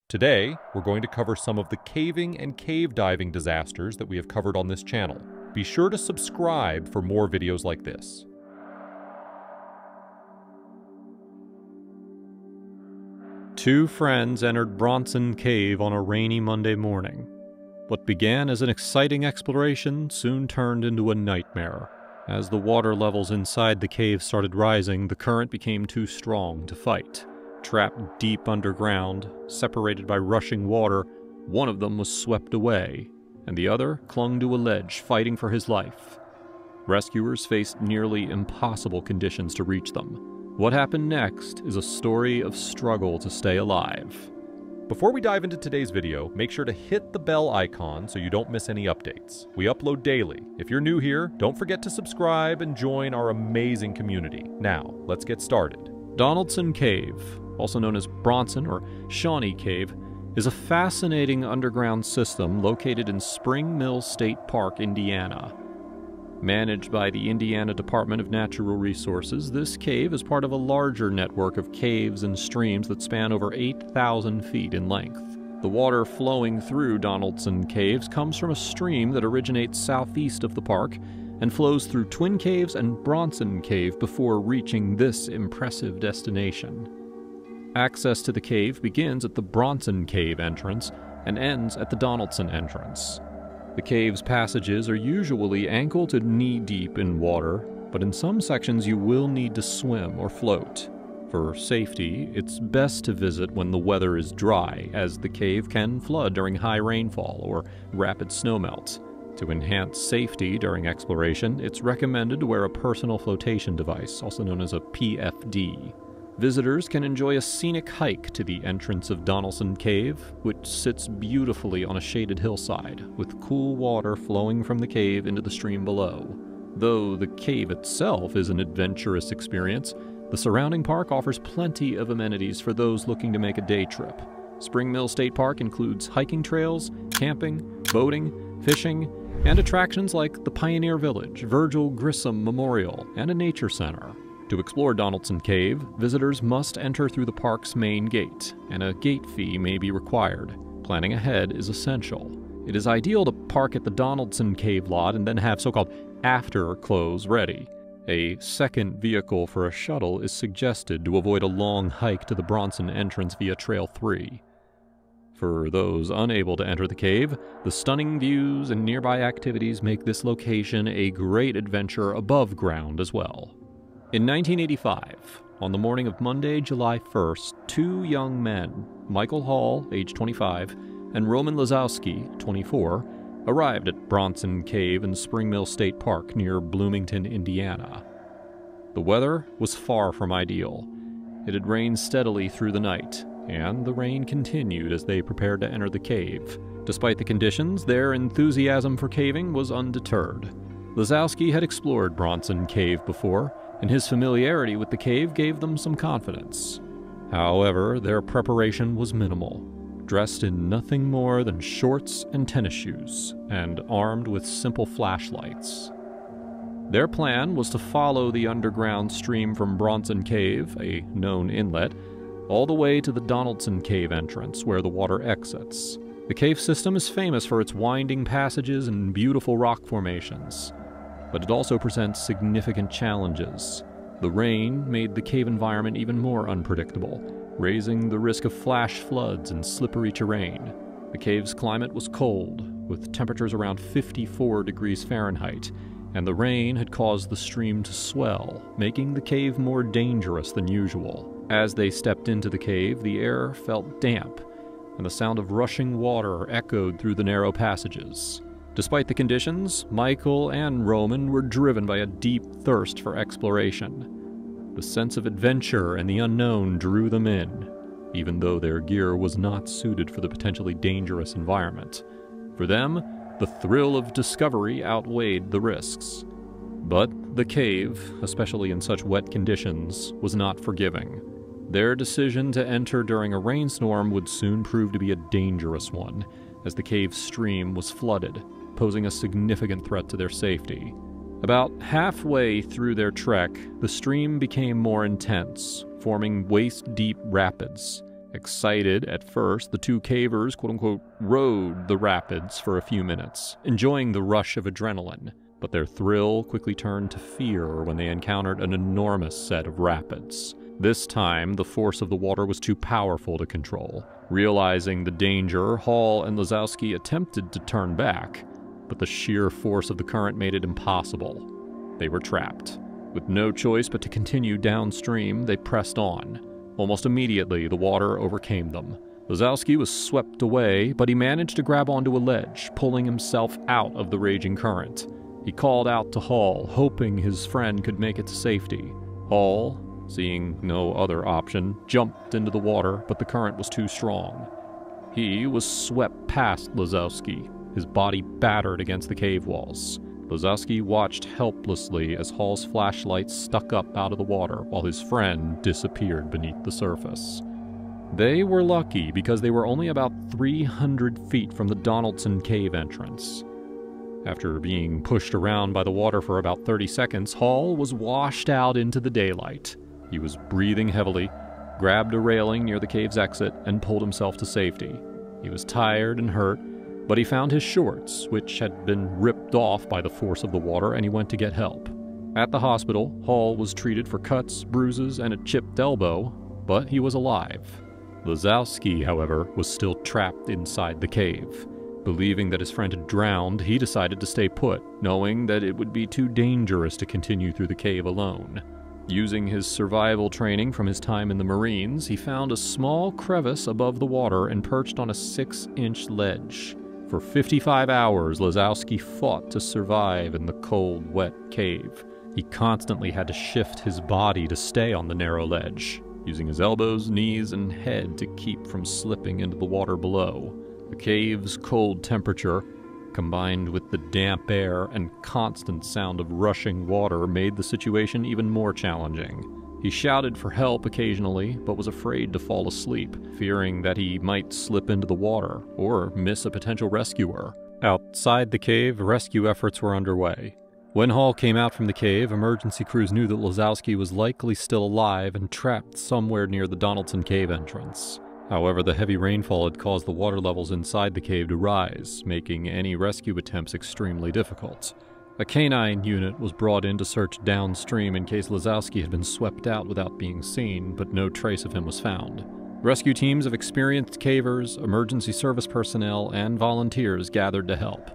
Today, we're going to cover some of the caving and cave diving disasters that we have covered on this channel. Be sure to subscribe for more videos like this. Two friends entered Bronson Cave on a rainy Monday morning. What began as an exciting exploration soon turned into a nightmare. As the water levels inside the cave started rising, the current became too strong to fight. Trapped deep underground, separated by rushing water, one of them was swept away, and the other clung to a ledge, fighting for his life. Rescuers faced nearly impossible conditions to reach them. What happened next is a story of struggle to stay alive. Before we dive into today's video, make sure to hit the bell icon so you don't miss any updates. We upload daily. If you're new here, don't forget to subscribe and join our amazing community. Now, let's get started. Donaldson Cave, also known as Bronson or Shawnee Cave, is a fascinating underground system located in Spring Mill State Park, Indiana. Managed by the Indiana Department of Natural Resources, this cave is part of a larger network of caves and streams that span over 8,000 feet in length. The water flowing through Donaldson Caves comes from a stream that originates southeast of the park and flows through Twin Caves and Bronson Cave before reaching this impressive destination. Access to the cave begins at the Bronson Cave entrance and ends at the Donaldson entrance. The cave's passages are usually ankle to knee-deep in water, but in some sections you will need to swim or float. For safety, it's best to visit when the weather is dry, as the cave can flood during high rainfall or rapid snowmelt. To enhance safety during exploration, it's recommended to wear a personal flotation device, also known as a PFD. Visitors can enjoy a scenic hike to the entrance of Donaldson Cave, which sits beautifully on a shaded hillside, with cool water flowing from the cave into the stream below. Though the cave itself is an adventurous experience, the surrounding park offers plenty of amenities for those looking to make a day trip. Spring Mill State Park includes hiking trails, camping, boating, fishing, and attractions like the Pioneer Village, Virgil Grissom Memorial, and a nature center. To explore Donaldson Cave, visitors must enter through the park's main gate, and a gate fee may be required. Planning ahead is essential. It is ideal to park at the Donaldson Cave lot and then have so-called after clothes ready. A second vehicle for a shuttle is suggested to avoid a long hike to the Bronson entrance via Trail 3. For those unable to enter the cave, the stunning views and nearby activities make this location a great adventure above ground as well. In 1985, on the morning of Monday, July 1st, two young men, Michael Hall, age 25, and Roman Lazowski, 24, arrived at Bronson Cave in Spring Mill State Park near Bloomington, Indiana. The weather was far from ideal. It had rained steadily through the night, and the rain continued as they prepared to enter the cave. Despite the conditions, their enthusiasm for caving was undeterred. Lazowski had explored Bronson Cave before, and his familiarity with the cave gave them some confidence. However, their preparation was minimal, dressed in nothing more than shorts and tennis shoes, and armed with simple flashlights. Their plan was to follow the underground stream from Bronson Cave, a known inlet, all the way to the Donaldson Cave entrance, where the water exits. The cave system is famous for its winding passages and beautiful rock formations, but it also presents significant challenges. The rain made the cave environment even more unpredictable, raising the risk of flash floods and slippery terrain. The cave's climate was cold, with temperatures around 54 degrees Fahrenheit, and the rain had caused the stream to swell, making the cave more dangerous than usual. As they stepped into the cave, the air felt damp, and the sound of rushing water echoed through the narrow passages. Despite the conditions, Michael and Roman were driven by a deep thirst for exploration. The sense of adventure and the unknown drew them in, even though their gear was not suited for the potentially dangerous environment. For them, the thrill of discovery outweighed the risks. But the cave, especially in such wet conditions, was not forgiving. Their decision to enter during a rainstorm would soon prove to be a dangerous one, as the cave's stream was flooded, posing a significant threat to their safety. About halfway through their trek, the stream became more intense, forming waist-deep rapids. Excited at first, the two cavers, quote-unquote, rode the rapids for a few minutes, enjoying the rush of adrenaline, but their thrill quickly turned to fear when they encountered an enormous set of rapids. This time, the force of the water was too powerful to control. Realizing the danger, Hall and Lazowski attempted to turn back, but the sheer force of the current made it impossible. They were trapped. With no choice but to continue downstream, they pressed on. Almost immediately, the water overcame them. Lazowski was swept away, but he managed to grab onto a ledge, pulling himself out of the raging current. He called out to Hall, hoping his friend could make it to safety. Hall, seeing no other option, jumped into the water, but the current was too strong. He was swept past Lazowski, his body battered against the cave walls. Lazowski watched helplessly as Hall's flashlight stuck up out of the water while his friend disappeared beneath the surface. They were lucky because they were only about 300 feet from the Donaldson Cave entrance. After being pushed around by the water for about 30 seconds, Hall was washed out into the daylight. He was breathing heavily, grabbed a railing near the cave's exit, and pulled himself to safety. He was tired and hurt, but he found his shorts, which had been ripped off by the force of the water, and he went to get help. At the hospital, Hall was treated for cuts, bruises, and a chipped elbow, but he was alive. Lazowski, however, was still trapped inside the cave. Believing that his friend had drowned, he decided to stay put, knowing that it would be too dangerous to continue through the cave alone. Using his survival training from his time in the Marines, he found a small crevice above the water and perched on a 6-inch ledge. For 55 hours, Lazowski fought to survive in the cold, wet cave. He constantly had to shift his body to stay on the narrow ledge, using his elbows, knees, and head to keep from slipping into the water below. The cave's cold temperature, combined with the damp air and constant sound of rushing water, made the situation even more challenging. He shouted for help occasionally, but was afraid to fall asleep, fearing that he might slip into the water or miss a potential rescuer. Outside the cave, rescue efforts were underway. When Hall came out from the cave, emergency crews knew that Lazowski was likely still alive and trapped somewhere near the Donaldson Cave entrance. However, the heavy rainfall had caused the water levels inside the cave to rise, making any rescue attempts extremely difficult. A canine unit was brought in to search downstream in case Lazowski had been swept out without being seen, but no trace of him was found. Rescue teams of experienced cavers, emergency service personnel, and volunteers gathered to help.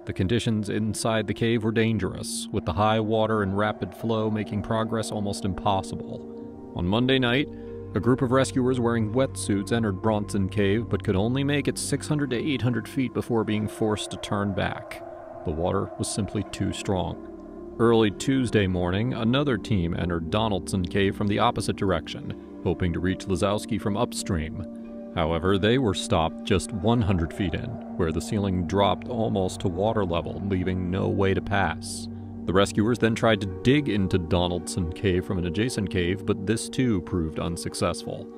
The conditions inside the cave were dangerous, with the high water and rapid flow making progress almost impossible. On Monday night, a group of rescuers wearing wetsuits entered Bronson Cave but could only make it 600 to 800 feet before being forced to turn back. The water was simply too strong. Early Tuesday morning, another team entered Donaldson Cave from the opposite direction, hoping to reach Lazowski from upstream. However, they were stopped just 100 feet in, where the ceiling dropped almost to water level, leaving no way to pass. The rescuers then tried to dig into Donaldson Cave from an adjacent cave, but this too proved unsuccessful.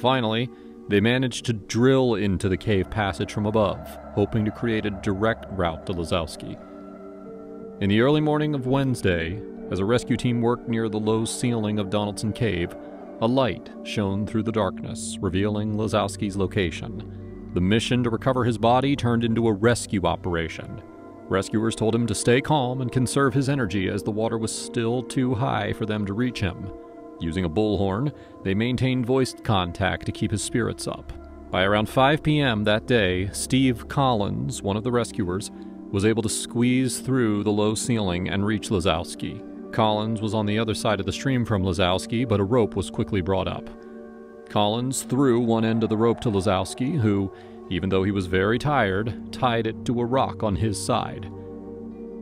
Finally, they managed to drill into the cave passage from above, hoping to create a direct route to Lazowski. In the early morning of Wednesday, as a rescue team worked near the low ceiling of Donaldson Cave, a light shone through the darkness, revealing Lazowski's location. The mission to recover his body turned into a rescue operation. Rescuers told him to stay calm and conserve his energy as the water was still too high for them to reach him. Using a bullhorn, they maintained voice contact to keep his spirits up. By around 5 p.m. that day, Steve Collins, one of the rescuers, was able to squeeze through the low ceiling and reach Lazowski. Collins was on the other side of the stream from Lazowski, but a rope was quickly brought up. Collins threw one end of the rope to Lazowski, who, even though he was very tired, tied it to a rock on his side.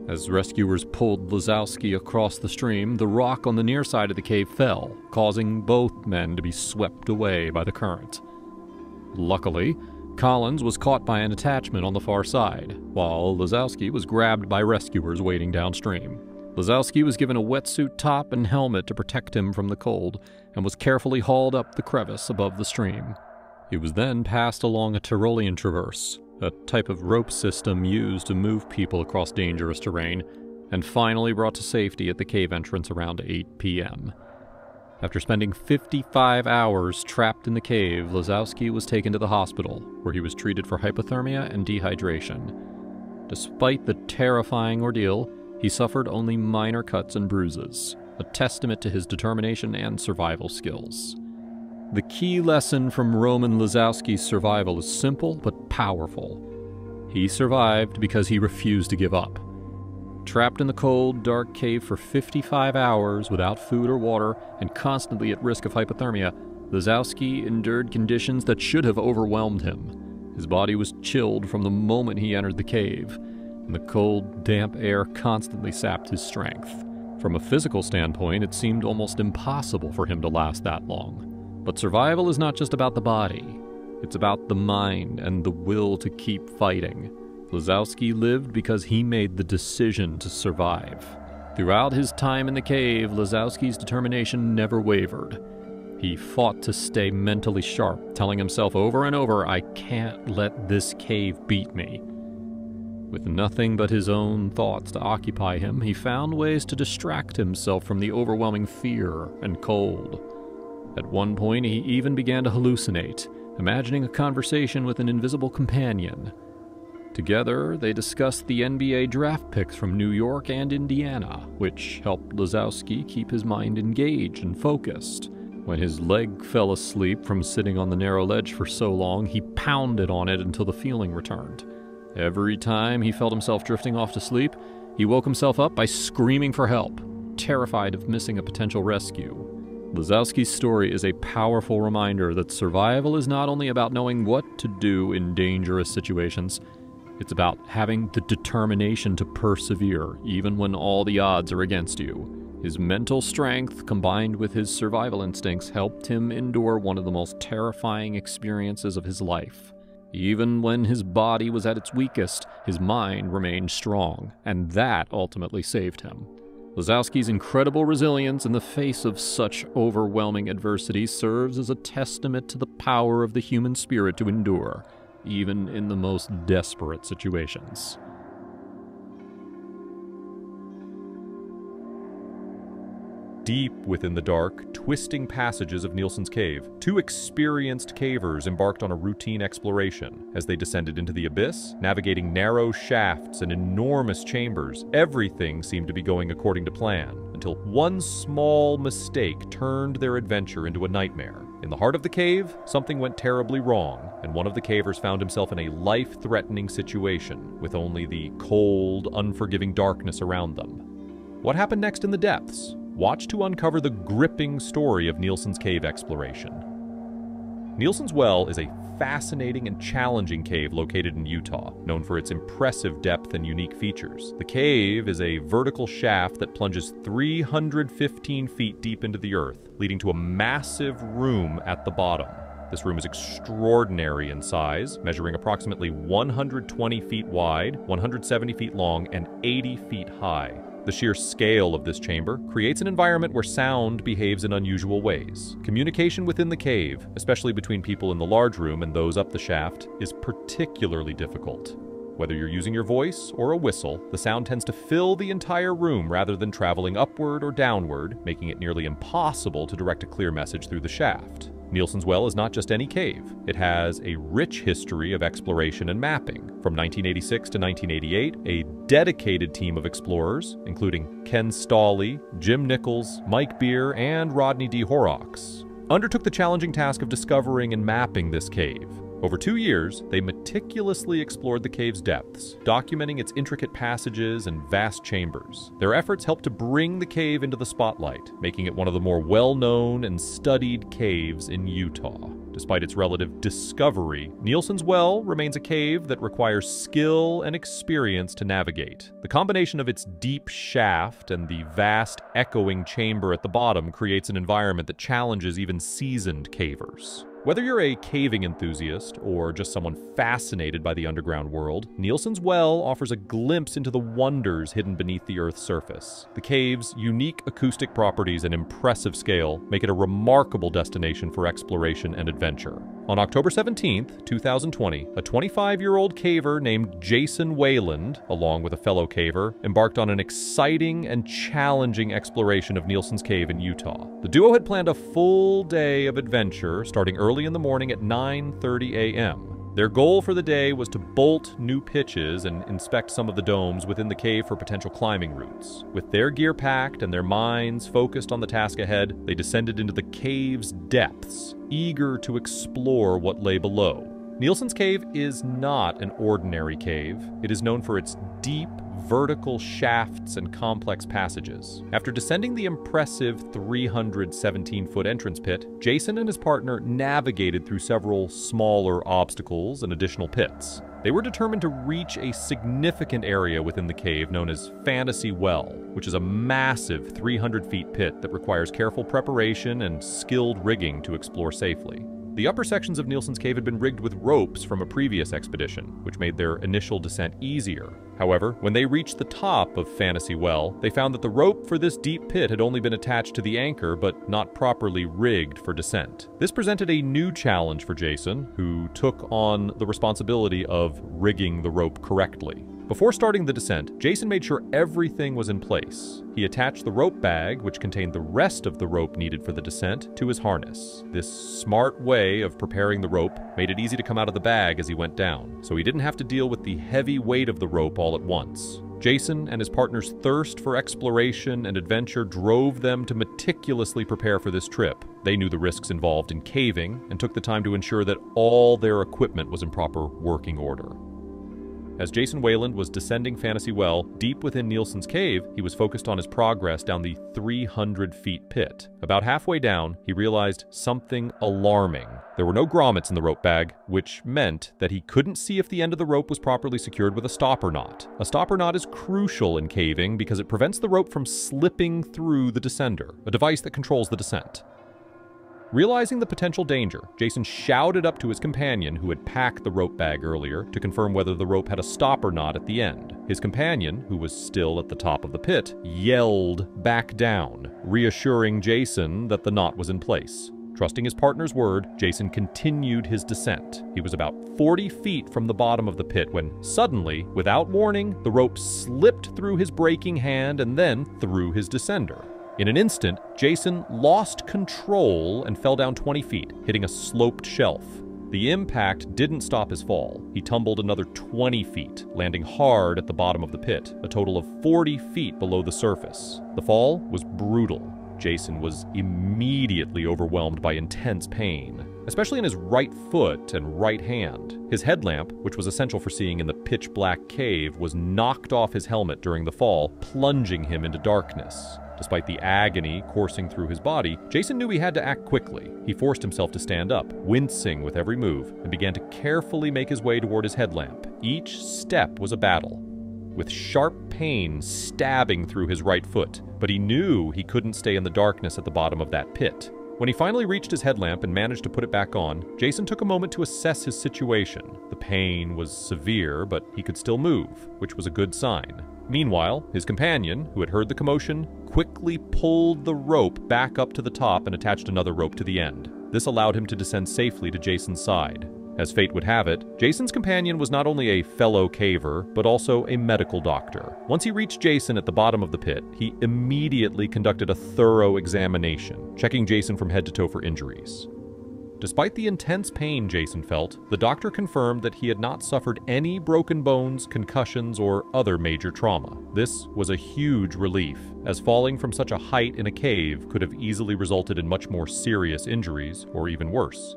As rescuers pulled Lazowski across the stream, the rock on the near side of the cave fell, causing both men to be swept away by the current. Luckily, Collins was caught by an attachment on the far side, while Lazowski was grabbed by rescuers waiting downstream. Lazowski was given a wetsuit top and helmet to protect him from the cold, and was carefully hauled up the crevice above the stream. He was then passed along a Tyrolean traverse, a type of rope system used to move people across dangerous terrain, and finally brought to safety at the cave entrance around 8 p.m. After spending 55 hours trapped in the cave, Lazowski was taken to the hospital, where he was treated for hypothermia and dehydration. Despite the terrifying ordeal, he suffered only minor cuts and bruises, a testament to his determination and survival skills. The key lesson from Roman Lazowski's survival is simple but powerful. He survived because he refused to give up. Trapped in the cold, dark cave for 55 hours without food or water and constantly at risk of hypothermia, Lazowski endured conditions that should have overwhelmed him. His body was chilled from the moment he entered the cave, and the cold, damp air constantly sapped his strength. From a physical standpoint, it seemed almost impossible for him to last that long. But survival is not just about the body. It's about the mind and the will to keep fighting. Lazowski lived because he made the decision to survive. Throughout his time in the cave, Lazowski's determination never wavered. He fought to stay mentally sharp, telling himself over and over, "I can't let this cave beat me." With nothing but his own thoughts to occupy him, he found ways to distract himself from the overwhelming fear and cold. At one point, he even began to hallucinate, imagining a conversation with an invisible companion. Together, they discussed the NBA draft picks from New York and Indiana, which helped Lazowski keep his mind engaged and focused. When his leg fell asleep from sitting on the narrow ledge for so long, he pounded on it until the feeling returned. Every time he felt himself drifting off to sleep, he woke himself up by screaming for help, terrified of missing a potential rescue. Lazowski's story is a powerful reminder that survival is not only about knowing what to do in dangerous situations, it's about having the determination to persevere, even when all the odds are against you. His mental strength, combined with his survival instincts, helped him endure one of the most terrifying experiences of his life. Even when his body was at its weakest, his mind remained strong, and that ultimately saved him. Lazowski's incredible resilience in the face of such overwhelming adversity serves as a testament to the power of the human spirit to endure, even in the most desperate situations. Deep within the dark, twisting passages of Nielsen's cave, two experienced cavers embarked on a routine exploration. As they descended into the abyss, navigating narrow shafts and enormous chambers, everything seemed to be going according to plan, until one small mistake turned their adventure into a nightmare. In the heart of the cave, something went terribly wrong, and one of the cavers found himself in a life-threatening situation, with only the cold, unforgiving darkness around them. What happened next in the depths? Watch to uncover the gripping story of Nielsen's cave exploration. Nielsen's Well is a fascinating and challenging cave located in Utah, known for its impressive depth and unique features. The cave is a vertical shaft that plunges 315 feet deep into the earth, leading to a massive room at the bottom. This room is extraordinary in size, measuring approximately 120 feet wide, 170 feet long, and 80 feet high. The sheer scale of this chamber creates an environment where sound behaves in unusual ways. Communication within the cave, especially between people in the large room and those up the shaft, is particularly difficult. Whether you're using your voice or a whistle, the sound tends to fill the entire room rather than traveling upward or downward, making it nearly impossible to direct a clear message through the shaft. Nielsen's Well is not just any cave. It has a rich history of exploration and mapping. From 1986 to 1988, a dedicated team of explorers, including Ken Stawley, Jim Nichols, Mike Beer, and Rodney D. Horrocks, undertook the challenging task of discovering and mapping this cave. Over 2 years, they meticulously explored the cave's depths, documenting its intricate passages and vast chambers. Their efforts helped to bring the cave into the spotlight, making it one of the more well-known and studied caves in Utah. Despite its relative discovery, Nielsen's Well remains a cave that requires skill and experience to navigate. The combination of its deep shaft and the vast, echoing chamber at the bottom creates an environment that challenges even seasoned cavers. Whether you're a caving enthusiast or just someone fascinated by the underground world, Nielsen's Well offers a glimpse into the wonders hidden beneath the Earth's surface. The cave's unique acoustic properties and impressive scale make it a remarkable destination for exploration and adventure. On October 17th, 2020, a 25-year-old caver named Jason Wayland, along with a fellow caver, embarked on an exciting and challenging exploration of Nielsen's Cave in Utah. The duo had planned a full day of adventure starting early in the morning at 9:30 a.m. Their goal for the day was to bolt new pitches and inspect some of the domes within the cave for potential climbing routes. With their gear packed and their minds focused on the task ahead, they descended into the cave's depths, eager to explore what lay below. Nielsen's Cave is not an ordinary cave. It is known for its deep, vertical shafts and complex passages. After descending the impressive 317-foot entrance pit, Jason and his partner navigated through several smaller obstacles and additional pits. They were determined to reach a significant area within the cave known as Fantasy Well, which is a massive 300-feet pit that requires careful preparation and skilled rigging to explore safely. The upper sections of Nielsen's Cave had been rigged with ropes from a previous expedition, which made their initial descent easier. However, when they reached the top of Fantasy Well, they found that the rope for this deep pit had only been attached to the anchor but not properly rigged for descent. This presented a new challenge for Jason, who took on the responsibility of rigging the rope correctly. Before starting the descent, Jason made sure everything was in place. He attached the rope bag, which contained the rest of the rope needed for the descent, to his harness. This smart way of preparing the rope made it easy to come out of the bag as he went down, so he didn't have to deal with the heavy weight of the rope all at once. Jason and his partner's thirst for exploration and adventure drove them to meticulously prepare for this trip. They knew the risks involved in caving and took the time to ensure that all their equipment was in proper working order. As Jason Wayland was descending Fantasy Well deep within Nielsen's Cave, he was focused on his progress down the 300-feet pit. About halfway down, he realized something alarming. There were no grommets in the rope bag, which meant that he couldn't see if the end of the rope was properly secured with a stopper knot. A stopper knot is crucial in caving because it prevents the rope from slipping through the descender, a device that controls the descent. Realizing the potential danger, Jason shouted up to his companion, who had packed the rope bag earlier, to confirm whether the rope had a stopper knot at the end. His companion, who was still at the top of the pit, yelled back down, reassuring Jason that the knot was in place. Trusting his partner's word, Jason continued his descent. He was about 40 feet from the bottom of the pit when, suddenly, without warning, the rope slipped through his braking hand and then through his descender. In an instant, Jason lost control and fell down 20 feet, hitting a sloped shelf. The impact didn't stop his fall. He tumbled another 20 feet, landing hard at the bottom of the pit, a total of 40 feet below the surface. The fall was brutal. Jason was immediately overwhelmed by intense pain, especially in his right foot and right hand. His headlamp, which was essential for seeing in the pitch-black cave, was knocked off his helmet during the fall, plunging him into darkness. Despite the agony coursing through his body, Jason knew he had to act quickly. He forced himself to stand up, wincing with every move, and began to carefully make his way toward his headlamp. Each step was a battle, with sharp pain stabbing through his right foot, but he knew he couldn't stay in the darkness at the bottom of that pit. When he finally reached his headlamp and managed to put it back on, Jason took a moment to assess his situation. The pain was severe, but he could still move, which was a good sign. Meanwhile, his companion, who had heard the commotion, quickly pulled the rope back up to the top and attached another rope to the end. This allowed him to descend safely to Jason's side. As fate would have it, Jason's companion was not only a fellow caver, but also a medical doctor. Once he reached Jason at the bottom of the pit, he immediately conducted a thorough examination, checking Jason from head to toe for injuries. Despite the intense pain Jason felt, the doctor confirmed that he had not suffered any broken bones, concussions, or other major trauma. This was a huge relief, as falling from such a height in a cave could have easily resulted in much more serious injuries, or even worse.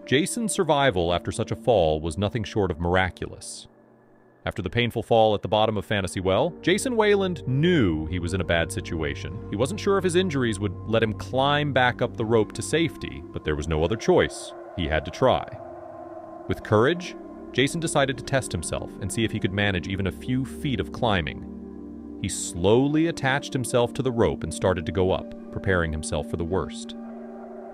Jason's survival after such a fall was nothing short of miraculous. After the painful fall at the bottom of Fantasy Well, Jason Wayland knew he was in a bad situation. He wasn't sure if his injuries would let him climb back up the rope to safety, but there was no other choice. He had to try. With courage, Jason decided to test himself and see if he could manage even a few feet of climbing. He slowly attached himself to the rope and started to go up, preparing himself for the worst.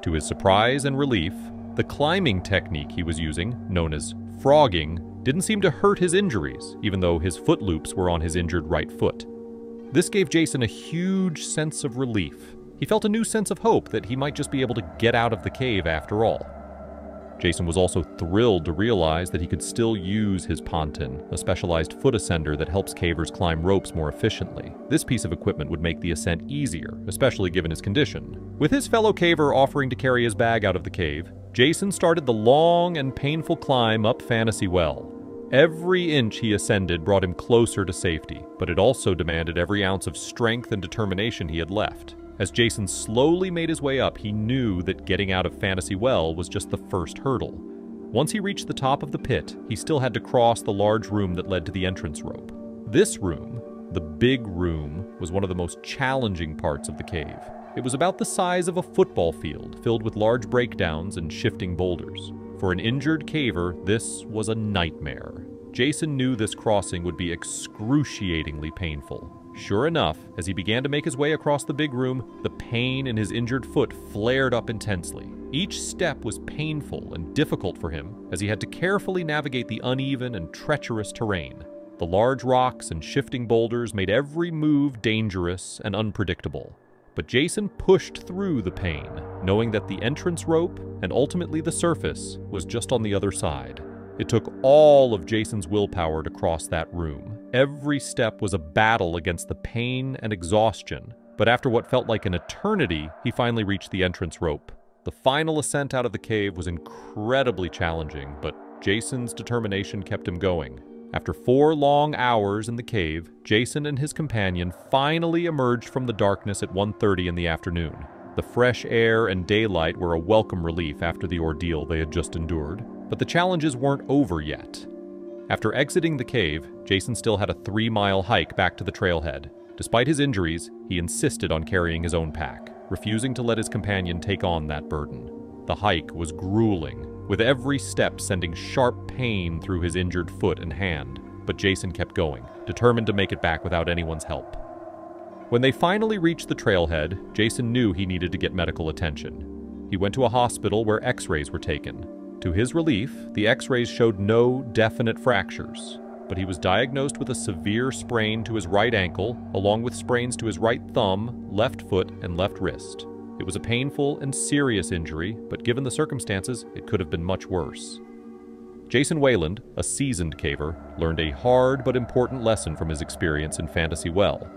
To his surprise and relief, The climbing technique he was using, known as frogging, didn't seem to hurt his injuries, even though his foot loops were on his injured right foot. This gave Jason a huge sense of relief. He felt a new sense of hope that he might just be able to get out of the cave after all. Jason was also thrilled to realize that he could still use his ponton, a specialized foot ascender that helps cavers climb ropes more efficiently. This piece of equipment would make the ascent easier, especially given his condition. With his fellow caver offering to carry his bag out of the cave, Jason started the long and painful climb up Fantasy Well. Every inch he ascended brought him closer to safety, but it also demanded every ounce of strength and determination he had left. As Jason slowly made his way up, he knew that getting out of Fantasy Well was just the first hurdle. Once he reached the top of the pit, he still had to cross the large room that led to the entrance rope. This room, the big room, was one of the most challenging parts of the cave. It was about the size of a football field, filled with large breakdowns and shifting boulders. For an injured caver, this was a nightmare. Jason knew this crossing would be excruciatingly painful. Sure enough, as he began to make his way across the big room, the pain in his injured foot flared up intensely. Each step was painful and difficult for him, as he had to carefully navigate the uneven and treacherous terrain. The large rocks and shifting boulders made every move dangerous and unpredictable. But Jason pushed through the pain, knowing that the entrance rope, and ultimately the surface, was just on the other side. It took all of Jason's willpower to cross that room. Every step was a battle against the pain and exhaustion, but after what felt like an eternity, he finally reached the entrance rope. The final ascent out of the cave was incredibly challenging, but Jason's determination kept him going. After 4 long hours in the cave, Jason and his companion finally emerged from the darkness at 1:30 in the afternoon. The fresh air and daylight were a welcome relief after the ordeal they had just endured, but the challenges weren't over yet. After exiting the cave, Jason still had a 3-mile hike back to the trailhead. Despite his injuries, he insisted on carrying his own pack, refusing to let his companion take on that burden. The hike was grueling, with every step sending sharp pain through his injured foot and hand, but Jason kept going, determined to make it back without anyone's help. When they finally reached the trailhead, Jason knew he needed to get medical attention. He went to a hospital where X-rays were taken. To his relief, the X-rays showed no definite fractures, but he was diagnosed with a severe sprain to his right ankle, along with sprains to his right thumb, left foot, and left wrist. It was a painful and serious injury, but given the circumstances, it could have been much worse. Jason Wayland, a seasoned caver, learned a hard but important lesson from his experience in Fantasy Well.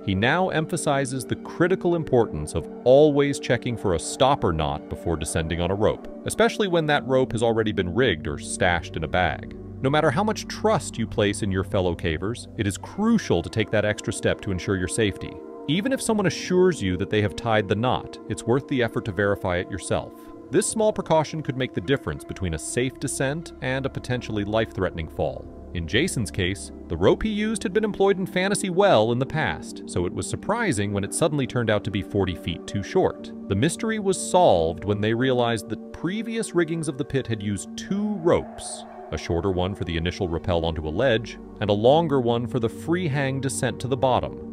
He now emphasizes the critical importance of always checking for a stopper knot before descending on a rope, especially when that rope has already been rigged or stashed in a bag. No matter how much trust you place in your fellow cavers, it is crucial to take that extra step to ensure your safety. Even if someone assures you that they have tied the knot, it's worth the effort to verify it yourself. This small precaution could make the difference between a safe descent and a potentially life-threatening fall. In Jason's case, the rope he used had been employed in Fantasy Well in the past, so it was surprising when it suddenly turned out to be 40 feet too short. The mystery was solved when they realized that previous riggings of the pit had used 2 ropes, a shorter one for the initial rappel onto a ledge, and a longer one for the free-hang descent to the bottom.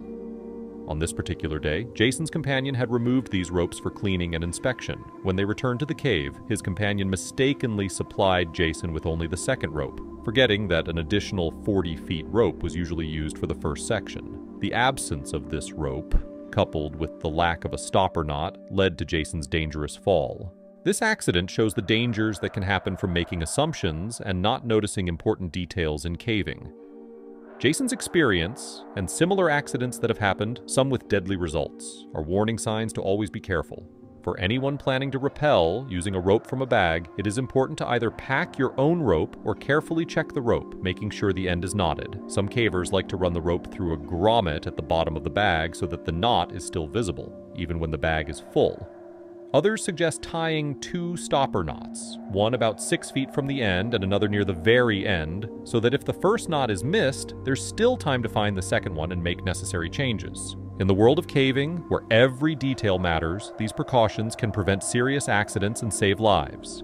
On this particular day, Jason's companion had removed these ropes for cleaning and inspection. When they returned to the cave, his companion mistakenly supplied Jason with only the second rope, forgetting that an additional 40 feet rope was usually used for the first section. The absence of this rope, coupled with the lack of a stopper knot, led to Jason's dangerous fall. This accident shows the dangers that can happen from making assumptions and not noticing important details in caving. Jason's experience, and similar accidents that have happened, some with deadly results, are warning signs to always be careful. For anyone planning to rappel using a rope from a bag, it is important to either pack your own rope or carefully check the rope, making sure the end is knotted. Some cavers like to run the rope through a grommet at the bottom of the bag so that the knot is still visible, even when the bag is full. Others suggest tying 2 stopper knots, one about 6 feet from the end and another near the very end, so that if the first knot is missed, there's still time to find the second one and make necessary changes. In the world of caving, where every detail matters, these precautions can prevent serious accidents and save lives.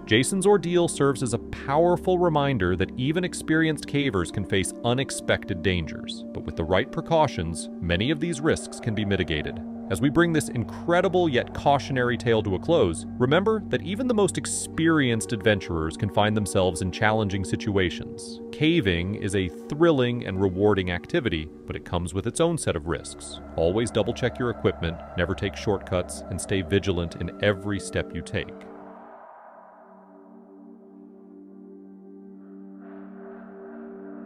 Jason's ordeal serves as a powerful reminder that even experienced cavers can face unexpected dangers, but with the right precautions, many of these risks can be mitigated. As we bring this incredible yet cautionary tale to a close, remember that even the most experienced adventurers can find themselves in challenging situations. Caving is a thrilling and rewarding activity, but it comes with its own set of risks. Always double-check your equipment, never take shortcuts, and stay vigilant in every step you take.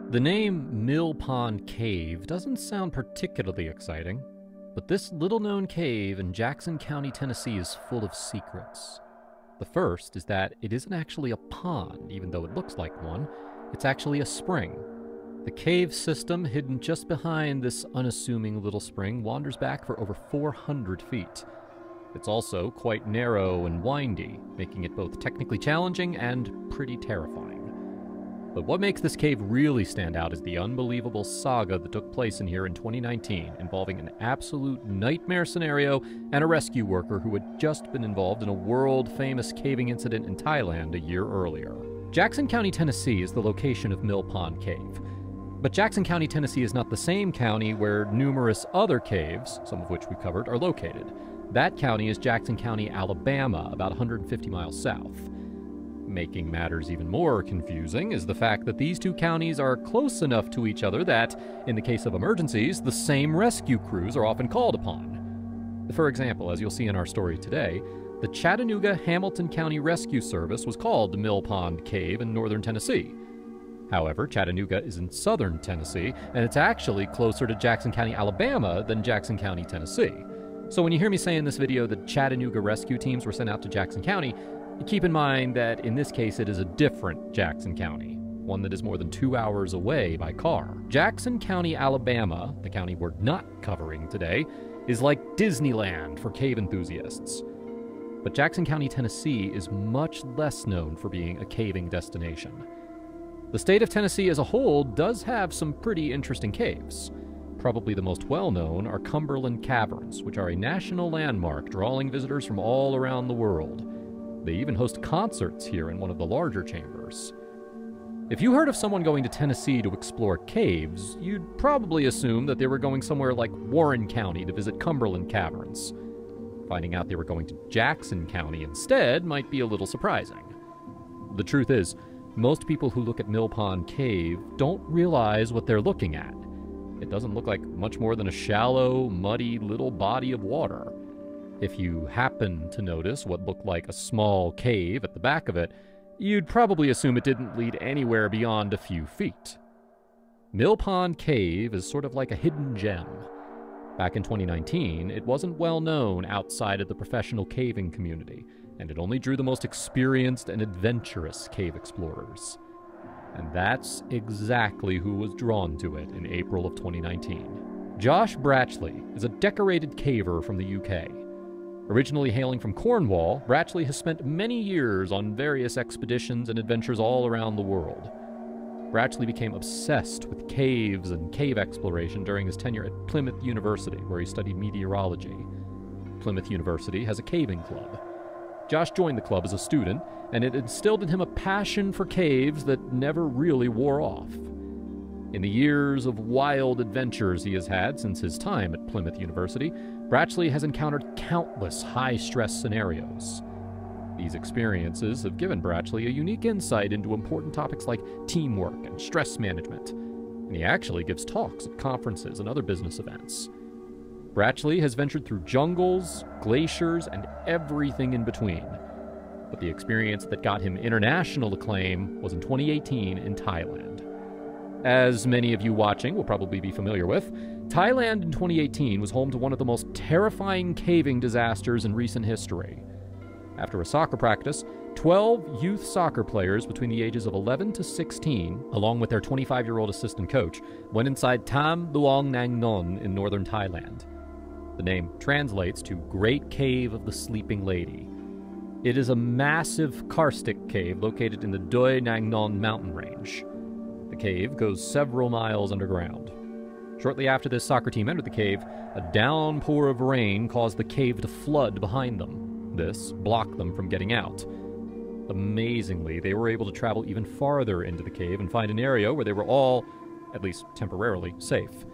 The name Mill Pond Cave doesn't sound particularly exciting. But this little-known cave in Jackson County, Tennessee is full of secrets. The first is that it isn't actually a pond, even though it looks like one. It's actually a spring. The cave system, hidden just behind this unassuming little spring, wanders back for over 400 feet. It's also quite narrow and windy, making it both technically challenging and pretty terrifying. But what makes this cave really stand out is the unbelievable saga that took place in here in 2019, involving an absolute nightmare scenario and a rescue worker who had just been involved in a world-famous caving incident in Thailand a year earlier. Jackson County, Tennessee is the location of Mill Pond Cave. But Jackson County, Tennessee is not the same county where numerous other caves, some of which we covered, are located. That county is Jackson County, Alabama, about 150 miles south. Making matters even more confusing is the fact that these two counties are close enough to each other that, in the case of emergencies, the same rescue crews are often called upon. For example, as you'll see in our story today, the Chattanooga-Hamilton County Rescue Service was called to Mill Pond Cave in northern Tennessee. However, Chattanooga is in southern Tennessee, and it's actually closer to Jackson County, Alabama than Jackson County, Tennessee. So when you hear me say in this video that Chattanooga rescue teams were sent out to Jackson County, keep in mind that in this case it is a different Jackson County, one that is more than 2 hours away by car. Jackson County, Alabama, the county we're not covering today, is like Disneyland for cave enthusiasts. But Jackson County, Tennessee is much less known for being a caving destination. The state of Tennessee as a whole does have some pretty interesting caves. Probably the most well-known are Cumberland Caverns, which are a national landmark drawing visitors from all around the world. They even host concerts here in one of the larger chambers. If you heard of someone going to Tennessee to explore caves, you'd probably assume that they were going somewhere like Warren County to visit Cumberland Caverns. Finding out they were going to Jackson County instead might be a little surprising. The truth is, most people who look at Mill Pond Cave don't realize what they're looking at. It doesn't look like much more than a shallow, muddy little body of water. If you happen to notice what looked like a small cave at the back of it, you'd probably assume it didn't lead anywhere beyond a few feet. Mill Pond Cave is sort of like a hidden gem. Back in 2019, it wasn't well known outside of the professional caving community, and it only drew the most experienced and adventurous cave explorers. And that's exactly who was drawn to it in April of 2019. Josh Brachley is a decorated caver from the UK. Originally hailing from Cornwall, Brachley has spent many years on various expeditions and adventures all around the world. Brachley became obsessed with caves and cave exploration during his tenure at Plymouth University, where he studied meteorology. Plymouth University has a caving club. Josh joined the club as a student, and it instilled in him a passion for caves that never really wore off. In the years of wild adventures he has had since his time at Plymouth University, Brachley has encountered countless high-stress scenarios. These experiences have given Brachley a unique insight into important topics like teamwork and stress management, and he actually gives talks at conferences and other business events. Brachley has ventured through jungles, glaciers, and everything in between. But the experience that got him international acclaim was in 2018 in Thailand. As many of you watching will probably be familiar with, Thailand in 2018 was home to one of the most terrifying caving disasters in recent history. After a soccer practice, 12 youth soccer players between the ages of 11 to 16, along with their 25-year-old assistant coach, went inside Tham Luang Nang Non in northern Thailand. The name translates to Great Cave of the Sleeping Lady. It is a massive karstic cave located in the Doi Nang Non mountain range. The cave goes several miles underground. Shortly after this soccer team entered the cave, a downpour of rain caused the cave to flood behind them. This blocked them from getting out. Amazingly, they were able to travel even farther into the cave and find an area where they were all, at least temporarily, safe.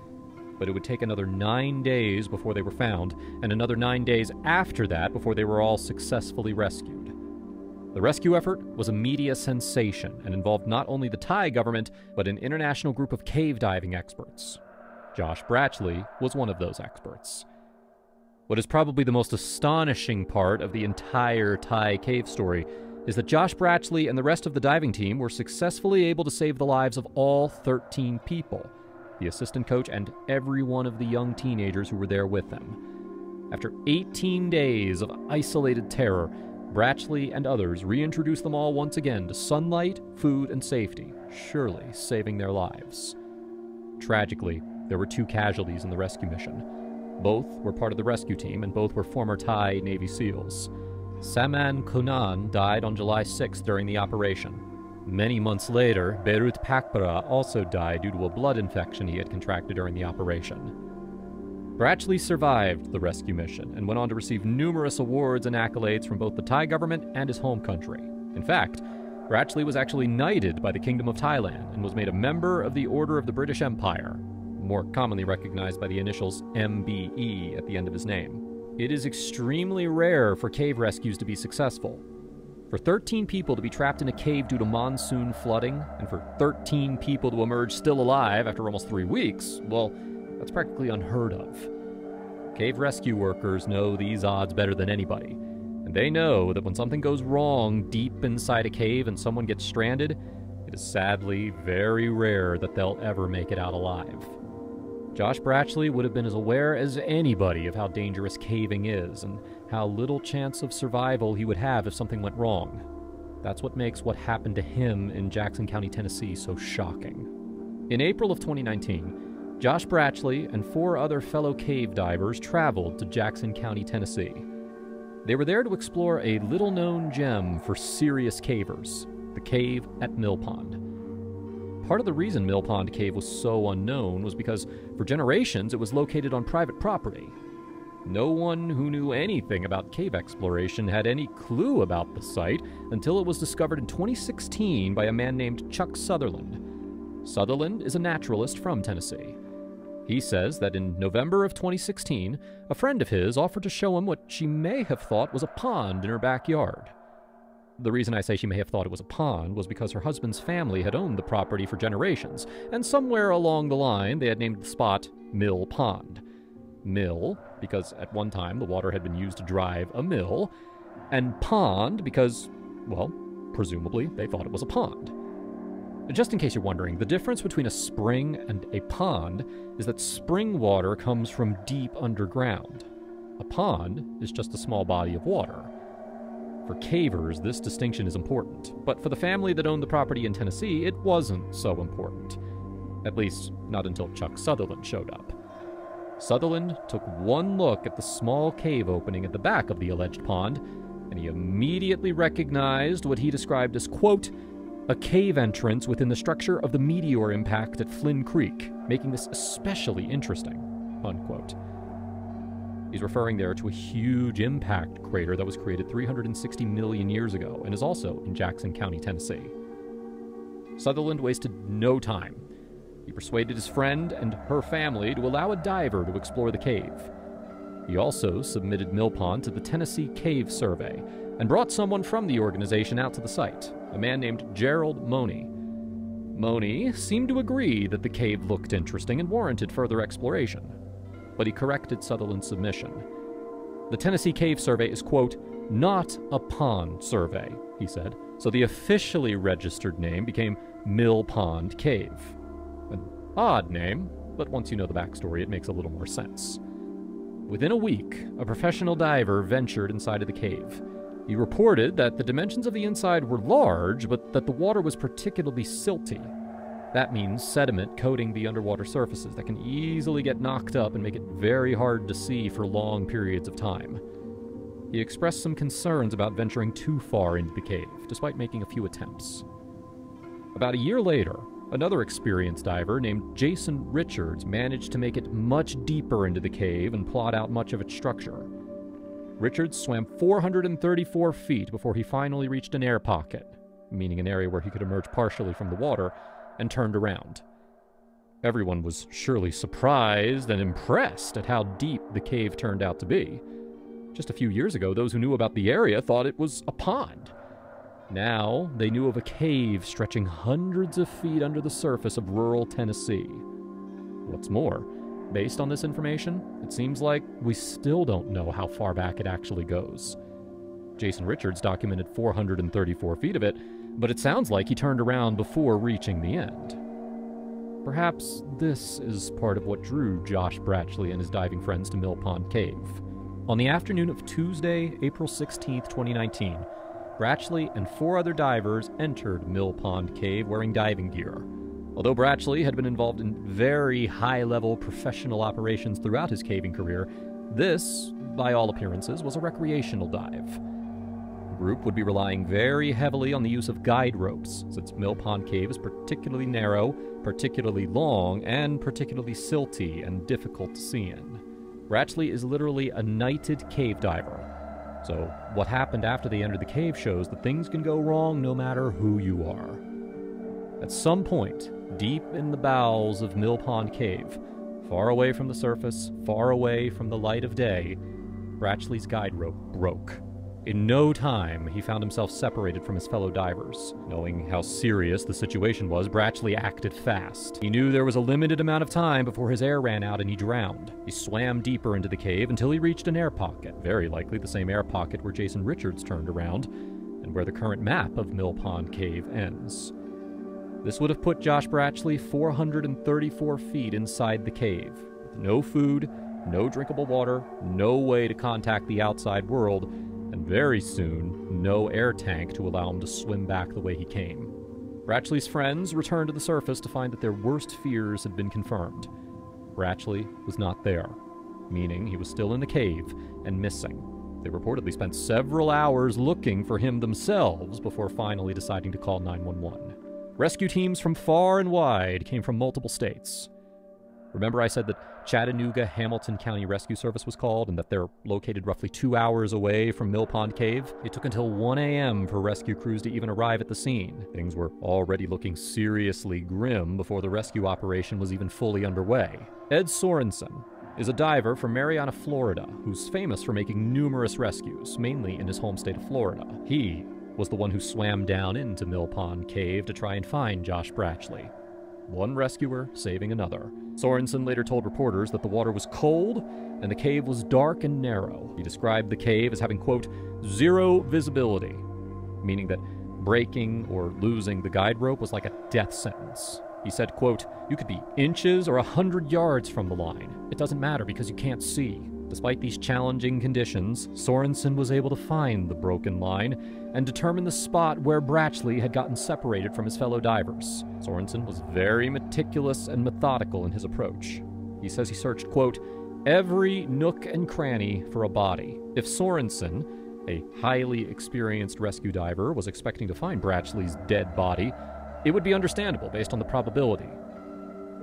but it would take another 9 days before they were found, and another 9 days after that before they were all successfully rescued. The rescue effort was a media sensation and involved not only the Thai government, but an international group of cave diving experts. Josh Brachley was one of those experts. What is probably the most astonishing part of the entire Thai cave story is that Josh Brachley and the rest of the diving team were successfully able to save the lives of all 13 people, the assistant coach and every one of the young teenagers who were there with them. After 18 days of isolated terror, Brachley and others reintroduced them all once again to sunlight, food, and safety, surely saving their lives. Tragically, there were 2 casualties in the rescue mission. Both were part of the rescue team, and both were former Thai Navy SEALs. Saman Kunan died on July 6 during the operation. Many months later, Beirut Pakpara also died due to a blood infection he had contracted during the operation. Brachley survived the rescue mission and went on to receive numerous awards and accolades from both the Thai government and his home country. In fact, Brachley was actually knighted by the Kingdom of Thailand and was made a member of the Order of the British Empire, more commonly recognized by the initials MBE at the end of his name. It is extremely rare for cave rescues to be successful. For 13 people to be trapped in a cave due to monsoon flooding, and for 13 people to emerge still alive after almost 3 weeks, well, that's practically unheard of. Cave rescue workers know these odds better than anybody, and they know that when something goes wrong deep inside a cave and someone gets stranded, it is sadly very rare that they'll ever make it out alive. Josh Brachley would have been as aware as anybody of how dangerous caving is and how little chance of survival he would have if something went wrong. That's what makes what happened to him in Jackson County, Tennessee so shocking. In April of 2019, Josh Brachley and 4 other fellow cave divers traveled to Jackson County, Tennessee. They were there to explore a little-known gem for serious cavers, the cave at Mill Pond. Part of the reason Mill Pond Cave was so unknown was because, for generations, it was located on private property. No one who knew anything about cave exploration had any clue about the site until it was discovered in 2016 by a man named Chuck Sutherland. Sutherland is a naturalist from Tennessee. He says that in November of 2016, a friend of his offered to show him what she may have thought was a pond in her backyard. The reason I say she may have thought it was a pond was because her husband's family had owned the property for generations, and somewhere along the line they had named the spot Mill Pond. Mill, because at one time the water had been used to drive a mill, and pond because, well, presumably they thought it was a pond. Just in case you're wondering, the difference between a spring and a pond is that spring water comes from deep underground. A pond is just a small body of water. For cavers, this distinction is important, but for the family that owned the property in Tennessee, it wasn't so important. At least, not until Chuck Sutherland showed up. Sutherland took one look at the small cave opening at the back of the alleged pond, and he immediately recognized what he described as, quote, a cave entrance within the structure of the meteor impact at Flynn Creek, making this especially interesting, unquote. He's referring there to a huge impact crater that was created 360 million years ago and is also in Jackson County, Tennessee. Sutherland wasted no time. He persuaded his friend and her family to allow a diver to explore the cave. He also submitted Mill Pond to the Tennessee Cave Survey and brought someone from the organization out to the site, a man named Gerald Money. Money seemed to agree that the cave looked interesting and warranted further exploration, but he corrected Sutherland's submission. The Tennessee Cave Survey is, quote, not a pond survey, he said, so the officially registered name became Mill Pond Cave. An odd name, but once you know the backstory, it makes a little more sense. Within a week, a professional diver ventured inside of the cave. He reported that the dimensions of the inside were large, but that the water was particularly silty. That means sediment coating the underwater surfaces that can easily get knocked up and make it very hard to see for long periods of time. He expressed some concerns about venturing too far into the cave, despite making a few attempts. About a year later, another experienced diver named Jason Richards managed to make it much deeper into the cave and plot out much of its structure. Richards swam 434 feet before he finally reached an air pocket, meaning an area where he could emerge partially from the water, and turned around. Everyone was surely surprised and impressed at how deep the cave turned out to be. Just a few years ago, those who knew about the area thought it was a pond. Now, they knew of a cave stretching hundreds of feet under the surface of rural Tennessee. What's more, based on this information, it seems like we still don't know how far back it actually goes. Jason Richards documented 434 feet of it, but it sounds like he turned around before reaching the end. Perhaps this is part of what drew Josh Bratchley and his diving friends to Mill Pond Cave. On the afternoon of Tuesday, April 16, 2019, Bratchley and 4 other divers entered Mill Pond Cave wearing diving gear. Although Bratchley had been involved in very high-level professional operations throughout his caving career, this, by all appearances, was a recreational dive. The group would be relying very heavily on the use of guide ropes, since Mill Pond Cave is particularly narrow, particularly long, and particularly silty and difficult to see in. Bratchley is literally a knighted cave diver, so what happened after they entered the cave shows that things can go wrong no matter who you are. At some point, deep in the bowels of Mill Pond Cave, far away from the surface, far away from the light of day, Bratchley's guide rope broke. In no time, he found himself separated from his fellow divers. Knowing how serious the situation was, Bratchley acted fast. He knew there was a limited amount of time before his air ran out and he drowned. He swam deeper into the cave until he reached an air pocket, very likely the same air pocket where Jason Richards turned around, and where the current map of Mill Pond Cave ends. This would have put Josh Bratchley 434 feet inside the cave, with no food, no drinkable water, no way to contact the outside world, and very soon, no air tank to allow him to swim back the way he came. Bratchley's friends returned to the surface to find that their worst fears had been confirmed. Bratchley was not there, meaning he was still in the cave and missing. They reportedly spent several hours looking for him themselves before finally deciding to call 911. Rescue teams from far and wide came from multiple states. Remember I said that Chattanooga-Hamilton County Rescue Service was called and that they're located roughly 2 hours away from Mill Pond Cave? It took until 1 a.m. for rescue crews to even arrive at the scene. Things were already looking seriously grim before the rescue operation was even fully underway. Ed Sorensen is a diver from Marianna, Florida, who's famous for making numerous rescues, mainly in his home state of Florida. He was the one who swam down into Mill Pond Cave to try and find Josh Bratchley. One rescuer saving another. Sorensen later told reporters that the water was cold and the cave was dark and narrow. He described the cave as having, quote, zero visibility, meaning that breaking or losing the guide rope was like a death sentence. He said, quote, you could be inches or 100 yards from the line. It doesn't matter because you can't see. Despite these challenging conditions, Sorensen was able to find the broken line and determine the spot where Bratchley had gotten separated from his fellow divers. Sorensen was very meticulous and methodical in his approach. He says he searched, quote, every nook and cranny for a body. If Sorensen, a highly experienced rescue diver, was expecting to find Bratchley's dead body, it would be understandable based on the probability.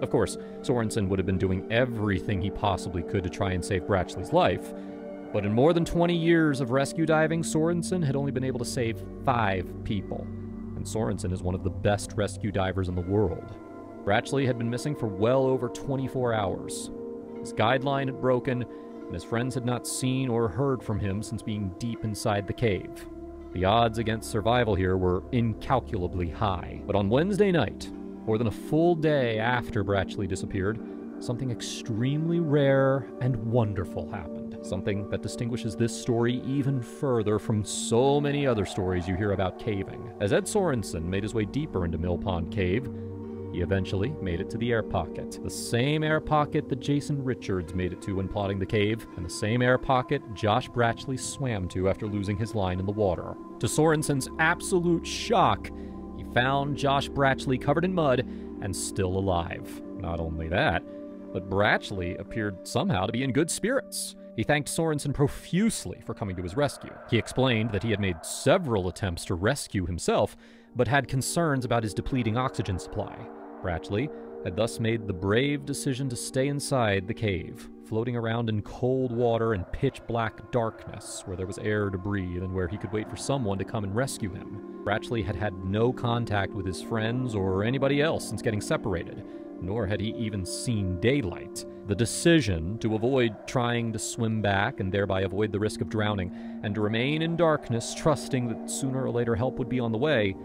Of course, Sorensen would have been doing everything he possibly could to try and save Bratchley's life, but in more than 20 years of rescue diving, Sorensen had only been able to save 5 people, and Sorensen is one of the best rescue divers in the world. Bratchley had been missing for well over 24 hours. His guideline had broken, and his friends had not seen or heard from him since being deep inside the cave. The odds against survival here were incalculably high, but on Wednesday night, more than a full day after Bratchley disappeared, something extremely rare and wonderful happened. Something that distinguishes this story even further from so many other stories you hear about caving. As Ed Sorensen made his way deeper into Mill Pond Cave, he eventually made it to the air pocket. The same air pocket that Jason Richards made it to when plotting the cave, and the same air pocket Josh Bratchley swam to after losing his line in the water. To Sorensen's absolute shock, he found Josh Bratchley covered in mud and still alive. Not only that, but Bratchley appeared somehow to be in good spirits. He thanked Sorensen profusely for coming to his rescue. He explained that he had made several attempts to rescue himself, but had concerns about his depleting oxygen supply. Bratchley had thus made the brave decision to stay inside the cave, floating around in cold water and pitch-black darkness where there was air to breathe and where he could wait for someone to come and rescue him. Brachley had had no contact with his friends or anybody else since getting separated, nor had he even seen daylight. The decision to avoid trying to swim back and thereby avoid the risk of drowning, and to remain in darkness, trusting that sooner or later help would be on the way,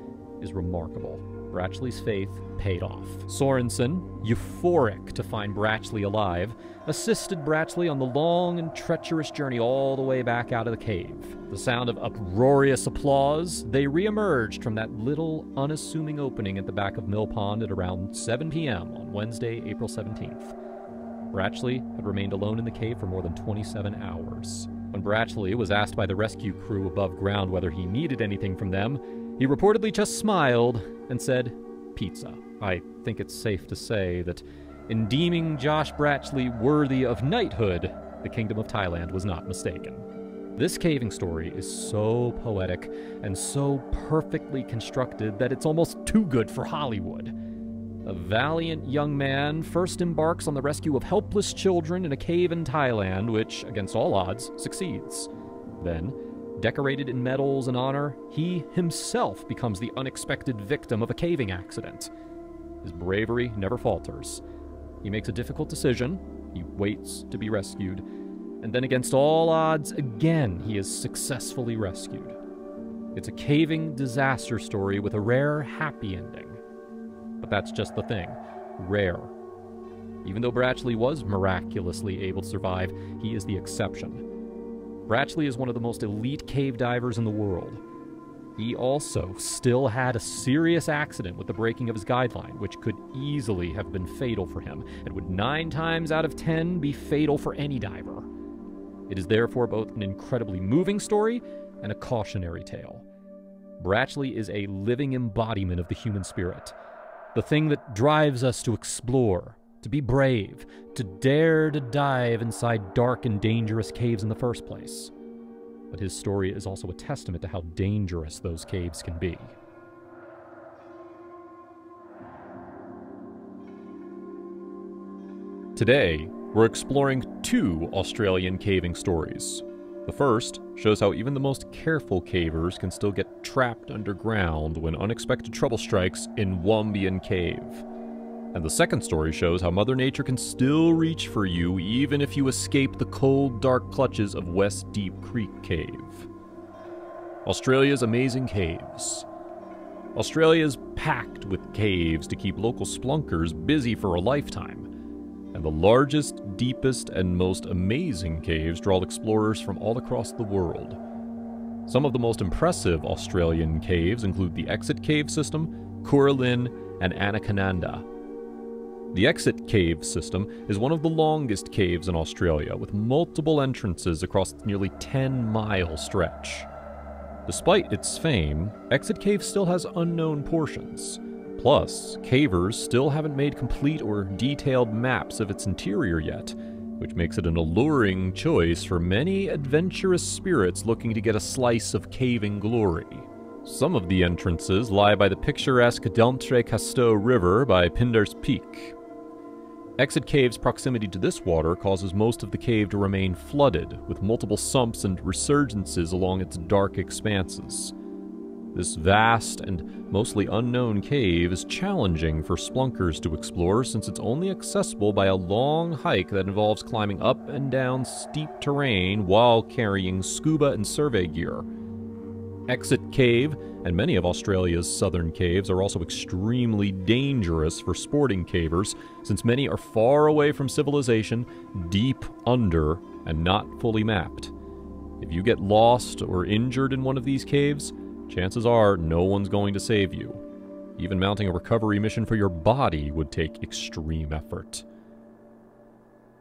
is remarkable. Brachley's faith paid off. Sorensen, euphoric to find Brachley alive, assisted Brachley on the long and treacherous journey all the way back out of the cave. The sound of uproarious applause, they re-emerged from that little, unassuming opening at the back of Mill Pond at around 7 p.m. on Wednesday, April 17th. Brachley had remained alone in the cave for more than 27 hours. When Brachley was asked by the rescue crew above ground whether he needed anything from them, he reportedly just smiled and said, "Pizza." I think it's safe to say that in deeming Josh Brachley worthy of knighthood, the Kingdom of Thailand was not mistaken. This caving story is so poetic and so perfectly constructed that it's almost too good for Hollywood. A valiant young man first embarks on the rescue of helpless children in a cave in Thailand, which, against all odds, succeeds. Then, decorated in medals and honor, he himself becomes the unexpected victim of a caving accident. His bravery never falters. He makes a difficult decision, he waits to be rescued, and then against all odds, again, he is successfully rescued. It's a caving disaster story with a rare happy ending. But that's just the thing, rare. Even though Brachley was miraculously able to survive, he is the exception. Brachley is one of the most elite cave divers in the world. He also still had a serious accident with the breaking of his guideline, which could easily have been fatal for him, and would 9 times out of 10 be fatal for any diver. It is therefore both an incredibly moving story and a cautionary tale. Brachley is a living embodiment of the human spirit, the thing that drives us to explore, to be brave, to dare to dive inside dark and dangerous caves in the first place. But his story is also a testament to how dangerous those caves can be. Today, we're exploring 2 Australian caving stories. The first shows how even the most careful cavers can still get trapped underground when unexpected trouble strikes in Wombian Cave. And the second story shows how Mother Nature can still reach for you even if you escape the cold, dark clutches of West Deep Creek Cave. Australia's amazing caves. Australia is packed with caves to keep local splunkers busy for a lifetime. And the largest, deepest, and most amazing caves draw explorers from all across the world. Some of the most impressive Australian caves include the Exit Cave System, Curralin, and Anaconda. The Exit Cave System is one of the longest caves in Australia, with multiple entrances across its nearly 10-mile stretch. Despite its fame, Exit Cave still has unknown portions. Plus, cavers still haven't made complete or detailed maps of its interior yet, which makes it an alluring choice for many adventurous spirits looking to get a slice of caving glory. Some of the entrances lie by the picturesque d'Entrecasteaux River by Pindar's Peak. Exit Cave's proximity to this water causes most of the cave to remain flooded, with multiple sumps and resurgences along its dark expanses. This vast and mostly unknown cave is challenging for splunkers to explore since it's only accessible by a long hike that involves climbing up and down steep terrain while carrying scuba and survey gear. Exit Cave and many of Australia's southern caves are also extremely dangerous for sporting cavers since many are far away from civilization, deep under, and not fully mapped. If you get lost or injured in one of these caves, chances are no one's going to save you. Even mounting a recovery mission for your body would take extreme effort.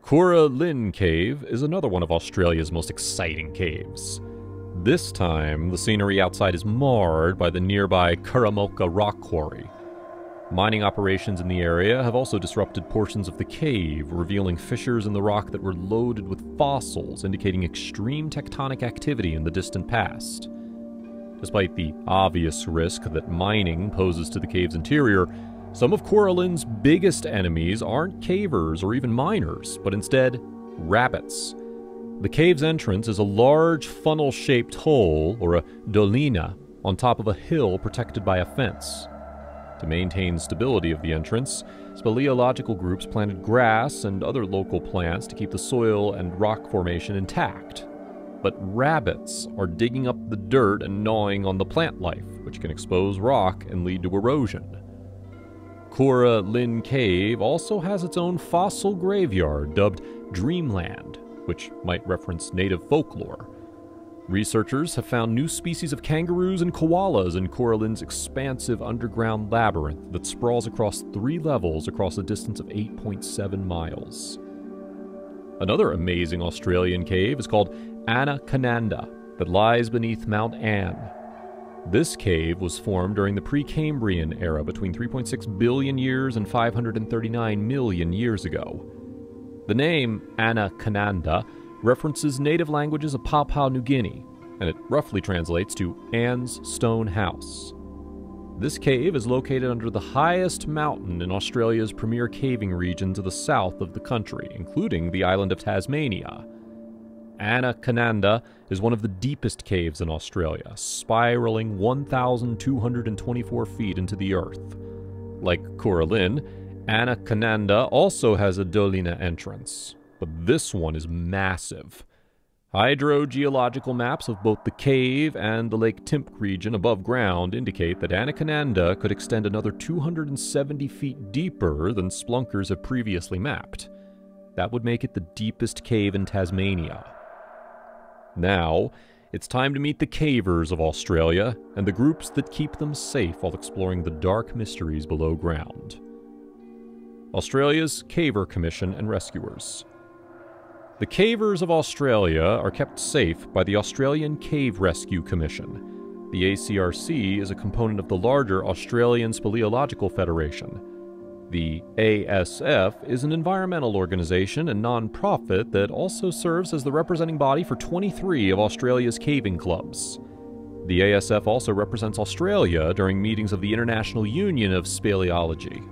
Curralin Cave is another one of Australia's most exciting caves. This time, the scenery outside is marred by the nearby Curramoka rock quarry. Mining operations in the area have also disrupted portions of the cave, revealing fissures in the rock that were loaded with fossils, indicating extreme tectonic activity in the distant past. Despite the obvious risk that mining poses to the cave's interior, some of Curralin's biggest enemies aren't cavers or even miners, but instead rabbits. The cave's entrance is a large funnel-shaped hole, or a dolina, on top of a hill protected by a fence. To maintain stability of the entrance, speleological groups planted grass and other local plants to keep the soil and rock formation intact. But rabbits are digging up the dirt and gnawing on the plant life, which can expose rock and lead to erosion. Cora Lynn Cave also has its own fossil graveyard dubbed Dreamland, which might reference native folklore. Researchers have found new species of kangaroos and koalas in Cora Lynn's expansive underground labyrinth that sprawls across 3 levels across a distance of 8.7 miles. Another amazing Australian cave is called Anaconda, that lies beneath Mount Anne. This cave was formed during the Precambrian era between 3.6 billion years and 539 million years ago. The name Anaconda references native languages of Papua New Guinea, and it roughly translates to Anne's Stone House. This cave is located under the highest mountain in Australia's premier caving region to the south of the country, including the island of Tasmania. Anaconda is one of the deepest caves in Australia, spiraling 1,224 feet into the earth. Like Cora Lynn, Anaconda also has a dolina entrance, but this one is massive. Hydrogeological maps of both the cave and the Lake Timp region above ground indicate that Anaconda could extend another 270 feet deeper than splunkers have previously mapped. That would make it the deepest cave in Tasmania. Now, it's time to meet the cavers of Australia and the groups that keep them safe while exploring the dark mysteries below ground. Australia's Caver Commission and Rescuers. The cavers of Australia are kept safe by the Australian Cave Rescue Commission. The ACRC is a component of the larger Australian Speleological Federation. The ASF is an environmental organization and non-profit that also serves as the representing body for 23 of Australia's caving clubs. The ASF also represents Australia during meetings of the International Union of Speleology.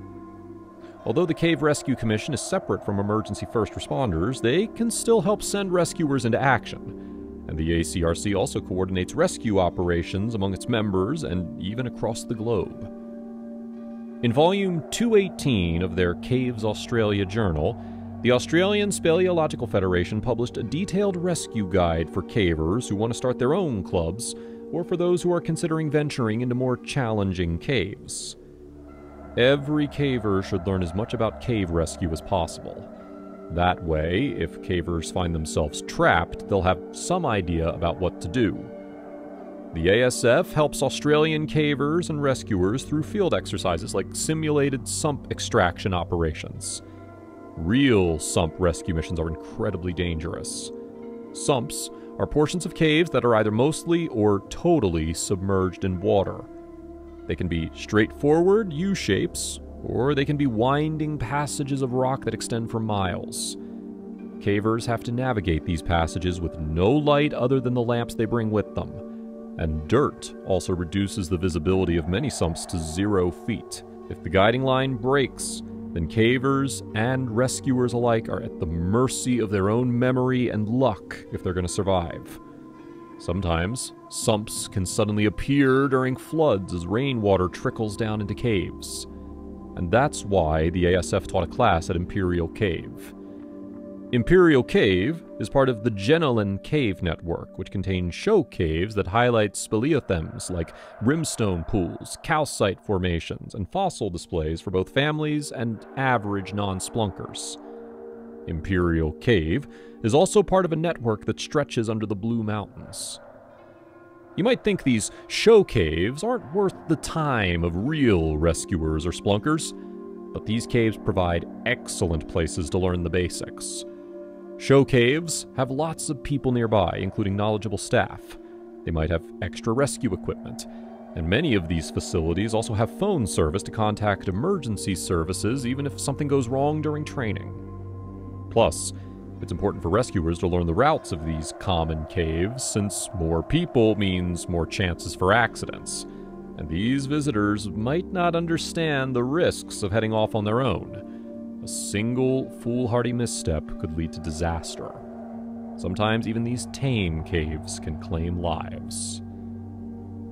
Although the Cave Rescue Commission is separate from emergency first responders, they can still help send rescuers into action. And the ACRC also coordinates rescue operations among its members and even across the globe. In volume 218 of their Caves Australia journal, the Australian Speleological Federation published a detailed rescue guide for cavers who want to start their own clubs, or for those who are considering venturing into more challenging caves. Every caver should learn as much about cave rescue as possible. That way, if cavers find themselves trapped, they'll have some idea about what to do. The ASF helps Australian cavers and rescuers through field exercises like simulated sump extraction operations. Real sump rescue missions are incredibly dangerous. Sumps are portions of caves that are either mostly or totally submerged in water. They can be straightforward U-shapes, or they can be winding passages of rock that extend for miles. Cavers have to navigate these passages with no light other than the lamps they bring with them. And dirt also reduces the visibility of many sumps to 0 feet. If the guiding line breaks, then cavers and rescuers alike are at the mercy of their own memory and luck if they're going to survive. Sometimes, sumps can suddenly appear during floods as rainwater trickles down into caves. And that's why the ASF taught a class at Imperial Cave. Imperial Cave is part of the Jenolan Cave Network, which contains show caves that highlight speleothems like rimstone pools, calcite formations, and fossil displays for both families and average non-splunkers. Imperial Cave is also part of a network that stretches under the Blue Mountains. You might think these show caves aren't worth the time of real rescuers or splunkers, but these caves provide excellent places to learn the basics. Show caves have lots of people nearby, including knowledgeable staff. They might have extra rescue equipment, and many of these facilities also have phone service to contact emergency services even if something goes wrong during training. Plus, it's important for rescuers to learn the routes of these common caves, since more people means more chances for accidents, and these visitors might not understand the risks of heading off on their own. A single foolhardy misstep could lead to disaster. Sometimes even these tame caves can claim lives.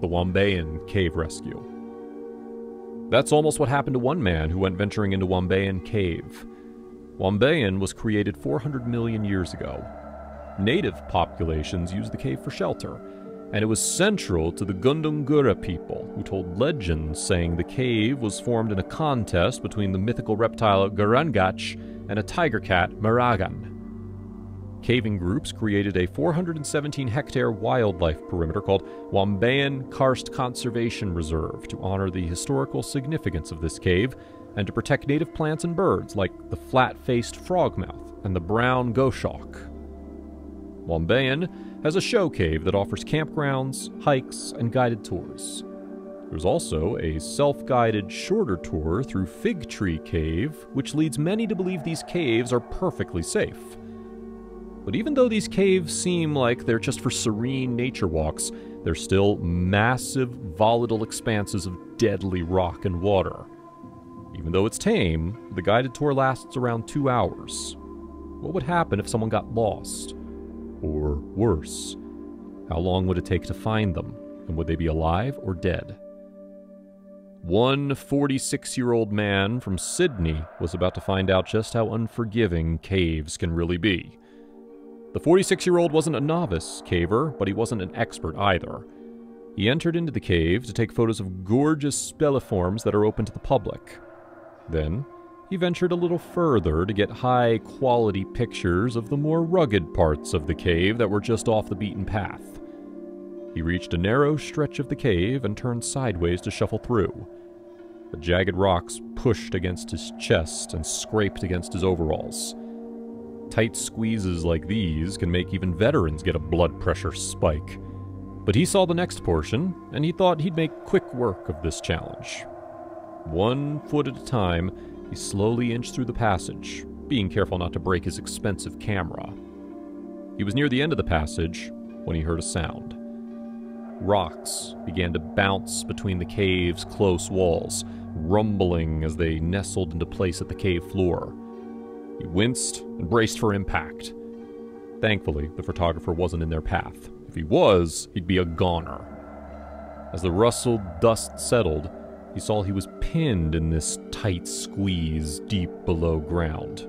the Wombayan Cave Rescue. That's almost what happened to one man who went venturing into Wombayan Cave. Wombayan was created 400 million years ago. Native populations used the cave for shelter, and it was central to the Gundungura people, who told legends saying the cave was formed in a contest between the mythical reptile Garangach and a tiger cat, Maragan. Caving groups created a 417-hectare wildlife perimeter called Wombayan Karst Conservation Reserve to honor the historical significance of this cave and to protect native plants and birds like the flat-faced frogmouth and the brown goshawk. Wombayan has a show cave that offers campgrounds, hikes, and guided tours. There's also a self-guided shorter tour through Fig Tree Cave, which leads many to believe these caves are perfectly safe. But even though these caves seem like they're just for serene nature walks, they're still massive, volatile expanses of deadly rock and water. Even though it's tame, the guided tour lasts around 2 hours. What would happen if someone got lost? Or worse, how long would it take to find them, and would they be alive or dead? One 46-year-old man from Sydney was about to find out just how unforgiving caves can really be. The 46-year-old wasn't a novice caver, but he wasn't an expert either. He entered into the cave to take photos of gorgeous spelliforms that are open to the public. Then, he ventured a little further to get high-quality pictures of the more rugged parts of the cave that were just off the beaten path. He reached a narrow stretch of the cave and turned sideways to shuffle through. The jagged rocks pushed against his chest and scraped against his overalls. Tight squeezes like these can make even veterans get a blood pressure spike. But he saw the next portion, and he thought he'd make quick work of this challenge. 1 foot at a time, he slowly inched through the passage, being careful not to break his expensive camera. He was near the end of the passage when he heard a sound. Rocks began to bounce between the cave's close walls, rumbling as they nestled into place at the cave floor. He winced and braced for impact. Thankfully, the photographer wasn't in their path. If he was, he'd be a goner. As the rustled dust settled, he saw he was pinned in this tight squeeze deep below ground.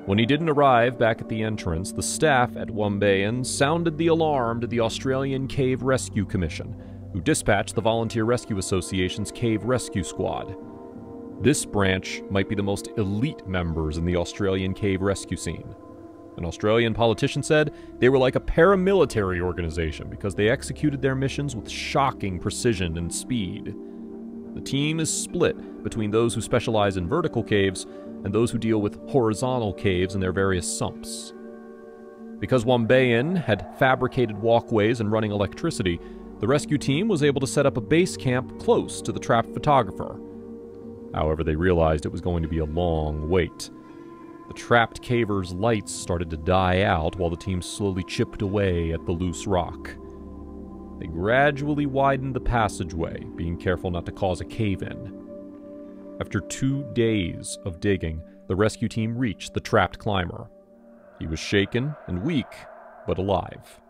When he didn't arrive back at the entrance, the staff at Wombayan sounded the alarm to the Australian Cave Rescue Commission, who dispatched the Volunteer Rescue Association's Cave Rescue Squad. This branch might be the most elite members in the Australian cave rescue scene. An Australian politician said they were like a paramilitary organization because they executed their missions with shocking precision and speed. The team is split between those who specialize in vertical caves and those who deal with horizontal caves and their various sumps. Because Wombayan had fabricated walkways and running electricity, the rescue team was able to set up a base camp close to the trapped photographer. However, they realized it was going to be a long wait. The trapped caver's lights started to die out while the team slowly chipped away at the loose rock. They gradually widened the passageway, being careful not to cause a cave-in. After 2 days of digging, the rescue team reached the trapped climber. He was shaken and weak, but alive.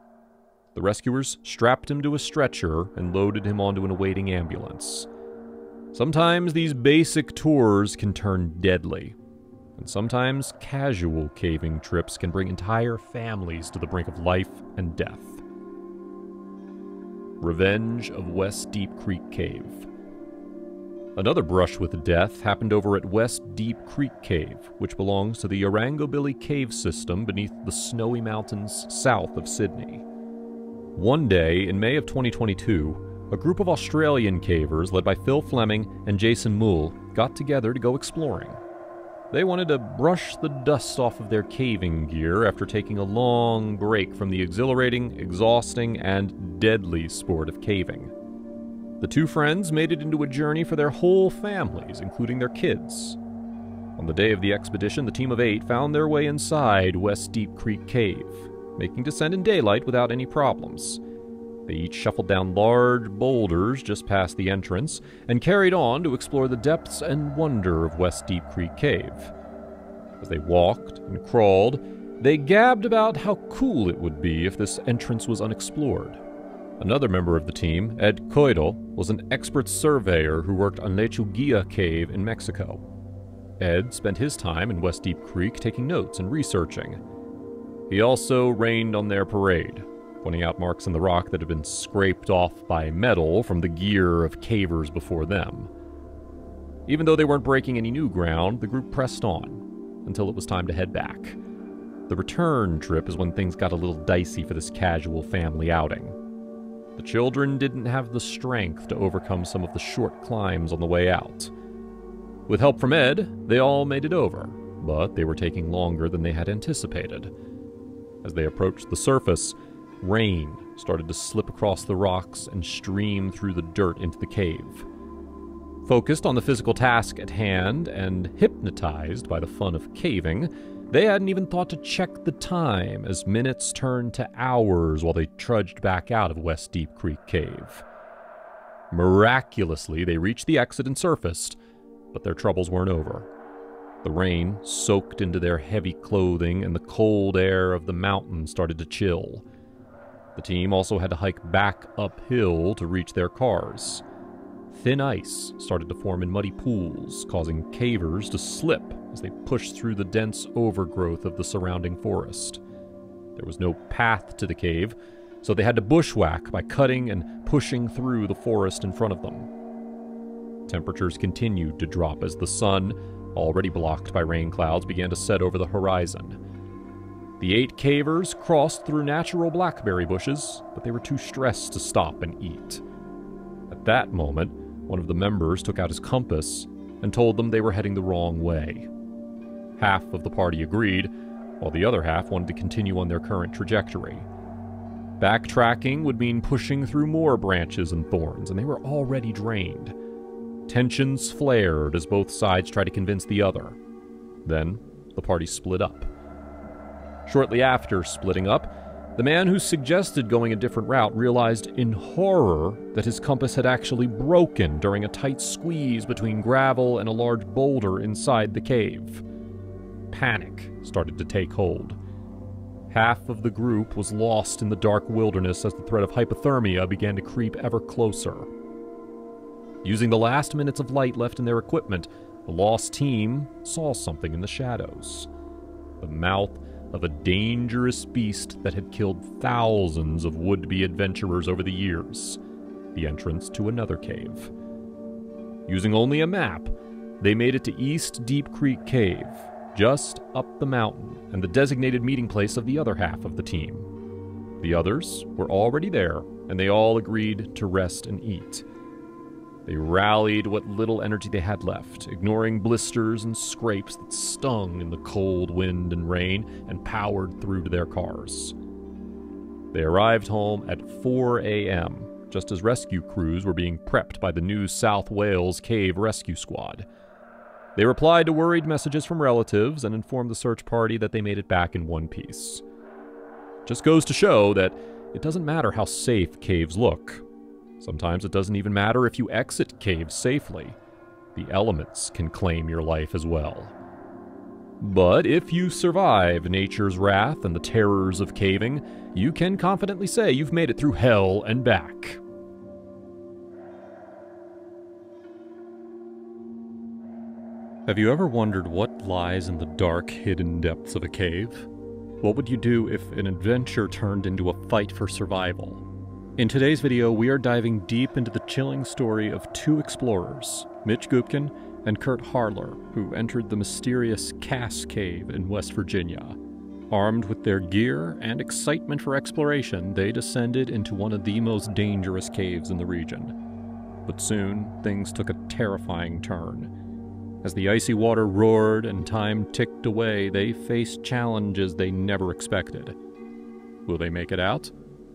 The rescuers strapped him to a stretcher and loaded him onto an awaiting ambulance. Sometimes these basic tours can turn deadly, and sometimes casual caving trips can bring entire families to the brink of life and death. Revenge of West Deep Creek Cave. Another brush with death happened over at West Deep Creek Cave, which belongs to the Yarangobilly Cave system beneath the snowy mountains south of Sydney. One day in May of 2022, a group of Australian cavers led by Phil Fleming and Jason Moole got together to go exploring. They wanted to brush the dust off of their caving gear after taking a long break from the exhilarating, exhausting, and deadly sport of caving. The two friends made it into a journey for their whole families, including their kids. On the day of the expedition, the team of 8 found their way inside West Deep Creek Cave, making descent in daylight without any problems. They each shuffled down large boulders just past the entrance and carried on to explore the depths and wonder of West Deep Creek Cave. As they walked and crawled, they gabbed about how cool it would be if this entrance was unexplored. Another member of the team, Ed Coidel, was an expert surveyor who worked on Lechuguilla Cave in Mexico. Ed spent his time in West Deep Creek taking notes and researching. He also rained on their parade, pointing out marks in the rock that had been scraped off by metal from the gear of cavers before them. Even though they weren't breaking any new ground, the group pressed on, until it was time to head back. The return trip is when things got a little dicey for this casual family outing. The children didn't have the strength to overcome some of the short climbs on the way out. With help from Ed, they all made it over, but they were taking longer than they had anticipated. As they approached the surface, rain started to slip across the rocks and stream through the dirt into the cave. Focused on the physical task at hand and hypnotized by the fun of caving, they hadn't even thought to check the time as minutes turned to hours while they trudged back out of West Deep Creek Cave. Miraculously, they reached the exit and surfaced, but their troubles weren't over. The rain soaked into their heavy clothing and the cold air of the mountain started to chill. The team also had to hike back uphill to reach their cars. Thin ice started to form in muddy pools, causing cavers to slip as they pushed through the dense overgrowth of the surrounding forest. There was no path to the cave, so they had to bushwhack by cutting and pushing through the forest in front of them. Temperatures continued to drop as the sun, already blocked by rain clouds, began to set over the horizon. The 8 cavers crossed through natural blackberry bushes, but they were too stressed to stop and eat. At that moment, one of the members took out his compass and told them they were heading the wrong way. Half of the party agreed, while the other half wanted to continue on their current trajectory. Backtracking would mean pushing through more branches and thorns, and they were already drained. Tensions flared as both sides tried to convince the other. Then, the party split up. Shortly after splitting up, the man who suggested going a different route realized in horror that his compass had actually broken during a tight squeeze between gravel and a large boulder inside the cave. Panic started to take hold. Half of the group was lost in the dark wilderness as the threat of hypothermia began to creep ever closer. Using the last minutes of light left in their equipment, the lost team saw something in the shadows. The mouth of a dangerous beast that had killed thousands of would-be adventurers over the years. The entrance to another cave. Using only a map, they made it to East Deep Creek Cave, just up the mountain, and the designated meeting place of the other half of the team. The others were already there, and they all agreed to rest and eat. They rallied what little energy they had left, ignoring blisters and scrapes that stung in the cold wind and rain, and powered through to their cars. They arrived home at 4 a.m., just as rescue crews were being prepped by the New South Wales Cave Rescue Squad. They replied to worried messages from relatives and informed the search party that they made it back in one piece. Just goes to show that it doesn't matter how safe caves look. Sometimes it doesn't even matter if you exit caves safely. The elements can claim your life as well. But if you survive nature's wrath and the terrors of caving, you can confidently say you've made it through hell and back. Have you ever wondered what lies in the dark, hidden depths of a cave? What would you do if an adventure turned into a fight for survival? In today's video, we are diving deep into the chilling story of 2 explorers, Mitch Gupkin and Kurt Harler, who entered the mysterious Cass Cave in West Virginia. Armed with their gear and excitement for exploration, they descended into one of the most dangerous caves in the region. But soon, things took a terrifying turn. As the icy water roared and time ticked away, they faced challenges they never expected. Will they make it out?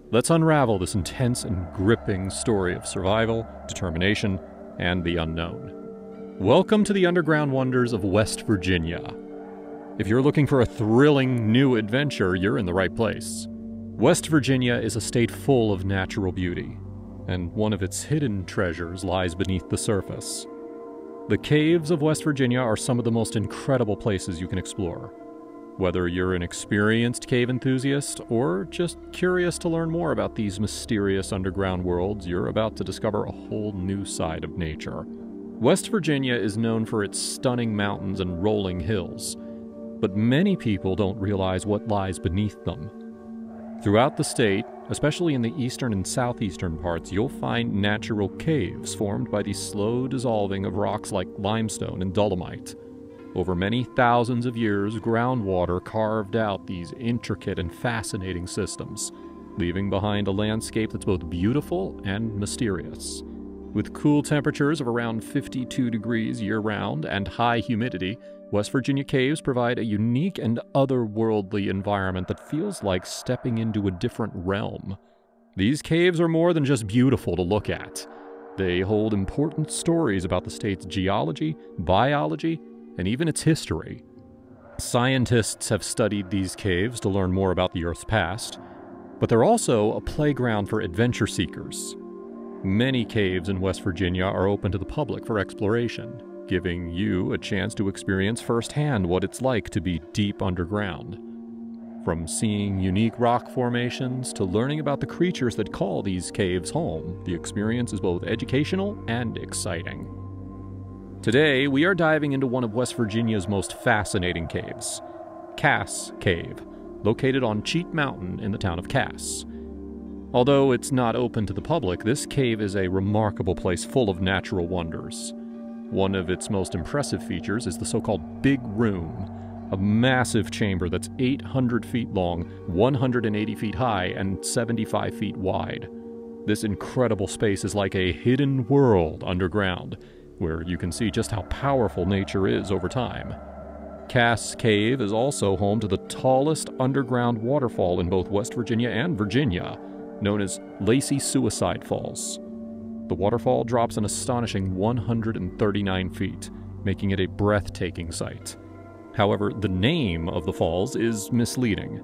Let's unravel this intense and gripping story of survival, determination, and the unknown. Welcome to the underground wonders of West Virginia. If you're looking for a thrilling new adventure, you're in the right place. West Virginia is a state full of natural beauty, and one of its hidden treasures lies beneath the surface. The caves of West Virginia are some of the most incredible places you can explore. Whether you're an experienced cave enthusiast or just curious to learn more about these mysterious underground worlds, you're about to discover a whole new side of nature. West Virginia is known for its stunning mountains and rolling hills, but many people don't realize what lies beneath them. Throughout the state, especially in the eastern and southeastern parts, you'll find natural caves formed by the slow dissolving of rocks like limestone and dolomite. Over many thousands of years, groundwater carved out these intricate and fascinating systems, leaving behind a landscape that's both beautiful and mysterious. With cool temperatures of around 52 degrees year-round and high humidity, West Virginia caves provide a unique and otherworldly environment that feels like stepping into a different realm. These caves are more than just beautiful to look at. They hold important stories about the state's geology, biology, and even its history. Scientists have studied these caves to learn more about the Earth's past, but they're also a playground for adventure seekers. Many caves in West Virginia are open to the public for exploration, giving you a chance to experience firsthand what it's like to be deep underground. From seeing unique rock formations to learning about the creatures that call these caves home, the experience is both educational and exciting. Today, we are diving into one of West Virginia's most fascinating caves, Cass Cave, located on Cheat Mountain in the town of Cass. Although it's not open to the public, this cave is a remarkable place full of natural wonders. One of its most impressive features is the so-called Big Room, a massive chamber that's 800 feet long, 180 feet high, and 75 feet wide. This incredible space is like a hidden world underground, where you can see just how powerful nature is over time. Cass Cave is also home to the tallest underground waterfall in both West Virginia and Virginia, known as Lacey Suicide Falls. The waterfall drops an astonishing 139 feet, making it a breathtaking sight. However, the name of the falls is misleading.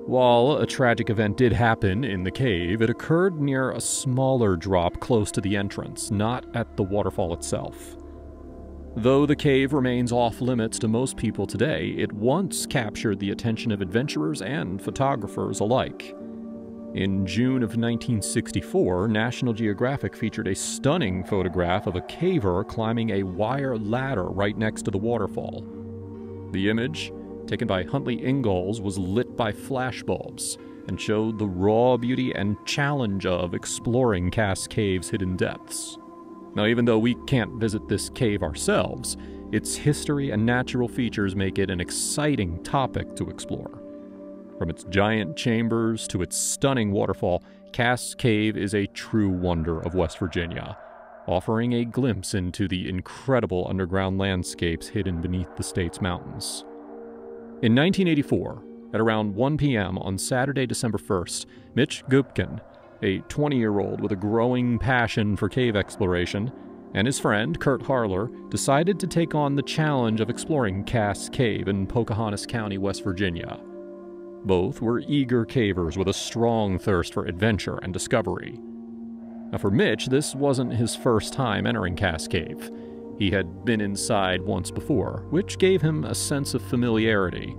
While a tragic event did happen in the cave, it occurred near a smaller drop close to the entrance, not at the waterfall itself. Though the cave remains off-limits to most people today, it once captured the attention of adventurers and photographers alike. In June of 1964, National Geographic featured a stunning photograph of a caver climbing a wire ladder right next to the waterfall. The image, taken by Huntley Ingalls, was lit by flashbulbs and showed the raw beauty and challenge of exploring Cass Cave's hidden depths. Now, even though we can't visit this cave ourselves, its history and natural features make it an exciting topic to explore. From its giant chambers to its stunning waterfall, Cass Cave is a true wonder of West Virginia, offering a glimpse into the incredible underground landscapes hidden beneath the state's mountains. In 1984, at around 1 p.m. on Saturday, December 1st, Mitch Gupkin, a 20-year-old with a growing passion for cave exploration, and his friend, Kurt Harler, decided to take on the challenge of exploring Cass Cave in Pocahontas County, West Virginia. Both were eager cavers with a strong thirst for adventure and discovery. Now for Mitch, this wasn't his first time entering Cass Cave. He had been inside once before, which gave him a sense of familiarity.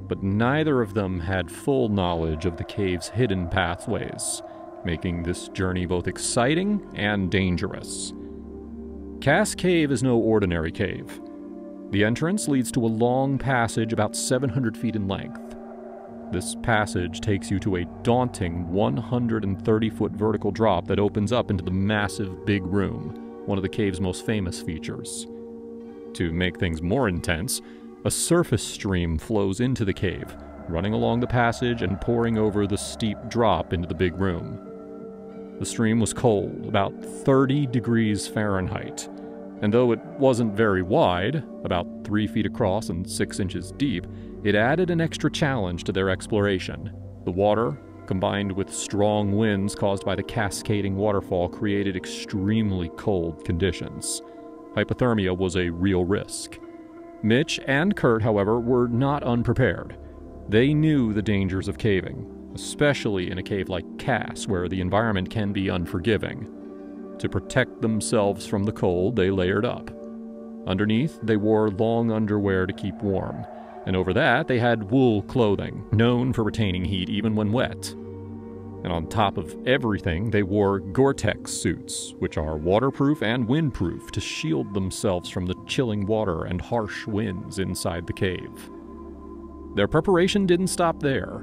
But neither of them had full knowledge of the cave's hidden pathways, making this journey both exciting and dangerous. Cass Cave is no ordinary cave. The entrance leads to a long passage about 700 feet in length. This passage takes you to a daunting 130-foot vertical drop that opens up into the massive Big Room, one of the cave's most famous features. To make things more intense, a surface stream flows into the cave, running along the passage and pouring over the steep drop into the Big Room. The stream was cold, about 30 degrees Fahrenheit, and though it wasn't very wide, about 3 feet across and 6 inches deep, it added an extra challenge to their exploration. The water, combined with strong winds caused by the cascading waterfall, created extremely cold conditions. Hypothermia was a real risk. Mitch and Kurt, however, were not unprepared. They knew the dangers of caving, especially in a cave like Cass, where the environment can be unforgiving. To protect themselves from the cold, they layered up. Underneath, they wore long underwear to keep warm, And over that, they had wool clothing, known for retaining heat even when wet. And on top of everything, they wore Gore-Tex suits, which are waterproof and windproof to shield themselves from the chilling water and harsh winds inside the cave. Their preparation didn't stop there.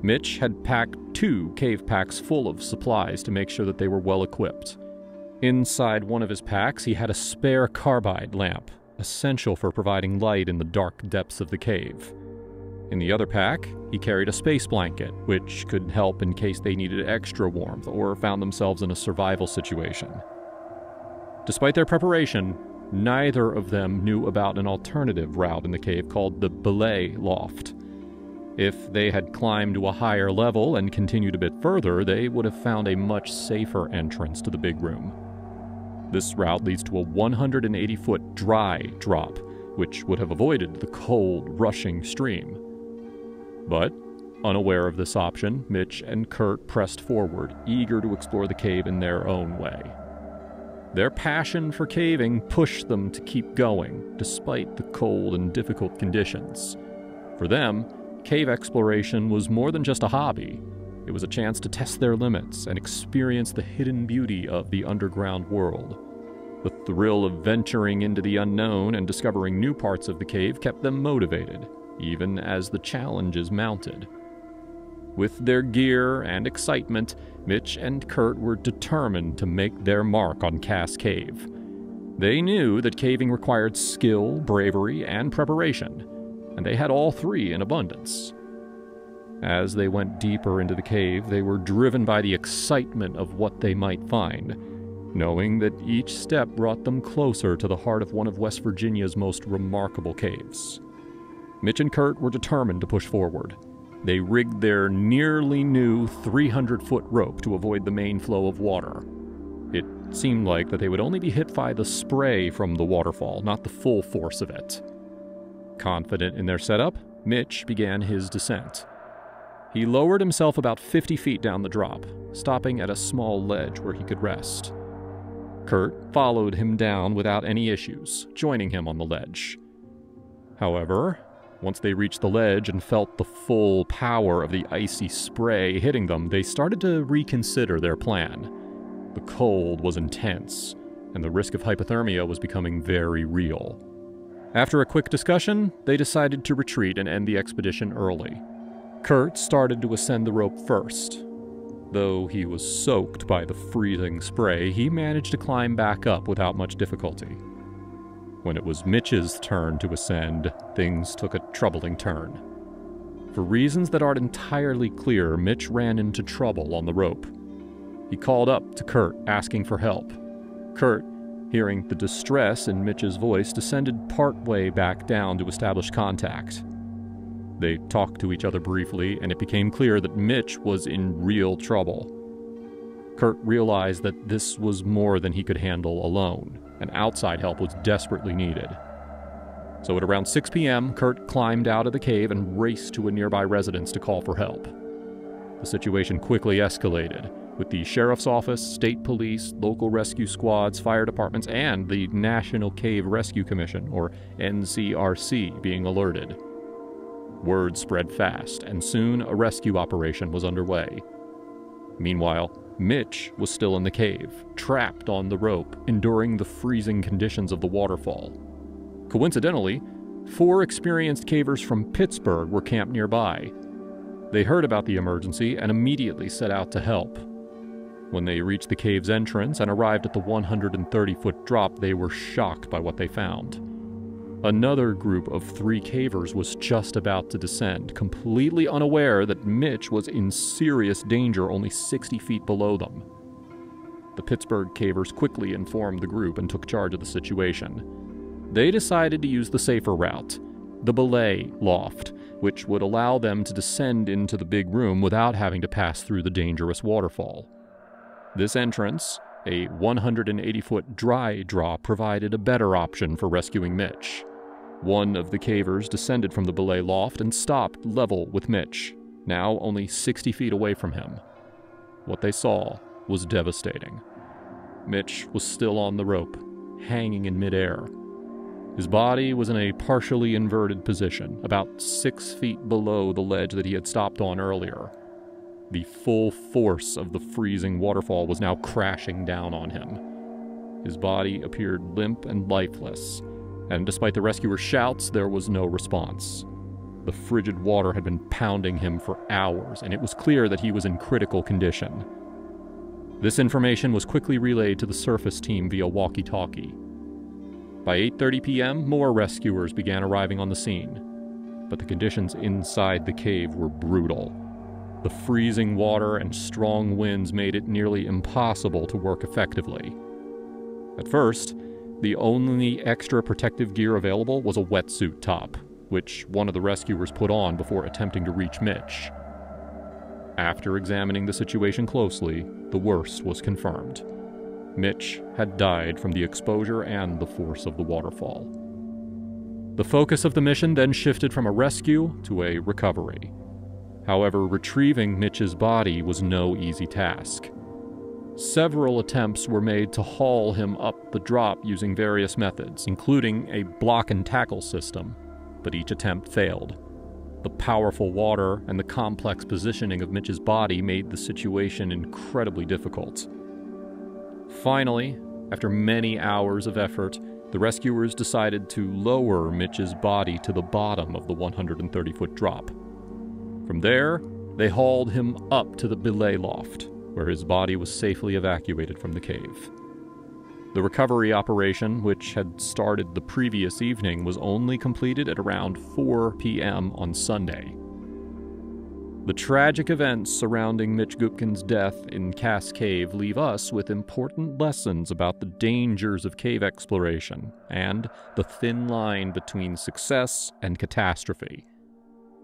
Mitch had packed 2 cave packs full of supplies to make sure that they were well equipped. Inside one of his packs, he had a spare carbide lamp, essential for providing light in the dark depths of the cave. In the other pack, he carried a space blanket, which could help in case they needed extra warmth or found themselves in a survival situation. Despite their preparation, neither of them knew about an alternative route in the cave called the belay loft. If they had climbed to a higher level and continued a bit further, they would have found a much safer entrance to the big room. This route leads to a 180-foot dry drop, which would have avoided the cold, rushing stream. But, unaware of this option, Mitch and Kurt pressed forward, eager to explore the cave in their own way. Their passion for caving pushed them to keep going, despite the cold and difficult conditions. For them, cave exploration was more than just a hobby. It was a chance to test their limits and experience the hidden beauty of the underground world. The thrill of venturing into the unknown and discovering new parts of the cave kept them motivated, even as the challenges mounted. With their gear and excitement, Mitch and Kurt were determined to make their mark on Cass Cave. They knew that caving required skill, bravery, and preparation, and they had all 3 in abundance. As they went deeper into the cave, they were driven by the excitement of what they might find, knowing that each step brought them closer to the heart of one of West Virginia's most remarkable caves. Mitch and Kurt were determined to push forward. They rigged their nearly new 300-foot rope to avoid the main flow of water. It seemed like that they would only be hit by the spray from the waterfall, not the full force of it. Confident in their setup, Mitch began his descent. He lowered himself about 50 feet down the drop, stopping at a small ledge where he could rest. Kurt followed him down without any issues, joining him on the ledge. However, once they reached the ledge and felt the full power of the icy spray hitting them, they started to reconsider their plan. The cold was intense, and the risk of hypothermia was becoming very real. After a quick discussion, they decided to retreat and end the expedition early. Kurt started to ascend the rope first. Though he was soaked by the freezing spray, he managed to climb back up without much difficulty. When it was Mitch's turn to ascend, things took a troubling turn. For reasons that aren't entirely clear, Mitch ran into trouble on the rope. He called up to Kurt, asking for help. Kurt, hearing the distress in Mitch's voice, descended partway back down to establish contact. They talked to each other briefly, and it became clear that Mitch was in real trouble. Kurt realized that this was more than he could handle alone, and outside help was desperately needed. So at around 6 p.m., Kurt climbed out of the cave and raced to a nearby residence to call for help. The situation quickly escalated, with the sheriff's office, state police, local rescue squads, fire departments, and the National Cave Rescue Commission, or NCRC, being alerted. Word spread fast, and soon a rescue operation was underway. Meanwhile, Mitch was still in the cave, trapped on the rope, enduring the freezing conditions of the waterfall. Coincidentally, 4 experienced cavers from Pittsburgh were camped nearby. They heard about the emergency and immediately set out to help. When they reached the cave's entrance and arrived at the 130-foot drop, they were shocked by what they found. Another group of 3 cavers was just about to descend, completely unaware that Mitch was in serious danger only 60 feet below them. The Pittsburgh cavers quickly informed the group and took charge of the situation. They decided to use the safer route, the belay loft, which would allow them to descend into the big room without having to pass through the dangerous waterfall. This entrance, a 180-foot dry drop, provided a better option for rescuing Mitch. One of the cavers descended from the belay loft and stopped level with Mitch, now only 60 feet away from him. What they saw was devastating. Mitch was still on the rope, hanging in midair. His body was in a partially inverted position, about 6 feet below the ledge that he had stopped on earlier. The full force of the freezing waterfall was now crashing down on him. His body appeared limp and lifeless, and despite the rescuer's shouts, there was no response. The frigid water had been pounding him for hours, and it was clear that he was in critical condition. This information was quickly relayed to the surface team via walkie-talkie. By 8:30 p.m., more rescuers began arriving on the scene, but the conditions inside the cave were brutal. The freezing water and strong winds made it nearly impossible to work effectively. At first, the only extra protective gear available was a wetsuit top, which one of the rescuers put on before attempting to reach Mitch. After examining the situation closely, the worst was confirmed. Mitch had died from the exposure and the force of the waterfall. The focus of the mission then shifted from a rescue to a recovery. However, retrieving Mitch's body was no easy task. Several attempts were made to haul him up the drop using various methods, including a block and tackle system, but each attempt failed. The powerful water and the complex positioning of Mitch's body made the situation incredibly difficult. Finally, after many hours of effort, the rescuers decided to lower Mitch's body to the bottom of the 130-foot drop. From there, they hauled him up to the belay loft, where his body was safely evacuated from the cave. The recovery operation, which had started the previous evening, was only completed at around 4 p.m. on Sunday. The tragic events surrounding Mitch Gupkin's death in Cass Cave leave us with important lessons about the dangers of cave exploration and the thin line between success and catastrophe.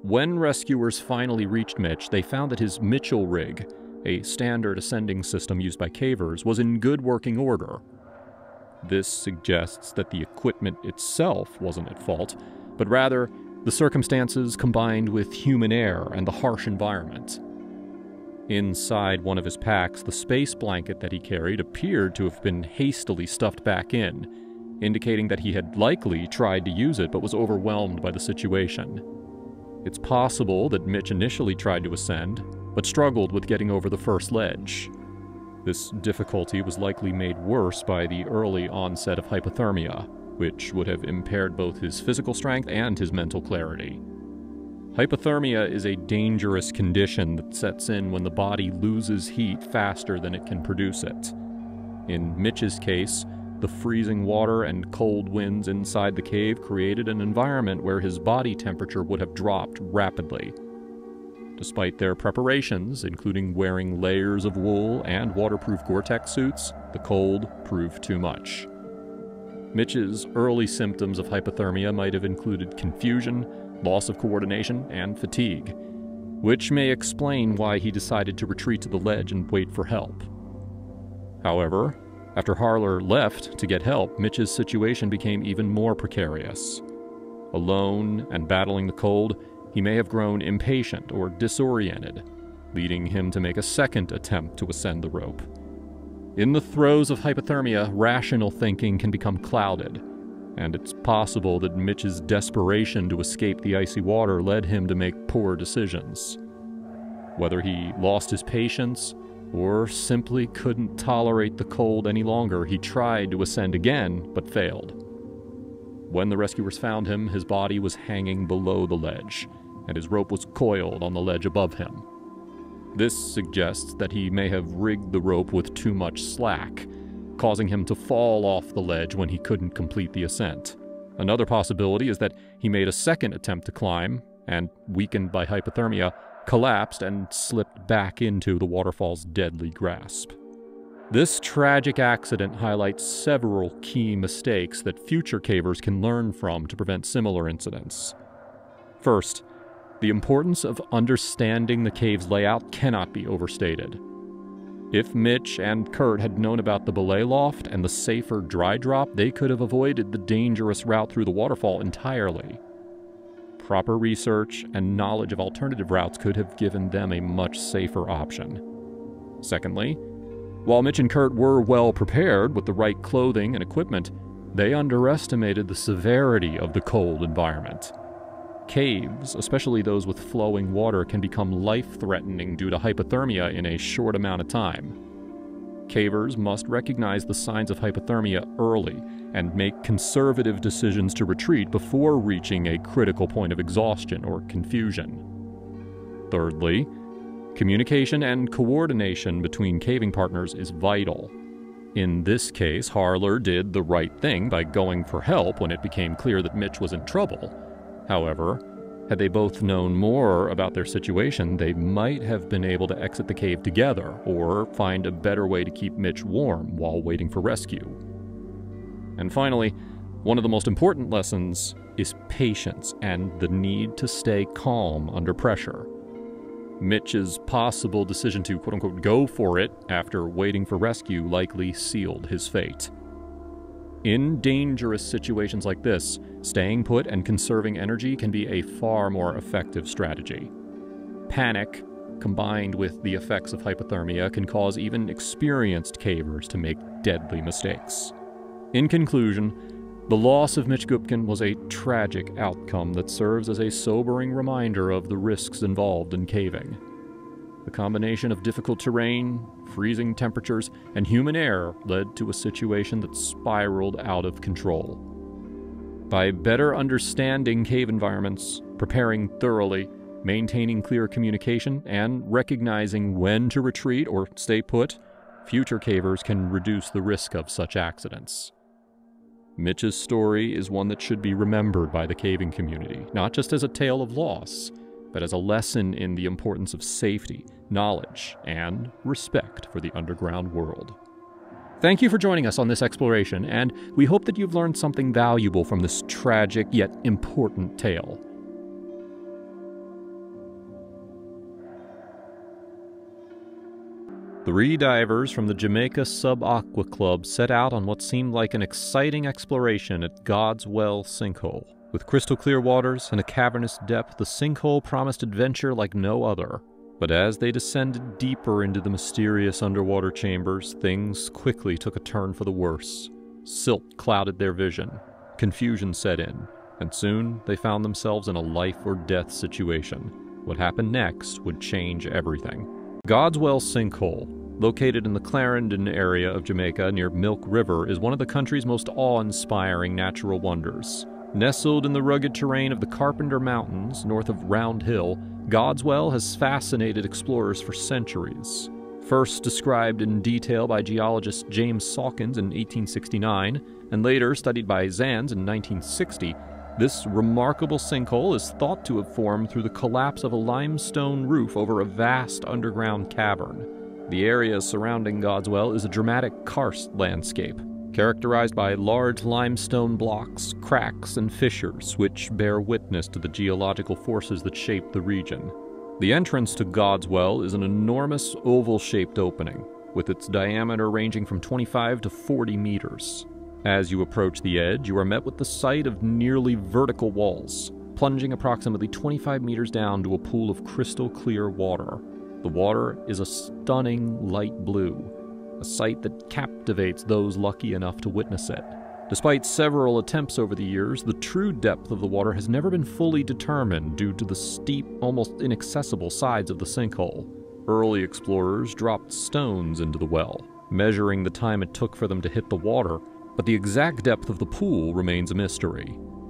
When rescuers finally reached Mitch, they found that his Mitchell rig, a standard ascending system used by cavers, was in good working order. This suggests that the equipment itself wasn't at fault, but rather the circumstances combined with human error and the harsh environment. Inside one of his packs, the space blanket that he carried appeared to have been hastily stuffed back in, indicating that he had likely tried to use it but was overwhelmed by the situation. It's possible that Mitch initially tried to ascend, but struggled with getting over the first ledge. This difficulty was likely made worse by the early onset of hypothermia, which would have impaired both his physical strength and his mental clarity. Hypothermia is a dangerous condition that sets in when the body loses heat faster than it can produce it. In Mitch's case, the freezing water and cold winds inside the cave created an environment where his body temperature would have dropped rapidly. Despite their preparations, including wearing layers of wool and waterproof Gore-Tex suits, the cold proved too much. Mitch's early symptoms of hypothermia might have included confusion, loss of coordination, and fatigue, which may explain why he decided to retreat to the ledge and wait for help. However, after Harler left to get help, Mitch's situation became even more precarious. Alone and battling the cold, he may have grown impatient or disoriented, leading him to make a second attempt to ascend the rope. In the throes of hypothermia, rational thinking can become clouded, and it's possible that Mitch's desperation to escape the icy water led him to make poor decisions. Whether he lost his patience or simply couldn't tolerate the cold any longer, he tried to ascend again, but failed. When the rescuers found him, his body was hanging below the ledge, and his rope was coiled on the ledge above him. This suggests that he may have rigged the rope with too much slack, causing him to fall off the ledge when he couldn't complete the ascent. Another possibility is that he made a second attempt to climb, and, weakened by hypothermia, collapsed and slipped back into the waterfall's deadly grasp. This tragic accident highlights several key mistakes that future cavers can learn from to prevent similar incidents. First, the importance of understanding the cave's layout cannot be overstated. If Mitch and Kurt had known about the belay loft and the safer dry drop, they could have avoided the dangerous route through the waterfall entirely. Proper research and knowledge of alternative routes could have given them a much safer option. Secondly, while Mitch and Kurt were well prepared with the right clothing and equipment, They underestimated the severity of the cold environment. Caves, especially those with flowing water, can become life-threatening due to hypothermia in a short amount of time. Cavers must recognize the signs of hypothermia early and make conservative decisions to retreat before reaching a critical point of exhaustion or confusion. Thirdly, communication and coordination between caving partners is vital. In this case, Harler did the right thing by going for help when it became clear that Mitch was in trouble. However, had they both known more about their situation, they might have been able to exit the cave together or find a better way to keep Mitch warm while waiting for rescue. And finally, one of the most important lessons is patience and the need to stay calm under pressure. Mitch's possible decision to quote-unquote go for it after waiting for rescue likely sealed his fate. In dangerous situations like this, staying put and conserving energy can be a far more effective strategy. Panic, combined with the effects of hypothermia, can cause even experienced cavers to make deadly mistakes. In conclusion, the loss of Mitch Gupkin was a tragic outcome that serves as a sobering reminder of the risks involved in caving. The combination of difficult terrain, freezing temperatures, and human error led to a situation that spiraled out of control. By better understanding cave environments, preparing thoroughly, maintaining clear communication, and recognizing when to retreat or stay put, future cavers can reduce the risk of such accidents. Mitch's story is one that should be remembered by the caving community, not just as a tale of loss, but as a lesson in the importance of safety, knowledge, and respect for the underground world. Thank you for joining us on this exploration, and we hope that you've learned something valuable from this tragic yet important tale. Three divers from the Jamaica Sub-Aqua Club set out on what seemed like an exciting exploration at God's Well sinkhole. With crystal clear waters and a cavernous depth, the sinkhole promised adventure like no other. But as they descended deeper into the mysterious underwater chambers, things quickly took a turn for the worse. Silt clouded their vision, confusion set in, and soon they found themselves in a life-or-death situation. What happened next would change everything. God's Well sinkhole, located in the Clarendon area of Jamaica near Milk River, is one of the country's most awe-inspiring natural wonders. Nestled in the rugged terrain of the Carpenter Mountains, north of Round Hill, God's Well has fascinated explorers for centuries. First described in detail by geologist James Sawkins in 1869, and later studied by Zanz in 1960, this remarkable sinkhole is thought to have formed through the collapse of a limestone roof over a vast underground cavern. The area surrounding God's Well is a dramatic karst landscape, characterized by large limestone blocks, cracks, and fissures, which bear witness to the geological forces that shape the region. The entrance to God's Well is an enormous oval-shaped opening, with its diameter ranging from 25 to 40 meters. As you approach the edge, you are met with the sight of nearly vertical walls, plunging approximately 25 meters down to a pool of crystal clear water. The water is a stunning light blue, a sight that captivates those lucky enough to witness it. Despite several attempts over the years, the true depth of the water has never been fully determined due to the steep, almost inaccessible sides of the sinkhole. Early explorers dropped stones into the well, measuring the time it took for them to hit the water, but the exact depth of the pool remains a mystery.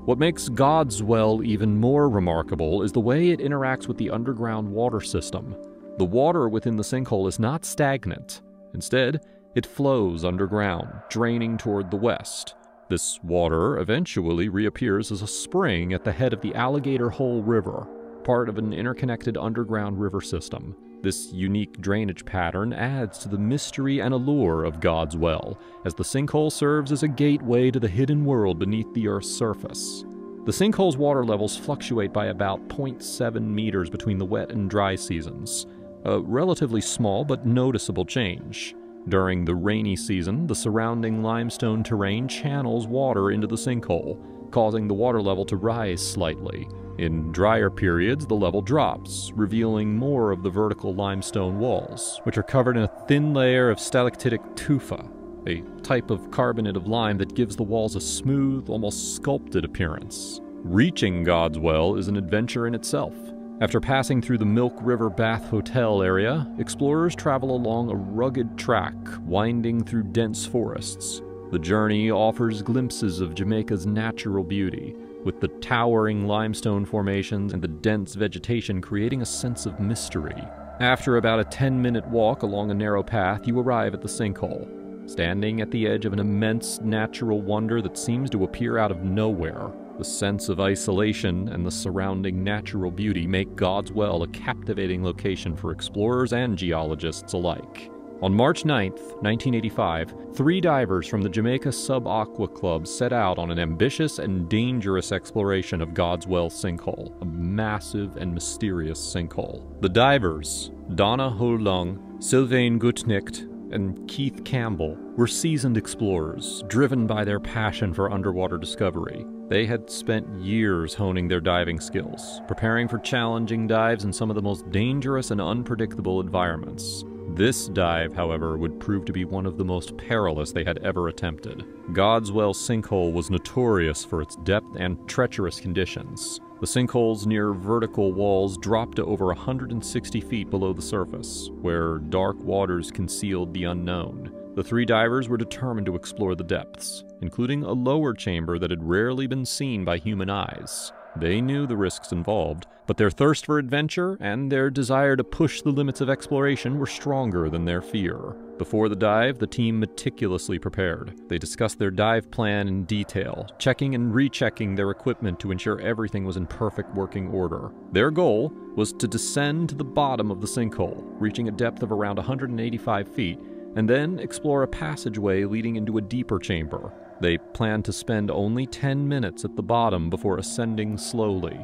What makes God's Well even more remarkable is the way it interacts with the underground water system. The water within the sinkhole is not stagnant. Instead, it flows underground, draining toward the west. This water eventually reappears as a spring at the head of the Alligator Hole River, part of an interconnected underground river system. This unique drainage pattern adds to the mystery and allure of God's Well, as the sinkhole serves as a gateway to the hidden world beneath the Earth's surface. The sinkhole's water levels fluctuate by about 0.7 meters between the wet and dry seasons, a relatively small but noticeable change. During the rainy season, the surrounding limestone terrain channels water into the sinkhole, causing the water level to rise slightly. In drier periods, the level drops, revealing more of the vertical limestone walls, which are covered in a thin layer of stalactitic tufa. a type of carbonate of lime that gives the walls a smooth, almost sculpted appearance. Reaching God's Well is an adventure in itself. After passing through the Milk River Bath Hotel area, explorers travel along a rugged track winding through dense forests. The journey offers glimpses of Jamaica's natural beauty, with the towering limestone formations and the dense vegetation creating a sense of mystery. After about a 10-minute walk along a narrow path, you arrive at the sinkhole, standing at the edge of an immense natural wonder that seems to appear out of nowhere. The sense of isolation and the surrounding natural beauty make God's Well a captivating location for explorers and geologists alike. On March 9th, 1985, 3 divers from the Jamaica Sub-Aqua Club set out on an ambitious and dangerous exploration of God's Well sinkhole, a massive and mysterious sinkhole. The divers, Donna Ho-Lung, Sylvain Gutnicht, and Keith Campbell, were seasoned explorers, driven by their passion for underwater discovery. They had spent years honing their diving skills, preparing for challenging dives in some of the most dangerous and unpredictable environments. This dive, however, would prove to be one of the most perilous they had ever attempted. God's Well sinkhole was notorious for its depth and treacherous conditions. The sinkhole's near vertical walls dropped to over 160 feet below the surface, where dark waters concealed the unknown. The 3 divers were determined to explore the depths, including a lower chamber that had rarely been seen by human eyes. They knew the risks involved, but their thirst for adventure and their desire to push the limits of exploration were stronger than their fear. Before the dive, the team meticulously prepared. They discussed their dive plan in detail, checking and rechecking their equipment to ensure everything was in perfect working order. Their goal was to descend to the bottom of the sinkhole, reaching a depth of around 185 feet, and then explore a passageway leading into a deeper chamber. They planned to spend only 10 minutes at the bottom before ascending slowly,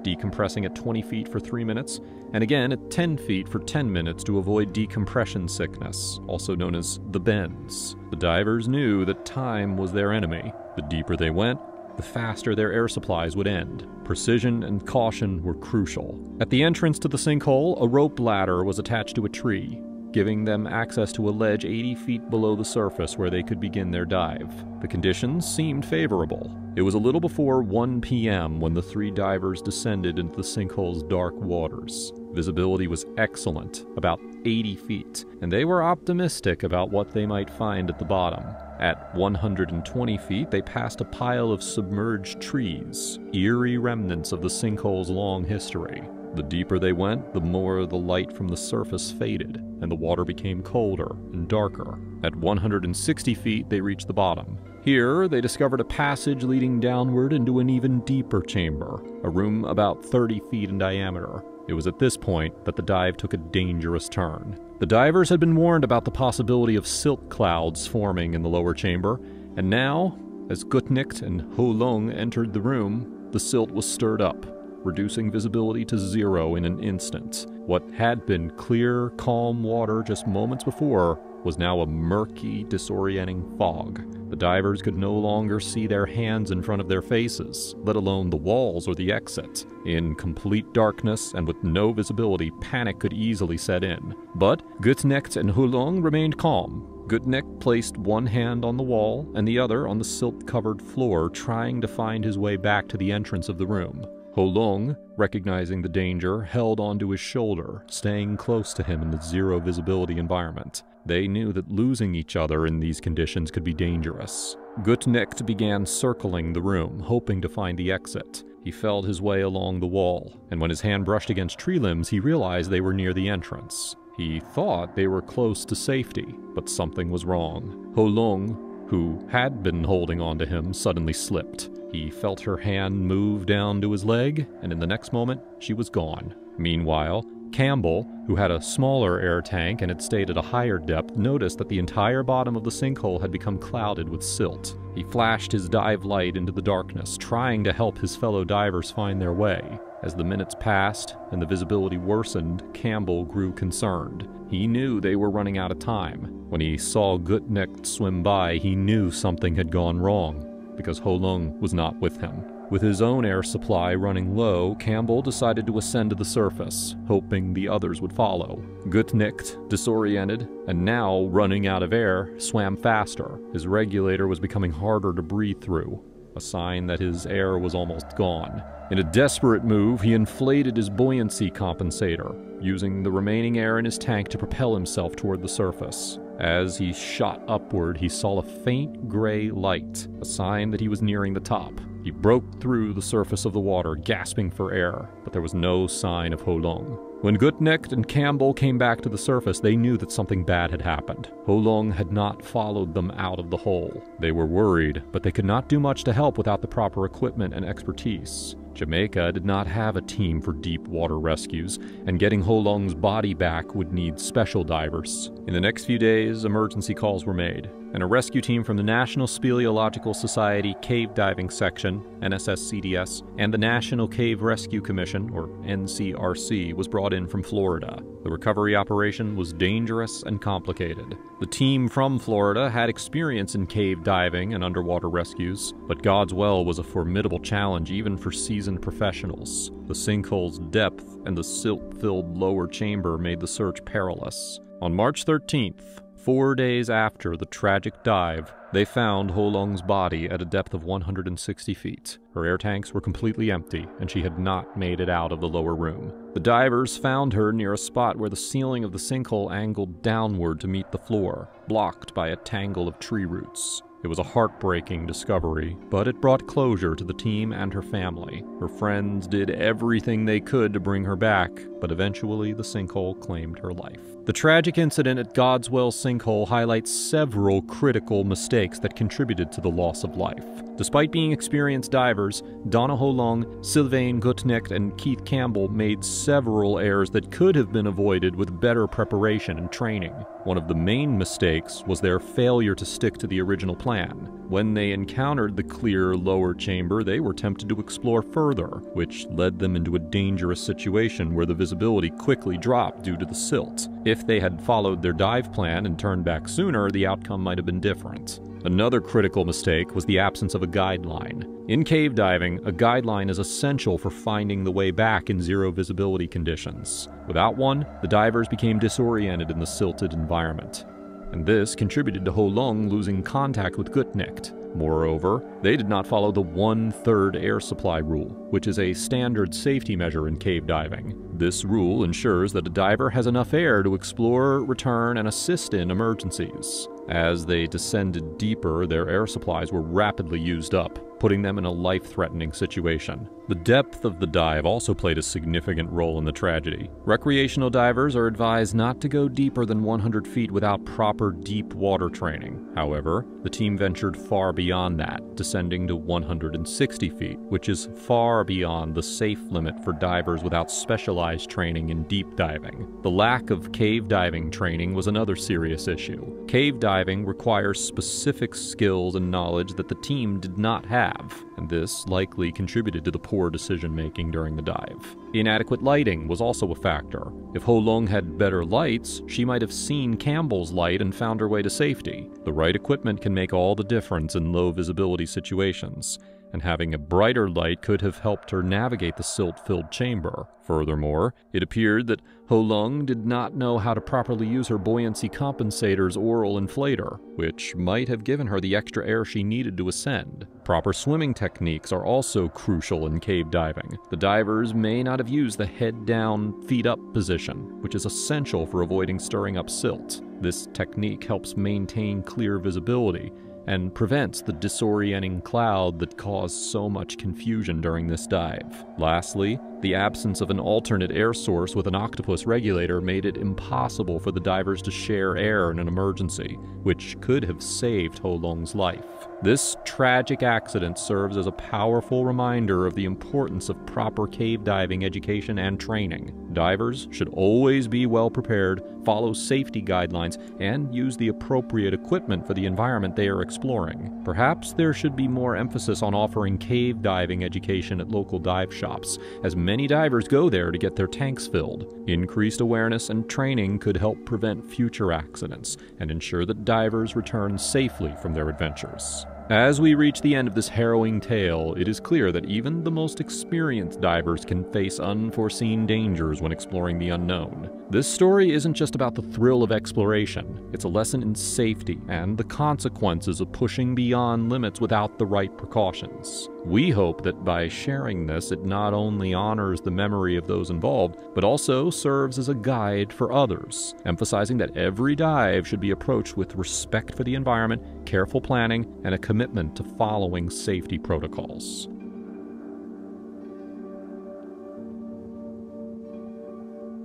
decompressing at 20 feet for 3 minutes, and again at 10 feet for 10 minutes to avoid decompression sickness, also known as the bends. The divers knew that time was their enemy. The deeper they went, the faster their air supplies would end. Precision and caution were crucial. At the entrance to the sinkhole, a rope ladder was attached to a tree, giving them access to a ledge 80 feet below the surface where they could begin their dive. The conditions seemed favorable. It was a little before 1 p.m. when the 3 divers descended into the sinkhole's dark waters. Visibility was excellent, about 80 feet, and they were optimistic about what they might find at the bottom. At 120 feet, they passed a pile of submerged trees, eerie remnants of the sinkhole's long history. The deeper they went, the more the light from the surface faded, and the water became colder and darker. At 160 feet, they reached the bottom. Here, they discovered a passage leading downward into an even deeper chamber, a room about 30 feet in diameter. It was at this point that the dive took a dangerous turn. The divers had been warned about the possibility of silt clouds forming in the lower chamber, and now, as Gutnicht and Ho-Lung entered the room, the silt was stirred up, reducing visibility to 0 in an instant. What had been clear, calm water just moments before was now a murky, disorienting fog. The divers could no longer see their hands in front of their faces, let alone the walls or the exit. In complete darkness and with no visibility, panic could easily set in. But Gutnicht and Ho-Lung remained calm. Gutnicht placed one hand on the wall and the other on the silt-covered floor, trying to find his way back to the entrance of the room. Ho-Lung, recognizing the danger, held onto his shoulder, staying close to him in the zero-visibility environment. They knew that losing each other in these conditions could be dangerous. Gutnicht began circling the room, hoping to find the exit. He felt his way along the wall, and when his hand brushed against tree limbs, he realized they were near the entrance. He thought they were close to safety, but something was wrong. Ho-Lung, who had been holding on to him, suddenly slipped. He felt her hand move down to his leg, and in the next moment, she was gone. Meanwhile, Campbell, who had a smaller air tank and had stayed at a higher depth, noticed that the entire bottom of the sinkhole had become clouded with silt. He flashed his dive light into the darkness, trying to help his fellow divers find their way. As the minutes passed and the visibility worsened, Campbell grew concerned. He knew they were running out of time. When he saw Gutnicht swim by, he knew something had gone wrong, because Ho-Lung was not with him. With his own air supply running low, Campbell decided to ascend to the surface, hoping the others would follow. Gutnicht, disoriented, and now running out of air, swam faster. His regulator was becoming harder to breathe through, a sign that his air was almost gone. In a desperate move, he inflated his buoyancy compensator, using the remaining air in his tank to propel himself toward the surface. As he shot upward, he saw a faint gray light, a sign that he was nearing the top. He broke through the surface of the water, gasping for air, but there was no sign of Ho Long. When Gutnicht and Campbell came back to the surface, they knew that something bad had happened. Ho Long had not followed them out of the hole. They were worried, but they could not do much to help without the proper equipment and expertise. Jamaica did not have a team for deep water rescues, and getting Ho Long's body back would need special divers. In the next few days, emergency calls were made, and a rescue team from the National Speleological Society Cave Diving Section, NSSCDS, and the National Cave Rescue Commission, or NCRC, was brought in from Florida. The recovery operation was dangerous and complicated. The team from Florida had experience in cave diving and underwater rescues, but God's Well was a formidable challenge even for seasoned professionals. The sinkhole's depth and the silt-filled lower chamber made the search perilous. On March 13th, 4 days after the tragic dive, they found Ho Long's body at a depth of 160 feet. Her air tanks were completely empty, and she had not made it out of the lower room. The divers found her near a spot where the ceiling of the sinkhole angled downward to meet the floor, blocked by a tangle of tree roots. It was a heartbreaking discovery, but it brought closure to the team and her family. Her friends did everything they could to bring her back, but eventually the sinkhole claimed her life. The tragic incident at God's Well sinkhole highlights several critical mistakes that contributed to the loss of life. Despite being experienced divers, Donna Ho Long, Sylvain Gutnicht, and Keith Campbell made several errors that could have been avoided with better preparation and training. One of the main mistakes was their failure to stick to the original plan. When they encountered the clear lower chamber, they were tempted to explore further, which led them into a dangerous situation where the visibility quickly dropped due to the silt. If they had followed their dive plan and turned back sooner, the outcome might have been different. Another critical mistake was the absence of a guideline. In cave diving, a guideline is essential for finding the way back in zero visibility conditions. Without one, the divers became disoriented in the silted environment, and this contributed to Ho Long losing contact with Gutnicht. Moreover, they did not follow the 1/3 air supply rule, which is a standard safety measure in cave diving. This rule ensures that a diver has enough air to explore, return, and assist in emergencies. As they descended deeper, their air supplies were rapidly used up, putting them in a life-threatening situation. The depth of the dive also played a significant role in the tragedy. Recreational divers are advised not to go deeper than 100 feet without proper deep water training. However, the team ventured far beyond that, descending to 160 feet, which is far beyond the safe limit for divers without specialized training in deep diving. The lack of cave diving training was another serious issue. Cave diving requires specific skills and knowledge that the team did not have, and this likely contributed to the poor decision-making during the dive. Inadequate lighting was also a factor. If Ho Long had better lights, she might have seen Campbell's light and found her way to safety. The right equipment can make all the difference in low visibility situations, and having a brighter light could have helped her navigate the silt-filled chamber. Furthermore, it appeared that Ho Long did not know how to properly use her buoyancy compensator's oral inflator, which might have given her the extra air she needed to ascend. Proper swimming techniques are also crucial in cave diving. The divers may not have used the head-down, feet-up position, which is essential for avoiding stirring up silt. This technique helps maintain clear visibility and prevents the disorienting cloud that caused so much confusion during this dive. Lastly, the absence of an alternate air source with an octopus regulator made it impossible for the divers to share air in an emergency, which could have saved Ho Long's life. This tragic accident serves as a powerful reminder of the importance of proper cave diving education and training. Divers should always be well prepared, follow safety guidelines, and use the appropriate equipment for the environment they are exploring. Perhaps there should be more emphasis on offering cave diving education at local dive shops, as many divers go there to get their tanks filled. Increased awareness and training could help prevent future accidents and ensure that divers return safely from their adventures. As we reach the end of this harrowing tale, it is clear that even the most experienced divers can face unforeseen dangers when exploring the unknown. This story isn't just about the thrill of exploration, it's a lesson in safety and the consequences of pushing beyond limits without the right precautions. We hope that by sharing this, it not only honors the memory of those involved, but also serves as a guide for others, emphasizing that every dive should be approached with respect for the environment, careful planning, and a commitment to following safety protocols.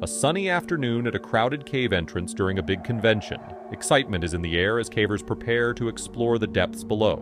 A sunny afternoon at a crowded cave entrance during a big convention. Excitement is in the air as cavers prepare to explore the depths below.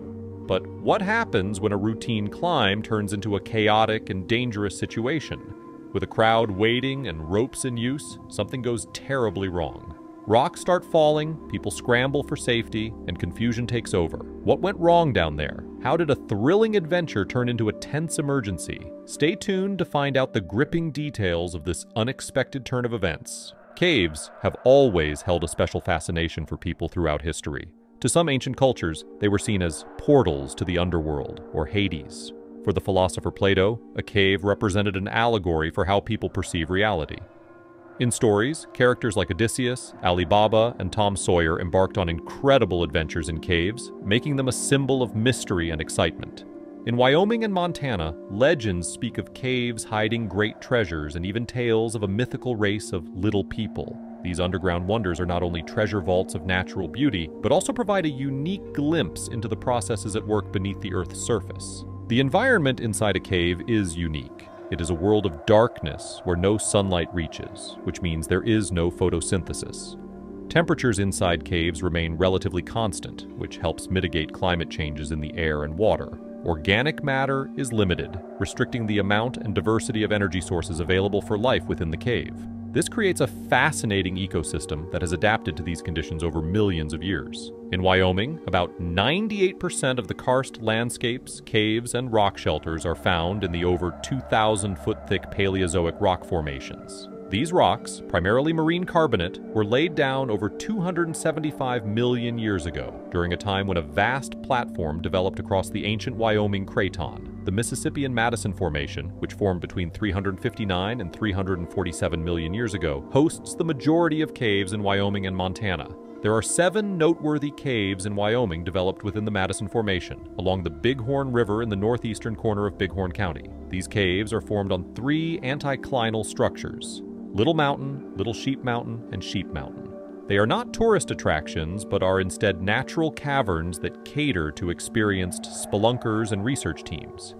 But what happens when a routine climb turns into a chaotic and dangerous situation? With a crowd waiting and ropes in use, something goes terribly wrong. Rocks start falling, people scramble for safety, and confusion takes over. What went wrong down there? How did a thrilling adventure turn into a tense emergency? Stay tuned to find out the gripping details of this unexpected turn of events. Caves have always held a special fascination for people throughout history. To some ancient cultures, they were seen as portals to the underworld, or Hades. For the philosopher Plato, a cave represented an allegory for how people perceive reality. In stories, characters like Odysseus, Ali Baba, and Tom Sawyer embarked on incredible adventures in caves, making them a symbol of mystery and excitement. In Wyoming and Montana, legends speak of caves hiding great treasures and even tales of a mythical race of little people. These underground wonders are not only treasure vaults of natural beauty, but also provide a unique glimpse into the processes at work beneath the Earth's surface. The environment inside a cave is unique. It is a world of darkness where no sunlight reaches, which means there is no photosynthesis. Temperatures inside caves remain relatively constant, which helps mitigate climate changes in the air and water. Organic matter is limited, restricting the amount and diversity of energy sources available for life within the cave. This creates a fascinating ecosystem that has adapted to these conditions over millions of years. In Wyoming, about 98% of the karst landscapes, caves, and rock shelters are found in the over 2,000-foot-thick Paleozoic rock formations. These rocks, primarily marine carbonate, were laid down over 275 million years ago, during a time when a vast platform developed across the ancient Wyoming Craton. The Mississippi and Madison Formation, which formed between 359 and 347 million years ago, hosts the majority of caves in Wyoming and Montana. There are 7 noteworthy caves in Wyoming developed within the Madison Formation, along the Bighorn River in the northeastern corner of Bighorn County. These caves are formed on 3 anticlinal structures: Little Mountain, Little Sheep Mountain, and Sheep Mountain. They are not tourist attractions, but are instead natural caverns that cater to experienced spelunkers and research teams.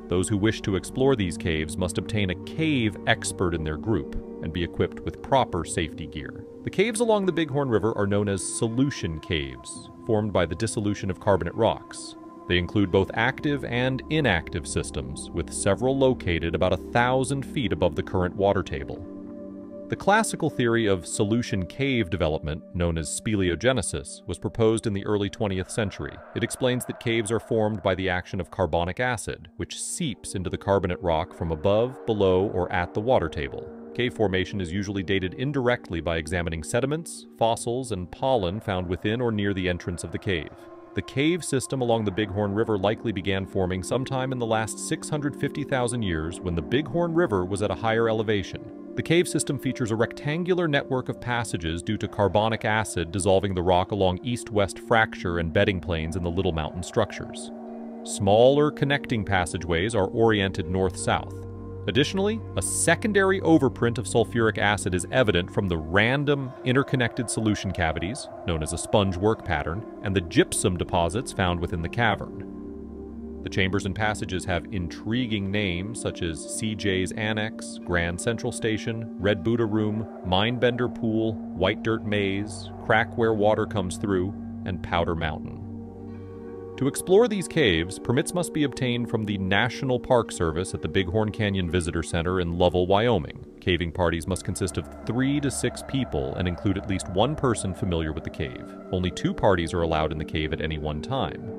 Those who wish to explore these caves must obtain a cave expert in their group and be equipped with proper safety gear. The caves along the Bighorn River are known as solution caves, formed by the dissolution of carbonate rocks. They include both active and inactive systems, with several located about 1,000 feet above the current water table. The classical theory of solution cave development, known as speleogenesis, was proposed in the early 20th century. It explains that caves are formed by the action of carbonic acid, which seeps into the carbonate rock from above, below, or at the water table. Cave formation is usually dated indirectly by examining sediments, fossils, and pollen found within or near the entrance of the cave. The cave system along the Bighorn River likely began forming sometime in the last 650,000 years when the Bighorn River was at a higher elevation. The cave system features a rectangular network of passages due to carbonic acid dissolving the rock along east-west fracture and bedding planes in the Little Mountain structures. Smaller connecting passageways are oriented north-south. Additionally, a secondary overprint of sulfuric acid is evident from the random interconnected solution cavities, known as a sponge work pattern, and the gypsum deposits found within the cavern. The chambers and passages have intriguing names such as CJ's Annex, Grand Central Station, Red Buddha Room, Mindbender Pool, White Dirt Maze, Crack Where Water Comes Through, and Powder Mountain. To explore these caves, permits must be obtained from the National Park Service at the Bighorn Canyon Visitor Center in Lovell, Wyoming. Caving parties must consist of 3 to 6 people and include at least 1 person familiar with the cave. Only 2 parties are allowed in the cave at any one time.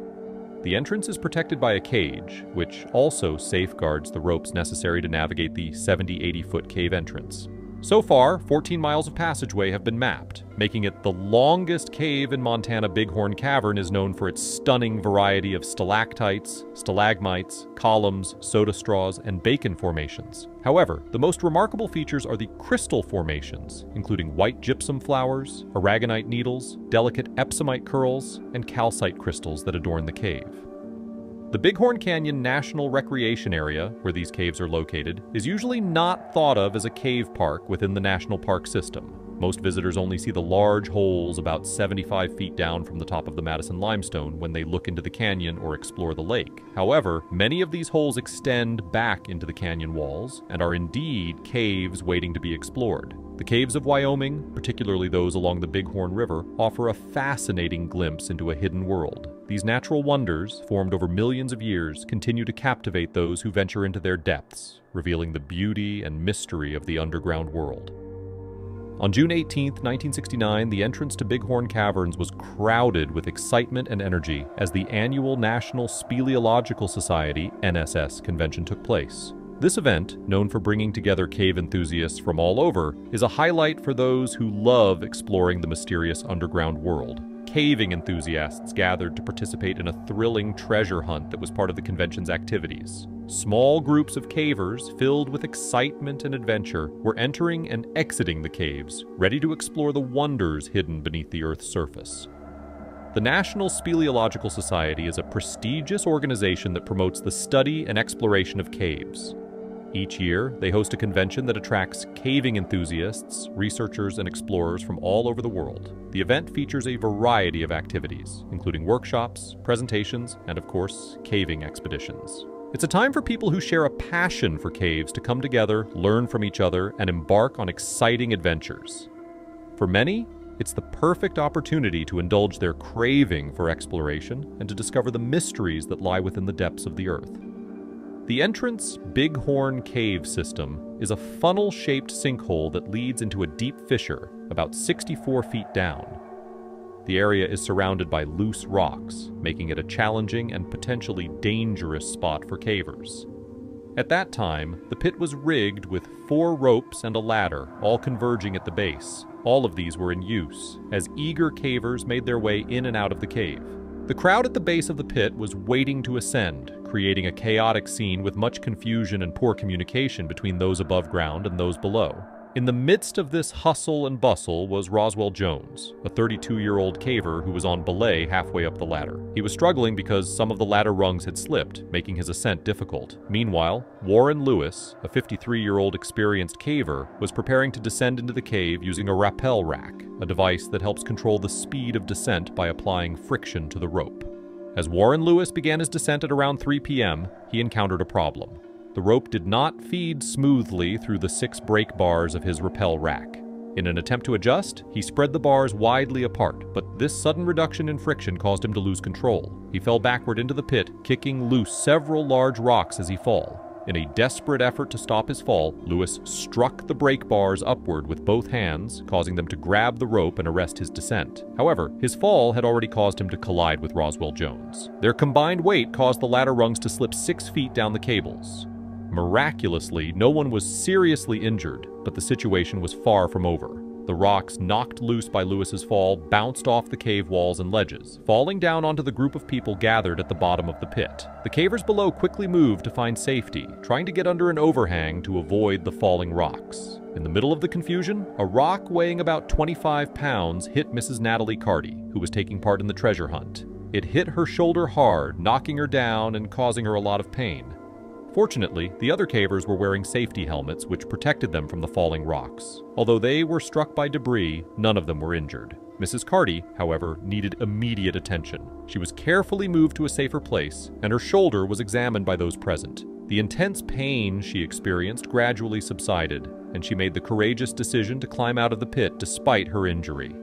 The entrance is protected by a cage, which also safeguards the ropes necessary to navigate the 70-80-foot cave entrance. So far, 14 miles of passageway have been mapped, making it the longest cave in Montana. Bighorn Cavern is known for its stunning variety of stalactites, stalagmites, columns, soda straws, and bacon formations. However, the most remarkable features are the crystal formations, including white gypsum flowers, aragonite needles, delicate epsomite curls, and calcite crystals that adorn the cave. The Bighorn Canyon National Recreation Area, where these caves are located, is usually not thought of as a cave park within the national park system. Most visitors only see the large holes about 75 feet down from the top of the Madison limestone when they look into the canyon or explore the lake. However, many of these holes extend back into the canyon walls and are indeed caves waiting to be explored. The caves of Wyoming, particularly those along the Bighorn River, offer a fascinating glimpse into a hidden world. These natural wonders, formed over millions of years, continue to captivate those who venture into their depths, revealing the beauty and mystery of the underground world. On June 18, 1969, the entrance to Bighorn Caverns was crowded with excitement and energy as the annual National Speleological Society (NSS) convention took place. This event, known for bringing together cave enthusiasts from all over, is a highlight for those who love exploring the mysterious underground world. Caving enthusiasts gathered to participate in a thrilling treasure hunt that was part of the convention's activities. Small groups of cavers, filled with excitement and adventure, were entering and exiting the caves, ready to explore the wonders hidden beneath the Earth's surface. The National Speleological Society is a prestigious organization that promotes the study and exploration of caves. Each year, they host a convention that attracts caving enthusiasts, researchers, and explorers from all over the world. The event features a variety of activities, including workshops, presentations, and of course, caving expeditions. It's a time for people who share a passion for caves to come together, learn from each other, and embark on exciting adventures. For many, it's the perfect opportunity to indulge their craving for exploration and to discover the mysteries that lie within the depths of the Earth. The entrance Bighorn Cave system is a funnel-shaped sinkhole that leads into a deep fissure about 64 feet down. The area is surrounded by loose rocks, making it a challenging and potentially dangerous spot for cavers. At that time, the pit was rigged with 4 ropes and a ladder, all converging at the base. All of these were in use, as eager cavers made their way in and out of the cave. The crowd at the base of the pit was waiting to ascend, creating a chaotic scene with much confusion and poor communication between those above ground and those below. In the midst of this hustle and bustle was Roswell Jones, a 32-year-old caver who was on belay halfway up the ladder. He was struggling because some of the ladder rungs had slipped, making his ascent difficult. Meanwhile, Warren Lewis, a 53-year-old experienced caver, was preparing to descend into the cave using a rappel rack, a device that helps control the speed of descent by applying friction to the rope. As Warren Lewis began his descent at around 3 p.m., he encountered a problem. The rope did not feed smoothly through the 6 brake bars of his rappel rack. In an attempt to adjust, he spread the bars widely apart, but this sudden reduction in friction caused him to lose control. He fell backward into the pit, kicking loose several large rocks as he fell. In a desperate effort to stop his fall, Lewis struck the brake bars upward with both hands, causing them to grab the rope and arrest his descent. However, his fall had already caused him to collide with Roswell Jones. Their combined weight caused the ladder rungs to slip 6 feet down the cables. Miraculously, no one was seriously injured, but the situation was far from over. The rocks, knocked loose by Lewis's fall, bounced off the cave walls and ledges, falling down onto the group of people gathered at the bottom of the pit. The cavers below quickly moved to find safety, trying to get under an overhang to avoid the falling rocks. In the middle of the confusion, a rock weighing about 25 pounds hit Mrs. Natalie Carty, who was taking part in the treasure hunt. It hit her shoulder hard, knocking her down and causing her a lot of pain. Fortunately, the other cavers were wearing safety helmets which protected them from the falling rocks. Although they were struck by debris, none of them were injured. Mrs. Carty, however, needed immediate attention. She was carefully moved to a safer place, and her shoulder was examined by those present. The intense pain she experienced gradually subsided, and she made the courageous decision to climb out of the pit despite her injury.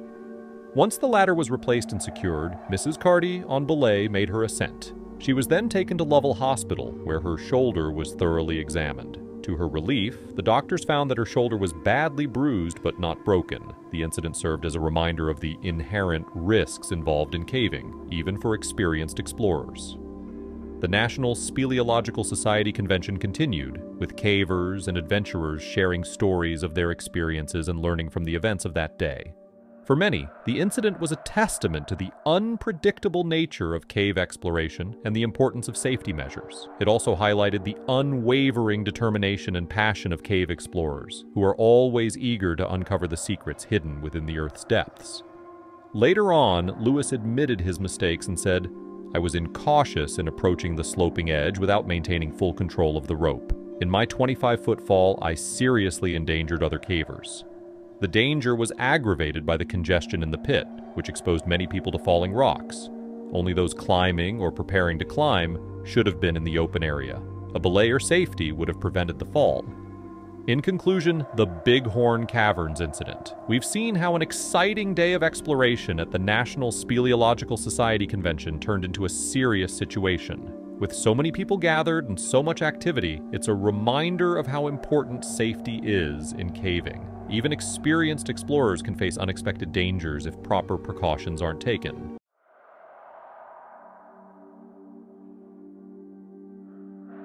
Once the ladder was replaced and secured, Mrs. Carty, on belay, made her ascent. She was then taken to Lovell Hospital, where her shoulder was thoroughly examined. To her relief, the doctors found that her shoulder was badly bruised but not broken. The incident served as a reminder of the inherent risks involved in caving, even for experienced explorers. The National Speleological Society convention continued, with cavers and adventurers sharing stories of their experiences and learning from the events of that day. For many, the incident was a testament to the unpredictable nature of cave exploration and the importance of safety measures. It also highlighted the unwavering determination and passion of cave explorers, who are always eager to uncover the secrets hidden within the Earth's depths. Later on, Lewis admitted his mistakes and said, "I was incautious in approaching the sloping edge without maintaining full control of the rope. In my 25-foot fall, I seriously endangered other cavers." The danger was aggravated by the congestion in the pit, which exposed many people to falling rocks. Only those climbing or preparing to climb should have been in the open area. A belay or safety would have prevented the fall. In conclusion, the Bighorn Caverns incident. We've seen how an exciting day of exploration at the National Speleological Society convention turned into a serious situation. With so many people gathered and so much activity, it's a reminder of how important safety is in caving. Even experienced explorers can face unexpected dangers if proper precautions aren't taken.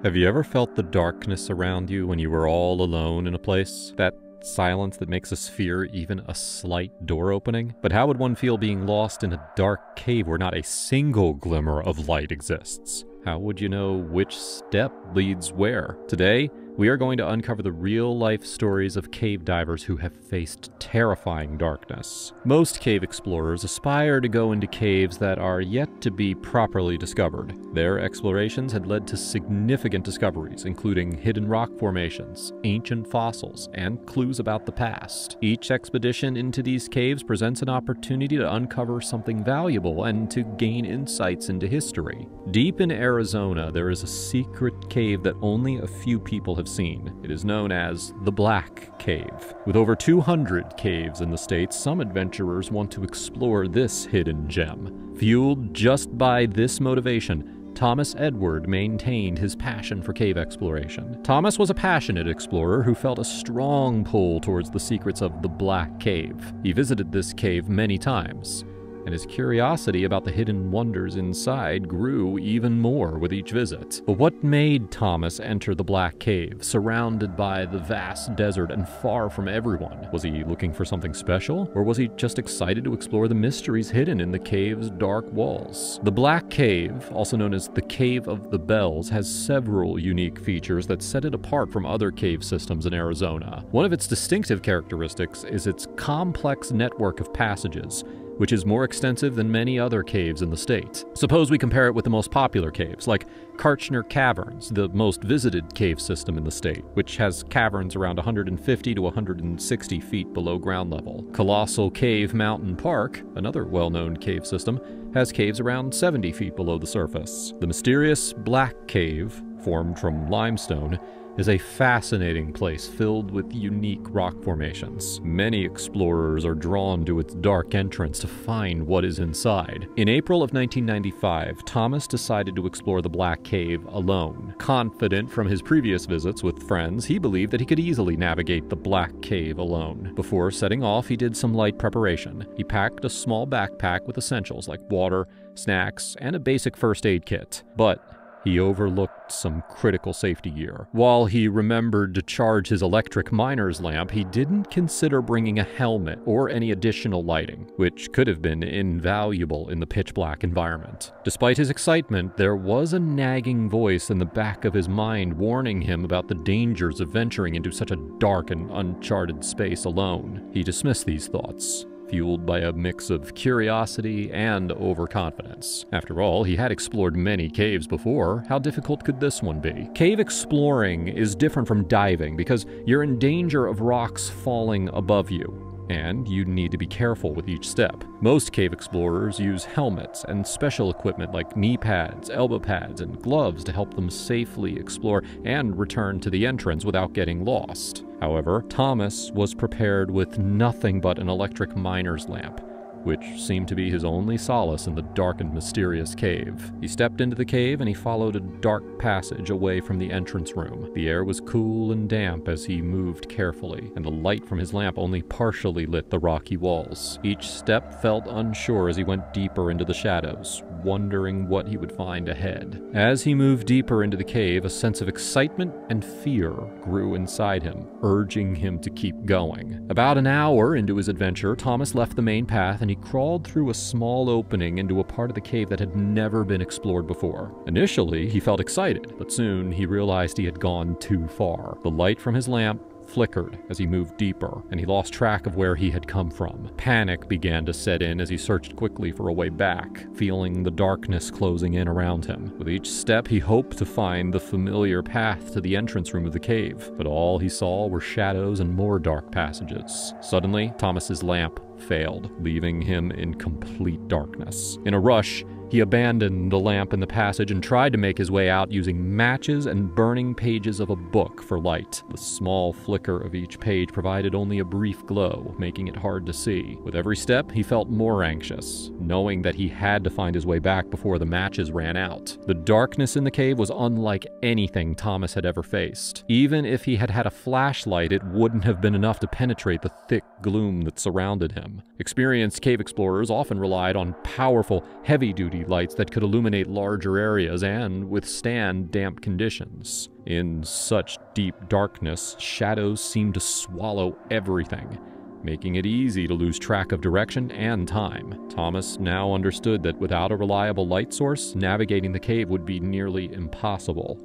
Have you ever felt the darkness around you when you were all alone in a place? That silence that makes us fear even a slight door opening? But how would one feel being lost in a dark cave where not a single glimmer of light exists? How would you know which step leads where? Today, we are going to uncover the real-life stories of cave divers who have faced terrifying darkness. Most cave explorers aspire to go into caves that are yet to be properly discovered. Their explorations had led to significant discoveries, including hidden rock formations, ancient fossils, and clues about the past. Each expedition into these caves presents an opportunity to uncover something valuable and to gain insights into history. Deep in Arizona, there is a secret cave that only a few people have seen. It is known as the Black Cave. With over 200 caves in the States, some adventurers want to explore this hidden gem. Fueled just by this motivation, Thomas Edward maintained his passion for cave exploration. Thomas was a passionate explorer who felt a strong pull towards the secrets of the Black Cave. He visited this cave many times, and his curiosity about the hidden wonders inside grew even more with each visit. But what made Thomas enter the Black Cave, surrounded by the vast desert and far from everyone? Was he looking for something special, or was he just excited to explore the mysteries hidden in the cave's dark walls? The Black Cave, also known as the Cave of the Bells, has several unique features that set it apart from other cave systems in Arizona. One of its distinctive characteristics is its complex network of passages, which is more extensive than many other caves in the state. Suppose we compare it with the most popular caves, like Kartchner Caverns, the most visited cave system in the state, which has caverns around 150 to 160 feet below ground level. Colossal Cave Mountain Park, another well-known cave system, has caves around 70 feet below the surface. The mysterious Black Cave, formed from limestone, is a fascinating place filled with unique rock formations. Many explorers are drawn to its dark entrance to find what is inside. In April of 1995, Thomas decided to explore the Black Cave alone. Confident from his previous visits with friends, he believed that he could easily navigate the Black Cave alone. Before setting off, he did some light preparation. He packed a small backpack with essentials like water, snacks, and a basic first aid kit. But he overlooked some critical safety gear. While he remembered to charge his electric miner's lamp, he didn't consider bringing a helmet or any additional lighting, which could have been invaluable in the pitch-black environment. Despite his excitement, there was a nagging voice in the back of his mind warning him about the dangers of venturing into such a dark and uncharted space alone. He dismissed these thoughts, fueled by a mix of curiosity and overconfidence. After all, he had explored many caves before. How difficult could this one be? Cave exploring is different from diving because you're in danger of rocks falling above you, and you need to be careful with each step. Most cave explorers use helmets and special equipment like knee pads, elbow pads, and gloves to help them safely explore and return to the entrance without getting lost. However, Thomas was prepared with nothing but an electric miner's lamp, which seemed to be his only solace in the dark and mysterious cave. He stepped into the cave and he followed a dark passage away from the entrance room. The air was cool and damp as he moved carefully, and the light from his lamp only partially lit the rocky walls. Each step felt unsure as he went deeper into the shadows, wondering what he would find ahead. As he moved deeper into the cave, a sense of excitement and fear grew inside him, urging him to keep going. About an hour into his adventure, Thomas left the main path and he crawled through a small opening into a part of the cave that had never been explored before. Initially, he felt excited, but soon he realized he had gone too far. The light from his lamp flickered as he moved deeper, and he lost track of where he had come from. Panic began to set in as he searched quickly for a way back, feeling the darkness closing in around him. With each step, he hoped to find the familiar path to the entrance room of the cave, but all he saw were shadows and more dark passages. Suddenly, Thomas's lamp failed, leaving him in complete darkness. In a rush, he abandoned the lamp in the passage and tried to make his way out using matches and burning pages of a book for light. The small flicker of each page provided only a brief glow, making it hard to see. With every step, he felt more anxious, knowing that he had to find his way back before the matches ran out. The darkness in the cave was unlike anything Thomas had ever faced. Even if he had had a flashlight, it wouldn't have been enough to penetrate the thick gloom that surrounded him. Experienced cave explorers often relied on powerful, heavy-duty lights that could illuminate larger areas and withstand damp conditions. In such deep darkness, shadows seemed to swallow everything, making it easy to lose track of direction and time. Thomas now understood that without a reliable light source, navigating the cave would be nearly impossible.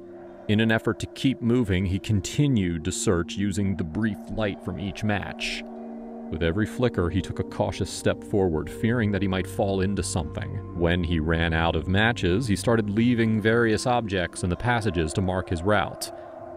In an effort to keep moving, he continued to search using the brief light from each match. With every flicker, he took a cautious step forward, fearing that he might fall into something. When he ran out of matches, he started leaving various objects in the passages to mark his route,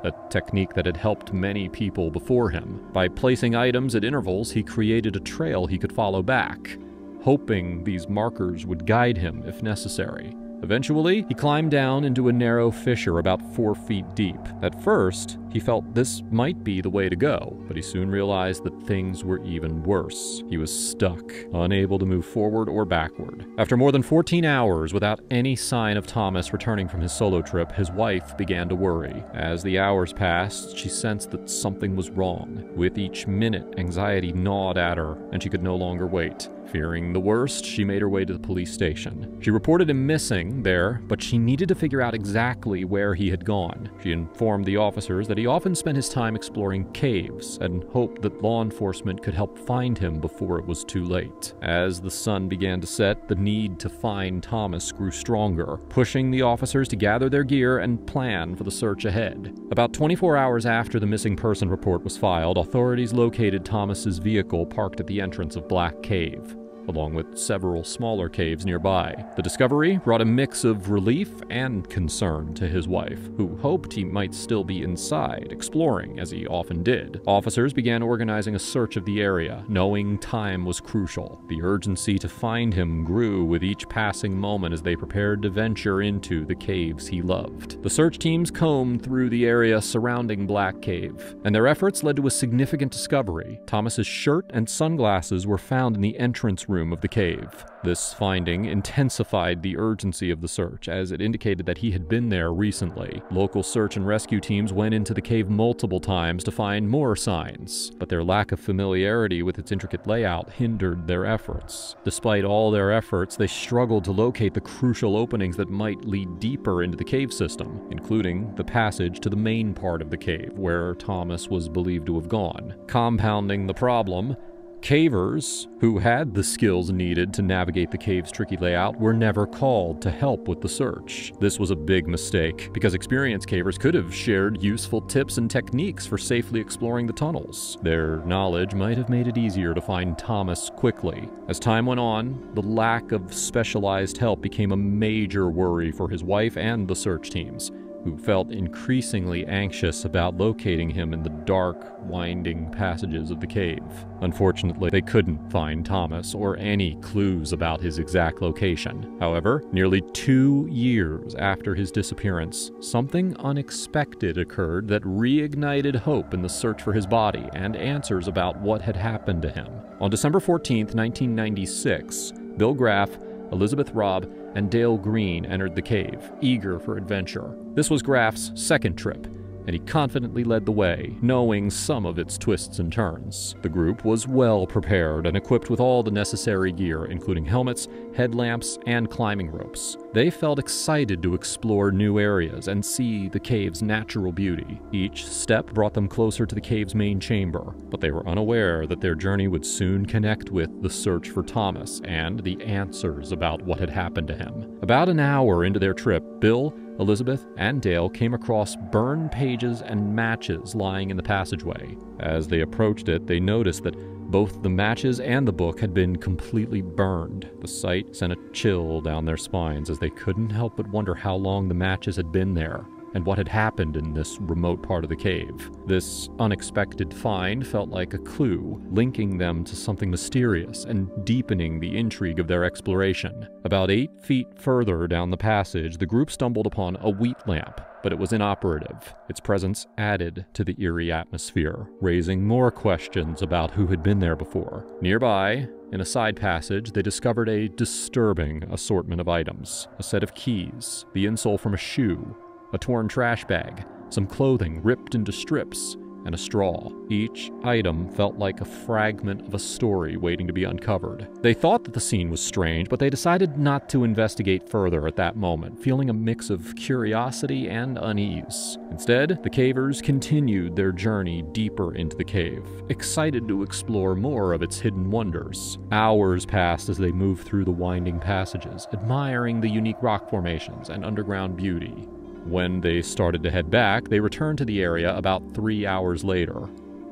a technique that had helped many people before him. By placing items at intervals, he created a trail he could follow back, hoping these markers would guide him if necessary. Eventually, he climbed down into a narrow fissure about 4 feet deep. At first, he felt this might be the way to go, but he soon realized that things were even worse. He was stuck, unable to move forward or backward. After more than 14 hours without any sign of Thomas returning from his solo trip, his wife began to worry. As the hours passed, she sensed that something was wrong. With each minute, anxiety gnawed at her, and she could no longer wait. Fearing the worst, she made her way to the police station. She reported him missing there, but she needed to figure out exactly where he had gone. She informed the officers that he often spent his time exploring caves and hoped that law enforcement could help find him before it was too late. As the sun began to set, the need to find Thomas grew stronger, pushing the officers to gather their gear and plan for the search ahead. About 24 hours after the missing person report was filed, authorities located Thomas's vehicle parked at the entrance of Black Cave, along with several smaller caves nearby. The discovery brought a mix of relief and concern to his wife, who hoped he might still be inside, exploring, as he often did. Officers began organizing a search of the area, knowing time was crucial. The urgency to find him grew with each passing moment as they prepared to venture into the caves he loved. The search teams combed through the area surrounding Black Cave, and their efforts led to a significant discovery. Thomas's shirt and sunglasses were found in the entrance room of the cave. This finding intensified the urgency of the search, as it indicated that he had been there recently. Local search and rescue teams went into the cave multiple times to find more signs, but their lack of familiarity with its intricate layout hindered their efforts. Despite all their efforts, they struggled to locate the crucial openings that might lead deeper into the cave system, including the passage to the main part of the cave, where Thomas was believed to have gone. Compounding the problem, cavers, who had the skills needed to navigate the cave's tricky layout, were never called to help with the search. This was a big mistake, because experienced cavers could have shared useful tips and techniques for safely exploring the tunnels. Their knowledge might have made it easier to find Thomas quickly. As time went on, the lack of specialized help became a major worry for his wife and the search teams, who felt increasingly anxious about locating him in the dark, winding passages of the cave. Unfortunately, they couldn't find Thomas or any clues about his exact location. However, nearly 2 years after his disappearance, something unexpected occurred that reignited hope in the search for his body and answers about what had happened to him. On December 14, 1996, Bill Graff, Elizabeth Robb, and Dale Green entered the cave, eager for adventure. This was Graff's second trip, and he confidently led the way, knowing some of its twists and turns. The group was well prepared and equipped with all the necessary gear, including helmets, headlamps, and climbing ropes. They felt excited to explore new areas and see the cave's natural beauty. Each step brought them closer to the cave's main chamber, but they were unaware that their journey would soon connect with the search for Thomas and the answers about what had happened to him. About an hour into their trip, Bill, Elizabeth, and Dale came across burned pages and matches lying in the passageway. As they approached it, they noticed that both the matches and the book had been completely burned. The sight sent a chill down their spines as they couldn't help but wonder how long the matches had been there and what had happened in this remote part of the cave. This unexpected find felt like a clue, linking them to something mysterious and deepening the intrigue of their exploration. About 8 feet further down the passage, the group stumbled upon a wheat lamp, but it was inoperative. Its presence added to the eerie atmosphere, raising more questions about who had been there before. Nearby, in a side passage, they discovered a disturbing assortment of items. A set of keys, the insole from a shoe, a torn trash bag, some clothing ripped into strips, and a straw. Each item felt like a fragment of a story waiting to be uncovered. They thought that the scene was strange, but they decided not to investigate further at that moment, feeling a mix of curiosity and unease. Instead, the cavers continued their journey deeper into the cave, excited to explore more of its hidden wonders. Hours passed as they moved through the winding passages, admiring the unique rock formations and underground beauty. When they started to head back, they returned to the area about 3 hours later.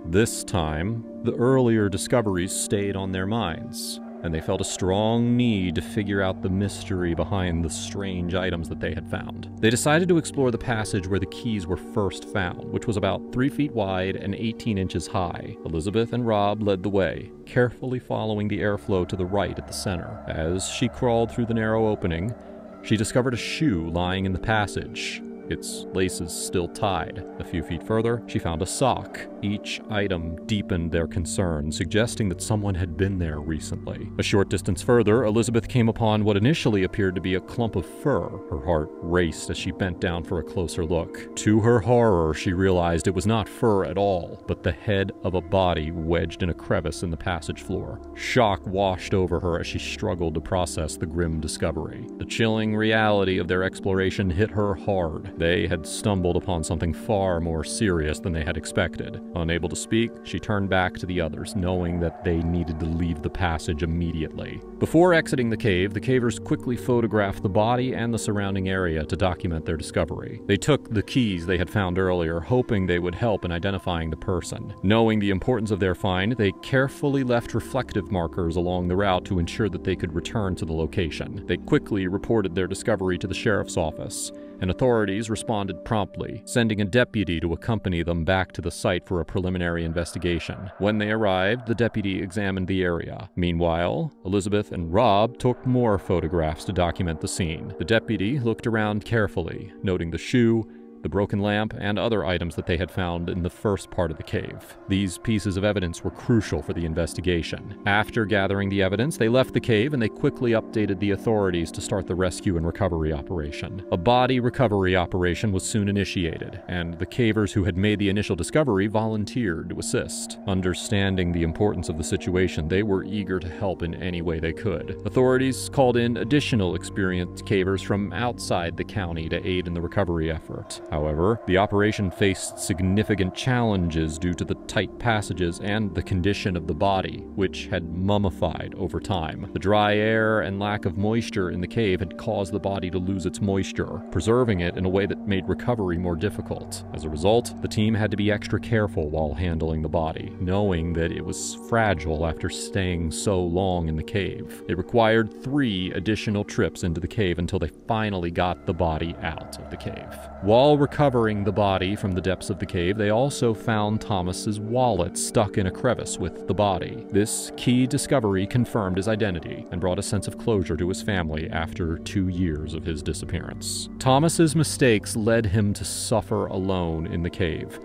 This time, the earlier discoveries stayed on their minds, and they felt a strong need to figure out the mystery behind the strange items that they had found. They decided to explore the passage where the keys were first found, which was about 3 feet wide and 18 inches high. Elizabeth and Rob led the way, carefully following the airflow to the right at the center. As she crawled through the narrow opening, she discovered a shoe lying in the passage, its laces still tied. A few feet further, she found a sock. Each item deepened their concern, suggesting that someone had been there recently. A short distance further, Elizabeth came upon what initially appeared to be a clump of fur. Her heart raced as she bent down for a closer look. To her horror, she realized it was not fur at all, but the head of a body wedged in a crevice in the passage floor. Shock washed over her as she struggled to process the grim discovery. The chilling reality of their exploration hit her hard. They had stumbled upon something far more serious than they had expected. Unable to speak, she turned back to the others, knowing that they needed to leave the passage immediately. Before exiting the cave, the cavers quickly photographed the body and the surrounding area to document their discovery. They took the keys they had found earlier, hoping they would help in identifying the person. Knowing the importance of their find, they carefully left reflective markers along the route to ensure that they could return to the location. They quickly reported their discovery to the sheriff's office, and authorities responded promptly, sending a deputy to accompany them back to the site for a preliminary investigation. When they arrived, the deputy examined the area. Meanwhile, Elizabeth and Rob took more photographs to document the scene. The deputy looked around carefully, noting the shoe, the broken lamp, and other items that they had found in the first part of the cave. These pieces of evidence were crucial for the investigation. After gathering the evidence, they left the cave and they quickly updated the authorities to start the rescue and recovery operation. A body recovery operation was soon initiated, and the cavers who had made the initial discovery volunteered to assist. Understanding the importance of the situation, they were eager to help in any way they could. Authorities called in additional experienced cavers from outside the county to aid in the recovery effort. However, the operation faced significant challenges due to the tight passages and the condition of the body, which had mummified over time. The dry air and lack of moisture in the cave had caused the body to lose its moisture, preserving it in a way that made recovery more difficult. As a result, the team had to be extra careful while handling the body, knowing that it was fragile after staying so long in the cave. It required 3 additional trips into the cave until they finally got the body out of the cave. While recovering the body from the depths of the cave, they also found Thomas's wallet stuck in a crevice with the body. This key discovery confirmed his identity and brought a sense of closure to his family after 2 years of his disappearance. Thomas's mistakes led him to suffer alone in the cave,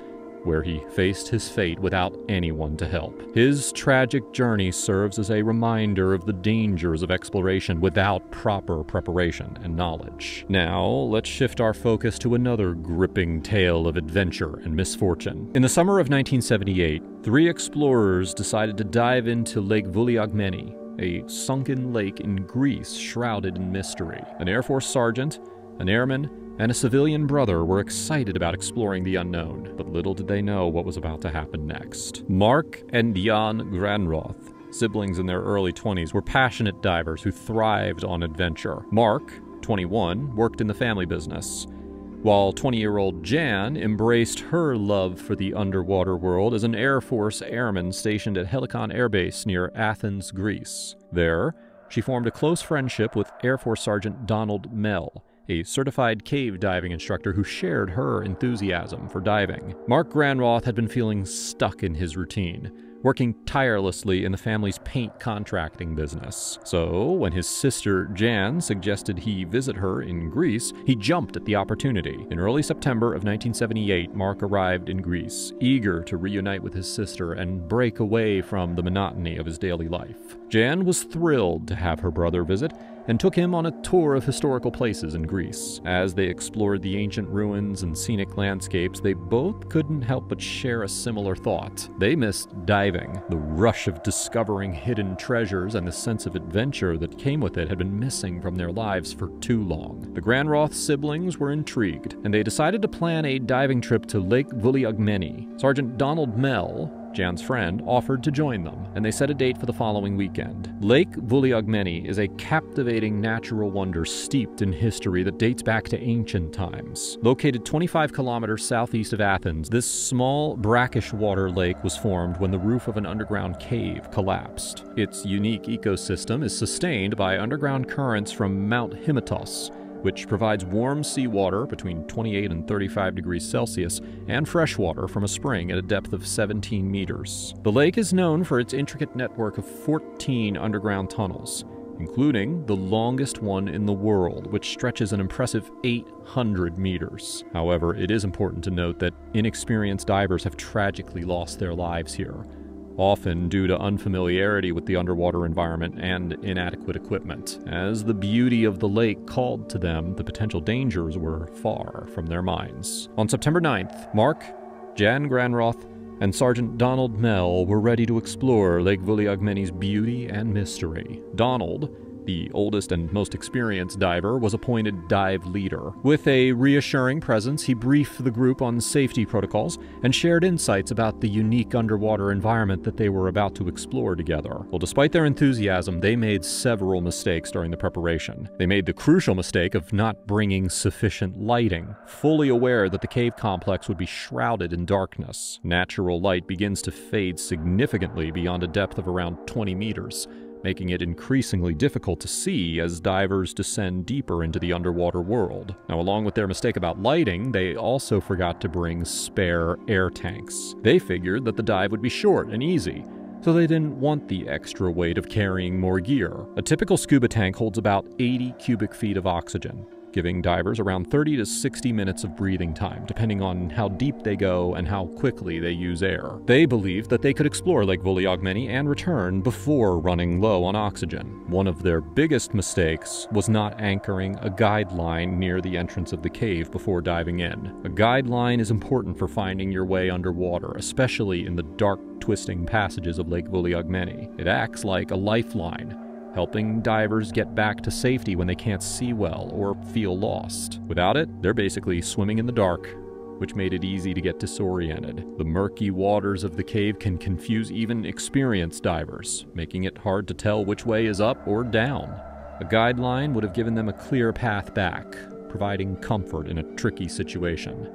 where he faced his fate without anyone to help. His tragic journey serves as a reminder of the dangers of exploration without proper preparation and knowledge. Now, let's shift our focus to another gripping tale of adventure and misfortune. In the summer of 1978, 3 explorers decided to dive into Lake Vouliagmeni, a sunken lake in Greece shrouded in mystery. An Air Force sergeant, an airman, and a civilian brother were excited about exploring the unknown, but little did they know what was about to happen next. Mark and Jan Granroth, siblings in their early 20s, were passionate divers who thrived on adventure. Mark, 21, worked in the family business, while 20-year-old Jan embraced her love for the underwater world as an Air Force airman stationed at Helikon Air Base near Athens, Greece. There, she formed a close friendship with Air Force Sergeant Donald Mell, a certified cave diving instructor who shared her enthusiasm for diving. Mark Granroth had been feeling stuck in his routine, working tirelessly in the family's paint contracting business. So, when his sister Jan suggested he visit her in Greece, he jumped at the opportunity. In early September of 1978, Mark arrived in Greece, eager to reunite with his sister and break away from the monotony of his daily life. Jan was thrilled to have her brother visit, and took him on a tour of historical places in Greece. As they explored the ancient ruins and scenic landscapes, they both couldn't help but share a similar thought. They missed diving. The rush of discovering hidden treasures and the sense of adventure that came with it had been missing from their lives for too long. The Granroth siblings were intrigued, and they decided to plan a diving trip to Lake Vouliagmeni. Sergeant Donald Mell, Jan's friend, offered to join them, and they set a date for the following weekend. Lake Vouliagmeni is a captivating natural wonder steeped in history that dates back to ancient times. Located 25 kilometers southeast of Athens, this small, brackish water lake was formed when the roof of an underground cave collapsed. Its unique ecosystem is sustained by underground currents from Mount Hymettus, which provides warm seawater between 28 and 35 degrees Celsius and fresh water from a spring at a depth of 17 meters. The lake is known for its intricate network of 14 underground tunnels, including the longest one in the world, which stretches an impressive 800 meters. However, it is important to note that inexperienced divers have tragically lost their lives here, often due to unfamiliarity with the underwater environment and inadequate equipment. As the beauty of the lake called to them, the potential dangers were far from their minds. On September 9th, Mark, Jan Granroth, and Sergeant Donald Mell were ready to explore Lake Vouliagmeni's beauty and mystery. Donald, the oldest and most experienced diver, was appointed dive leader. With a reassuring presence, he briefed the group on safety protocols and shared insights about the unique underwater environment that they were about to explore together. Well, despite their enthusiasm, they made several mistakes during the preparation. They made the crucial mistake of not bringing sufficient lighting, fully aware that the cave complex would be shrouded in darkness. Natural light begins to fade significantly beyond a depth of around 20 meters, making it increasingly difficult to see as divers descend deeper into the underwater world. Now, along with their mistake about lighting, they also forgot to bring spare air tanks. They figured that the dive would be short and easy, so they didn't want the extra weight of carrying more gear. A typical scuba tank holds about 80 cubic feet of oxygen, giving divers around 30 to 60 minutes of breathing time, depending on how deep they go and how quickly they use air. They believed that they could explore Lake Vouliagmeni and return before running low on oxygen. One of their biggest mistakes was not anchoring a guideline near the entrance of the cave before diving in. A guideline is important for finding your way underwater, especially in the dark, twisting passages of Lake Vouliagmeni. It acts like a lifeline, helping divers get back to safety when they can't see well or feel lost. Without it, they're basically swimming in the dark, which made it easy to get disoriented. The murky waters of the cave can confuse even experienced divers, making it hard to tell which way is up or down. A guideline would have given them a clear path back, providing comfort in a tricky situation.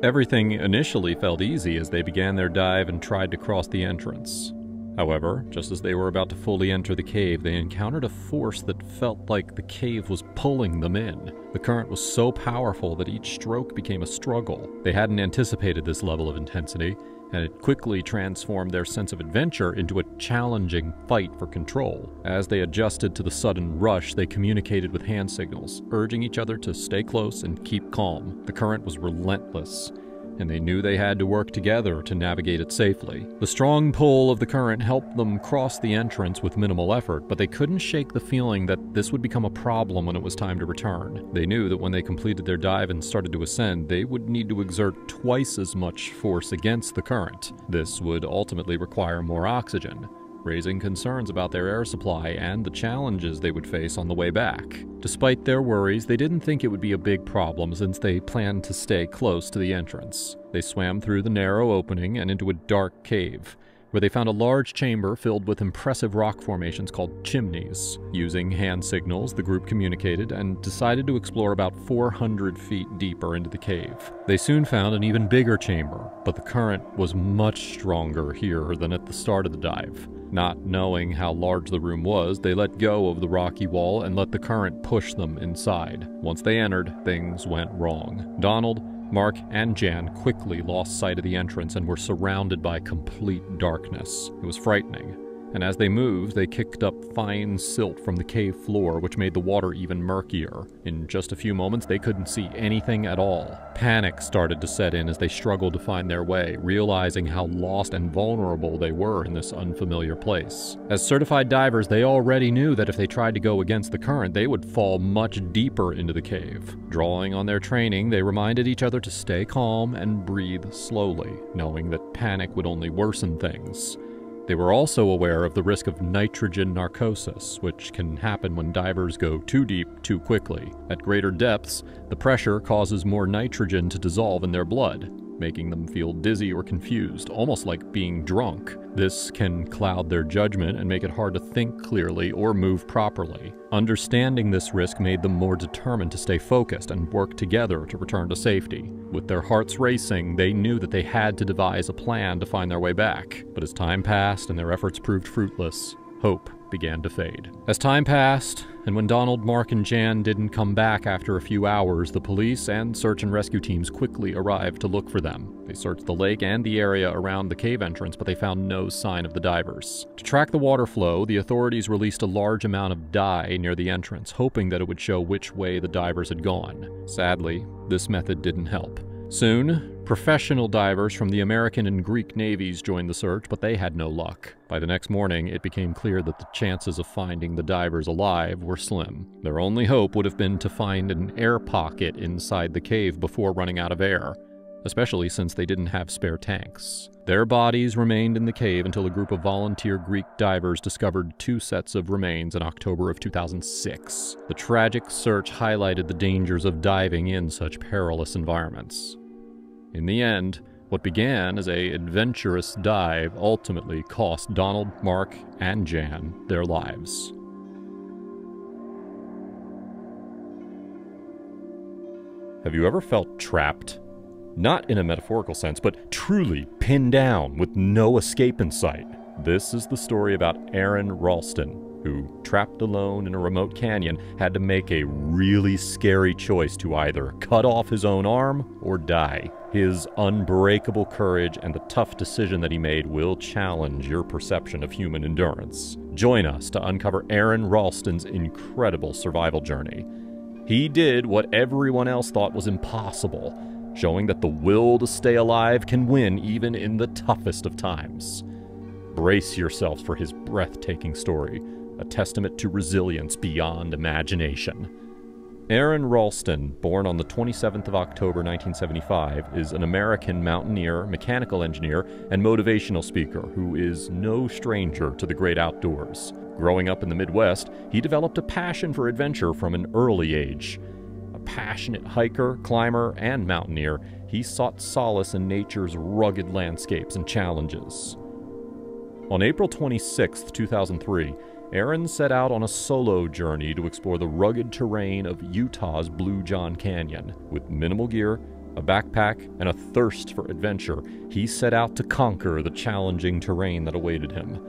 Everything initially felt easy as they began their dive and tried to cross the entrance. However, just as they were about to fully enter the cave, they encountered a force that felt like the cave was pulling them in. The current was so powerful that each stroke became a struggle. They hadn't anticipated this level of intensity, and it quickly transformed their sense of adventure into a challenging fight for control. As they adjusted to the sudden rush, they communicated with hand signals, urging each other to stay close and keep calm. The current was relentless, and they knew they had to work together to navigate it safely. The strong pull of the current helped them cross the entrance with minimal effort, but they couldn't shake the feeling that this would become a problem when it was time to return. They knew that when they completed their dive and started to ascend, they would need to exert twice as much force against the current. This would ultimately require more oxygen, raising concerns about their air supply and the challenges they would face on the way back. Despite their worries, they didn't think it would be a big problem since they planned to stay close to the entrance. They swam through the narrow opening and into a dark cave, where they found a large chamber filled with impressive rock formations called chimneys. Using hand signals, the group communicated and decided to explore about 400 feet deeper into the cave. They soon found an even bigger chamber, but the current was much stronger here than at the start of the dive. Not knowing how large the room was, they let go of the rocky wall and let the current push them inside. Once they entered, things went wrong. Donald, Mark, and Jan quickly lost sight of the entrance and were surrounded by complete darkness. It was frightening, and as they moved, they kicked up fine silt from the cave floor, which made the water even murkier. In just a few moments, they couldn't see anything at all. Panic started to set in as they struggled to find their way, realizing how lost and vulnerable they were in this unfamiliar place. As certified divers, they already knew that if they tried to go against the current, they would fall much deeper into the cave. Drawing on their training, they reminded each other to stay calm and breathe slowly, knowing that panic would only worsen things. They were also aware of the risk of nitrogen narcosis, which can happen when divers go too deep too quickly. At greater depths, the pressure causes more nitrogen to dissolve in their blood, making them feel dizzy or confused, almost like being drunk. This can cloud their judgment and make it hard to think clearly or move properly. Understanding this risk made them more determined to stay focused and work together to return to safety. With their hearts racing, they knew that they had to devise a plan to find their way back. But as time passed and their efforts proved fruitless, hope began to fade. As time passed, and when Donald, Mark, and Jan didn't come back after a few hours, the police and search and rescue teams quickly arrived to look for them. They searched the lake and the area around the cave entrance, but they found no sign of the divers. To track the water flow, the authorities released a large amount of dye near the entrance, hoping that it would show which way the divers had gone. Sadly, this method didn't help. Soon, professional divers from the American and Greek navies joined the search, but they had no luck. By the next morning, it became clear that the chances of finding the divers alive were slim. Their only hope would have been to find an air pocket inside the cave before running out of air, especially since they didn't have spare tanks. Their bodies remained in the cave until a group of volunteer Greek divers discovered 2 sets of remains in October of 2006. The tragic search highlighted the dangers of diving in such perilous environments. In the end, what began as an adventurous dive ultimately cost Donald, Mark, and Jan their lives. Have you ever felt trapped? Not in a metaphorical sense, but truly pinned down with no escape in sight. This is the story about Aaron Ralston, who, trapped alone in a remote canyon, had to make a really scary choice to either cut off his own arm or die. His unbreakable courage and the tough decision that he made will challenge your perception of human endurance. Join us to uncover Aaron Ralston's incredible survival journey. He did what everyone else thought was impossible, showing that the will to stay alive can win even in the toughest of times. Brace yourselves for his breathtaking story, a testament to resilience beyond imagination. Aaron Ralston, born on the 27th of October 1975, is an American mountaineer, mechanical engineer, and motivational speaker who is no stranger to the great outdoors. Growing up in the Midwest, he developed a passion for adventure from an early age. A passionate hiker, climber, and mountaineer, he sought solace in nature's rugged landscapes and challenges. On April 26, 2003, Aaron set out on a solo journey to explore the rugged terrain of Utah's Blue John Canyon. With minimal gear, a backpack, and a thirst for adventure, he set out to conquer the challenging terrain that awaited him.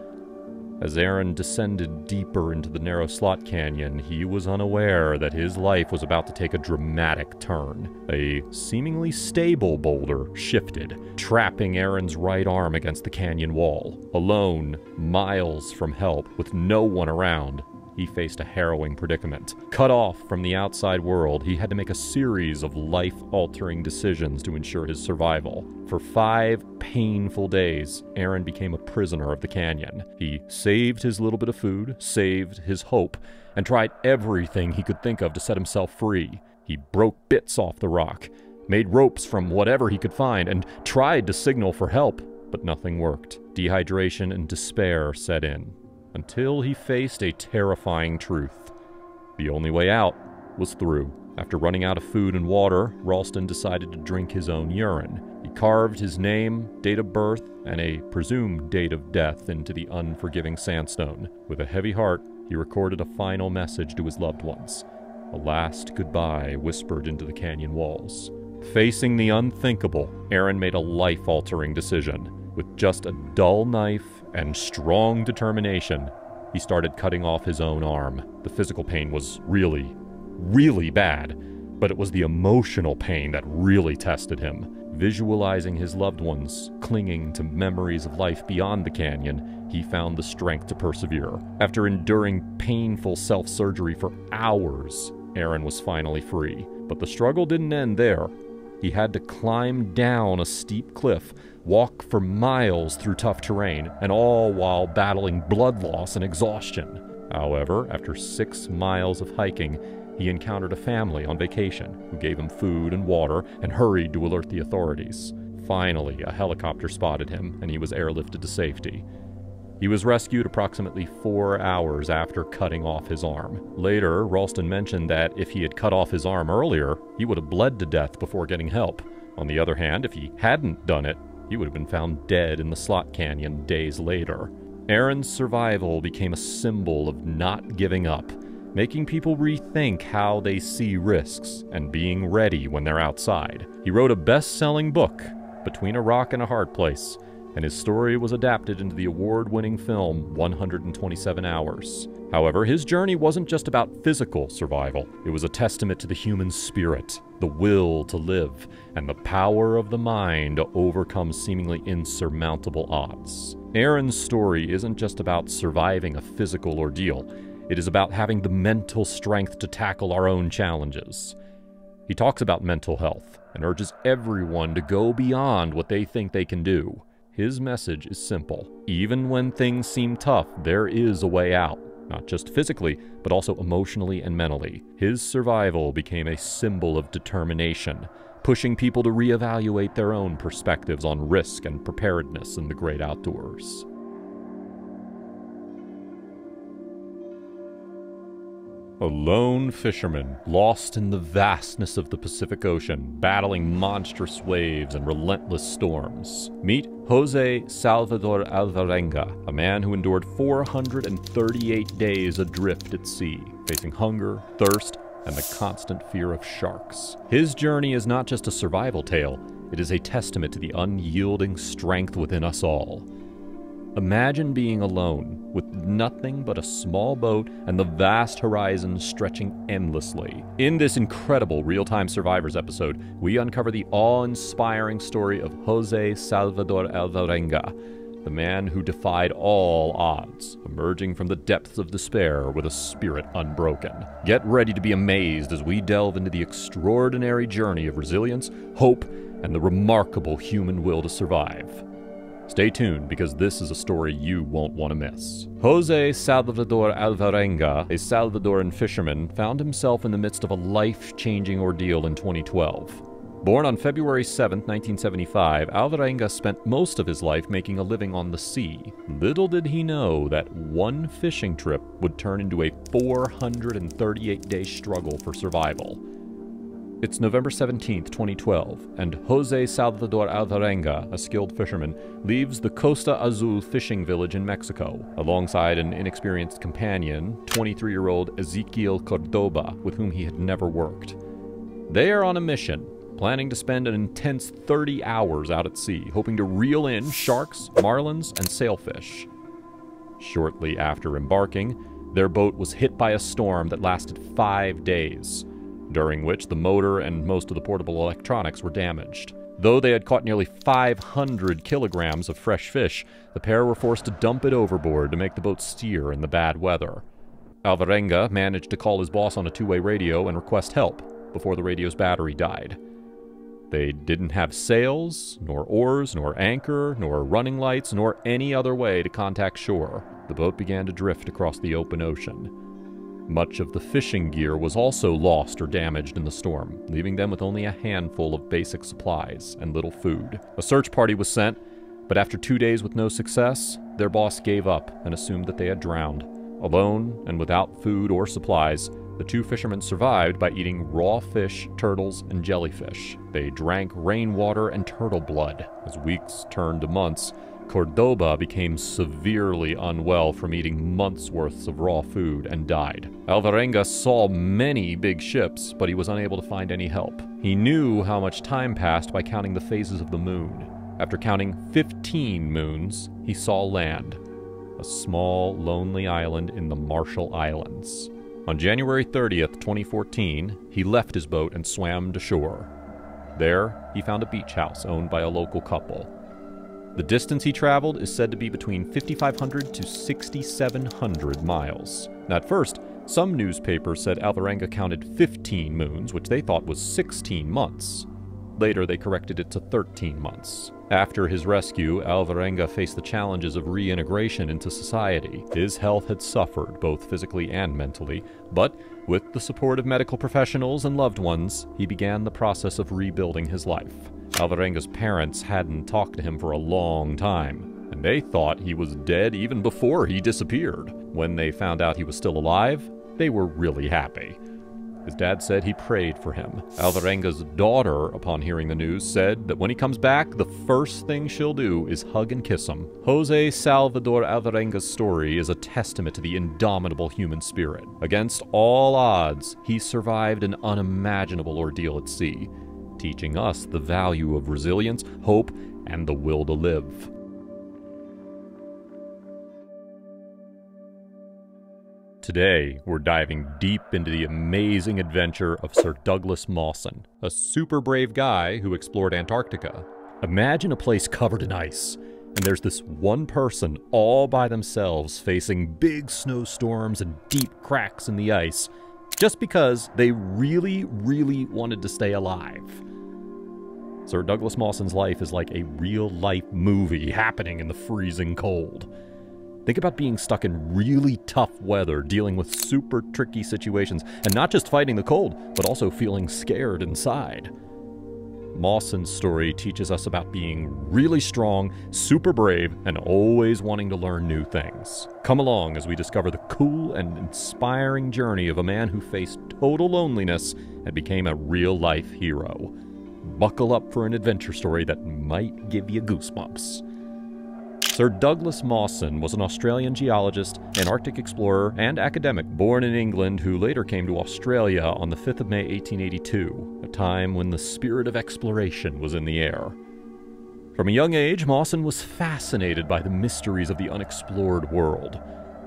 As Aaron descended deeper into the narrow slot canyon, he was unaware that his life was about to take a dramatic turn. A seemingly stable boulder shifted, trapping Aaron's right arm against the canyon wall. Alone, miles from help, with no one around, he faced a harrowing predicament. Cut off from the outside world, he had to make a series of life-altering decisions to ensure his survival. For 5 painful days, Aaron became a prisoner of the canyon. He saved his little bit of food, saved his hope, and tried everything he could think of to set himself free. He broke bits off the rock, made ropes from whatever he could find, and tried to signal for help, but nothing worked. Dehydration and despair set in, until he faced a terrifying truth. The only way out was through. After running out of food and water, Ralston decided to drink his own urine. He carved his name, date of birth, and a presumed date of death into the unforgiving sandstone. With a heavy heart, he recorded a final message to his loved ones. A last goodbye whispered into the canyon walls. Facing the unthinkable, Aaron made a life-altering decision. With just a dull knife and strong determination, he started cutting off his own arm. The physical pain was really, really bad, but it was the emotional pain that really tested him. Visualizing his loved ones, clinging to memories of life beyond the canyon, he found the strength to persevere. After enduring painful self-surgery for hours, Aaron was finally free. But the struggle didn't end there. He had to climb down a steep cliff, walk for miles through tough terrain, and all while battling blood loss and exhaustion. However, after 6 miles of hiking, he encountered a family on vacation who gave him food and water and hurried to alert the authorities. Finally, a helicopter spotted him, and he was airlifted to safety. He was rescued approximately 4 hours after cutting off his arm. Later, Ralston mentioned that if he had cut off his arm earlier, he would have bled to death before getting help. On the other hand, if he hadn't done it, he would have been found dead in the Slot Canyon days later. Aaron's survival became a symbol of not giving up, making people rethink how they see risks and being ready when they're outside. He wrote a best-selling book, Between a Rock and a Hard Place, and his story was adapted into the award-winning film 127 Hours. However, his journey wasn't just about physical survival. It was a testament to the human spirit, the will to live, and the power of the mind to overcome seemingly insurmountable odds. Aaron's story isn't just about surviving a physical ordeal. It is about having the mental strength to tackle our own challenges. He talks about mental health and urges everyone to go beyond what they think they can do. His message is simple. Even when things seem tough, there is a way out. Not just physically, but also emotionally and mentally. His survival became a symbol of determination, pushing people to reevaluate their own perspectives on risk and preparedness in the great outdoors. A lone fisherman, lost in the vastness of the Pacific Ocean, battling monstrous waves and relentless storms. Meet Jose Salvador Alvarenga, a man who endured 438 days adrift at sea, facing hunger, thirst, and the constant fear of sharks. His journey is not just a survival tale, it is a testament to the unyielding strength within us all. Imagine being alone, with nothing but a small boat and the vast horizon stretching endlessly. In this incredible Real-Time Survivors episode, we uncover the awe-inspiring story of Jose Salvador Alvarenga, the man who defied all odds, emerging from the depths of despair with a spirit unbroken. Get ready to be amazed as we delve into the extraordinary journey of resilience, hope, and the remarkable human will to survive. Stay tuned, because this is a story you won't want to miss. Jose Salvador Alvarenga, a Salvadoran fisherman, found himself in the midst of a life-changing ordeal in 2012. Born on February 7, 1975, Alvarenga spent most of his life making a living on the sea. Little did he know that one fishing trip would turn into a 438-day struggle for survival. It's November 17, 2012, and Jose Salvador Alvarenga, a skilled fisherman, leaves the Costa Azul fishing village in Mexico, alongside an inexperienced companion, 23-year-old Ezequiel Cordoba, with whom he had never worked. They are on a mission, planning to spend an intense 30 hours out at sea, hoping to reel in sharks, marlins, and sailfish. Shortly after embarking, their boat was hit by a storm that lasted 5 days, during which the motor and most of the portable electronics were damaged. Though they had caught nearly 500 kilograms of fresh fish, the pair were forced to dump it overboard to make the boat steer in the bad weather. Alvarenga managed to call his boss on a two-way radio and request help before the radio's battery died. They didn't have sails, nor oars, nor anchor, nor running lights, nor any other way to contact shore. The boat began to drift across the open ocean. Much of the fishing gear was also lost or damaged in the storm, leaving them with only a handful of basic supplies and little food. A search party was sent, but after 2 days with no success, their boss gave up and assumed that they had drowned. Alone and without food or supplies, the two fishermen survived by eating raw fish, turtles, and jellyfish. They drank rainwater and turtle blood. As weeks turned to months, Cordoba became severely unwell from eating months' worth of raw food and died. Alvarenga saw many big ships, but he was unable to find any help. He knew how much time passed by counting the phases of the moon. After counting 15 moons, he saw land, a small, lonely island in the Marshall Islands. On January 30th, 2014, he left his boat and swam to shore. There, he found a beach house owned by a local couple. The distance he traveled is said to be between 5,500 to 6,700 miles. At first, some newspapers said Alvarenga counted 15 moons, which they thought was 16 months. Later, they corrected it to 13 months. After his rescue, Alvarenga faced the challenges of reintegration into society. His health had suffered, both physically and mentally, but with the support of medical professionals and loved ones, he began the process of rebuilding his life. Alvarenga's parents hadn't talked to him for a long time, and they thought he was dead even before he disappeared. When they found out he was still alive, they were really happy. His dad said he prayed for him. Alvarenga's daughter, upon hearing the news, said that when he comes back, the first thing she'll do is hug and kiss him. Jose Salvador Alvarenga's story is a testament to the indomitable human spirit. Against all odds, he survived an unimaginable ordeal at sea, teaching us the value of resilience, hope, and the will to live. Today, we're diving deep into the amazing adventure of Sir Douglas Mawson, a super brave guy who explored Antarctica. Imagine a place covered in ice, and there's this one person all by themselves facing big snowstorms and deep cracks in the ice, just because they really, really wanted to stay alive. Sir Douglas Mawson's life is like a real-life movie happening in the freezing cold. Think about being stuck in really tough weather, dealing with super tricky situations, and not just fighting the cold, but also feeling scared inside. Mawson's story teaches us about being really strong, super brave, and always wanting to learn new things. Come along as we discover the cool and inspiring journey of a man who faced total loneliness and became a real-life hero. Buckle up for an adventure story that might give you goosebumps. Sir Douglas Mawson was an Australian geologist, Antarctic explorer, and academic born in England who later came to Australia on the 5th of May 1882, a time when the spirit of exploration was in the air. From a young age, Mawson was fascinated by the mysteries of the unexplored world.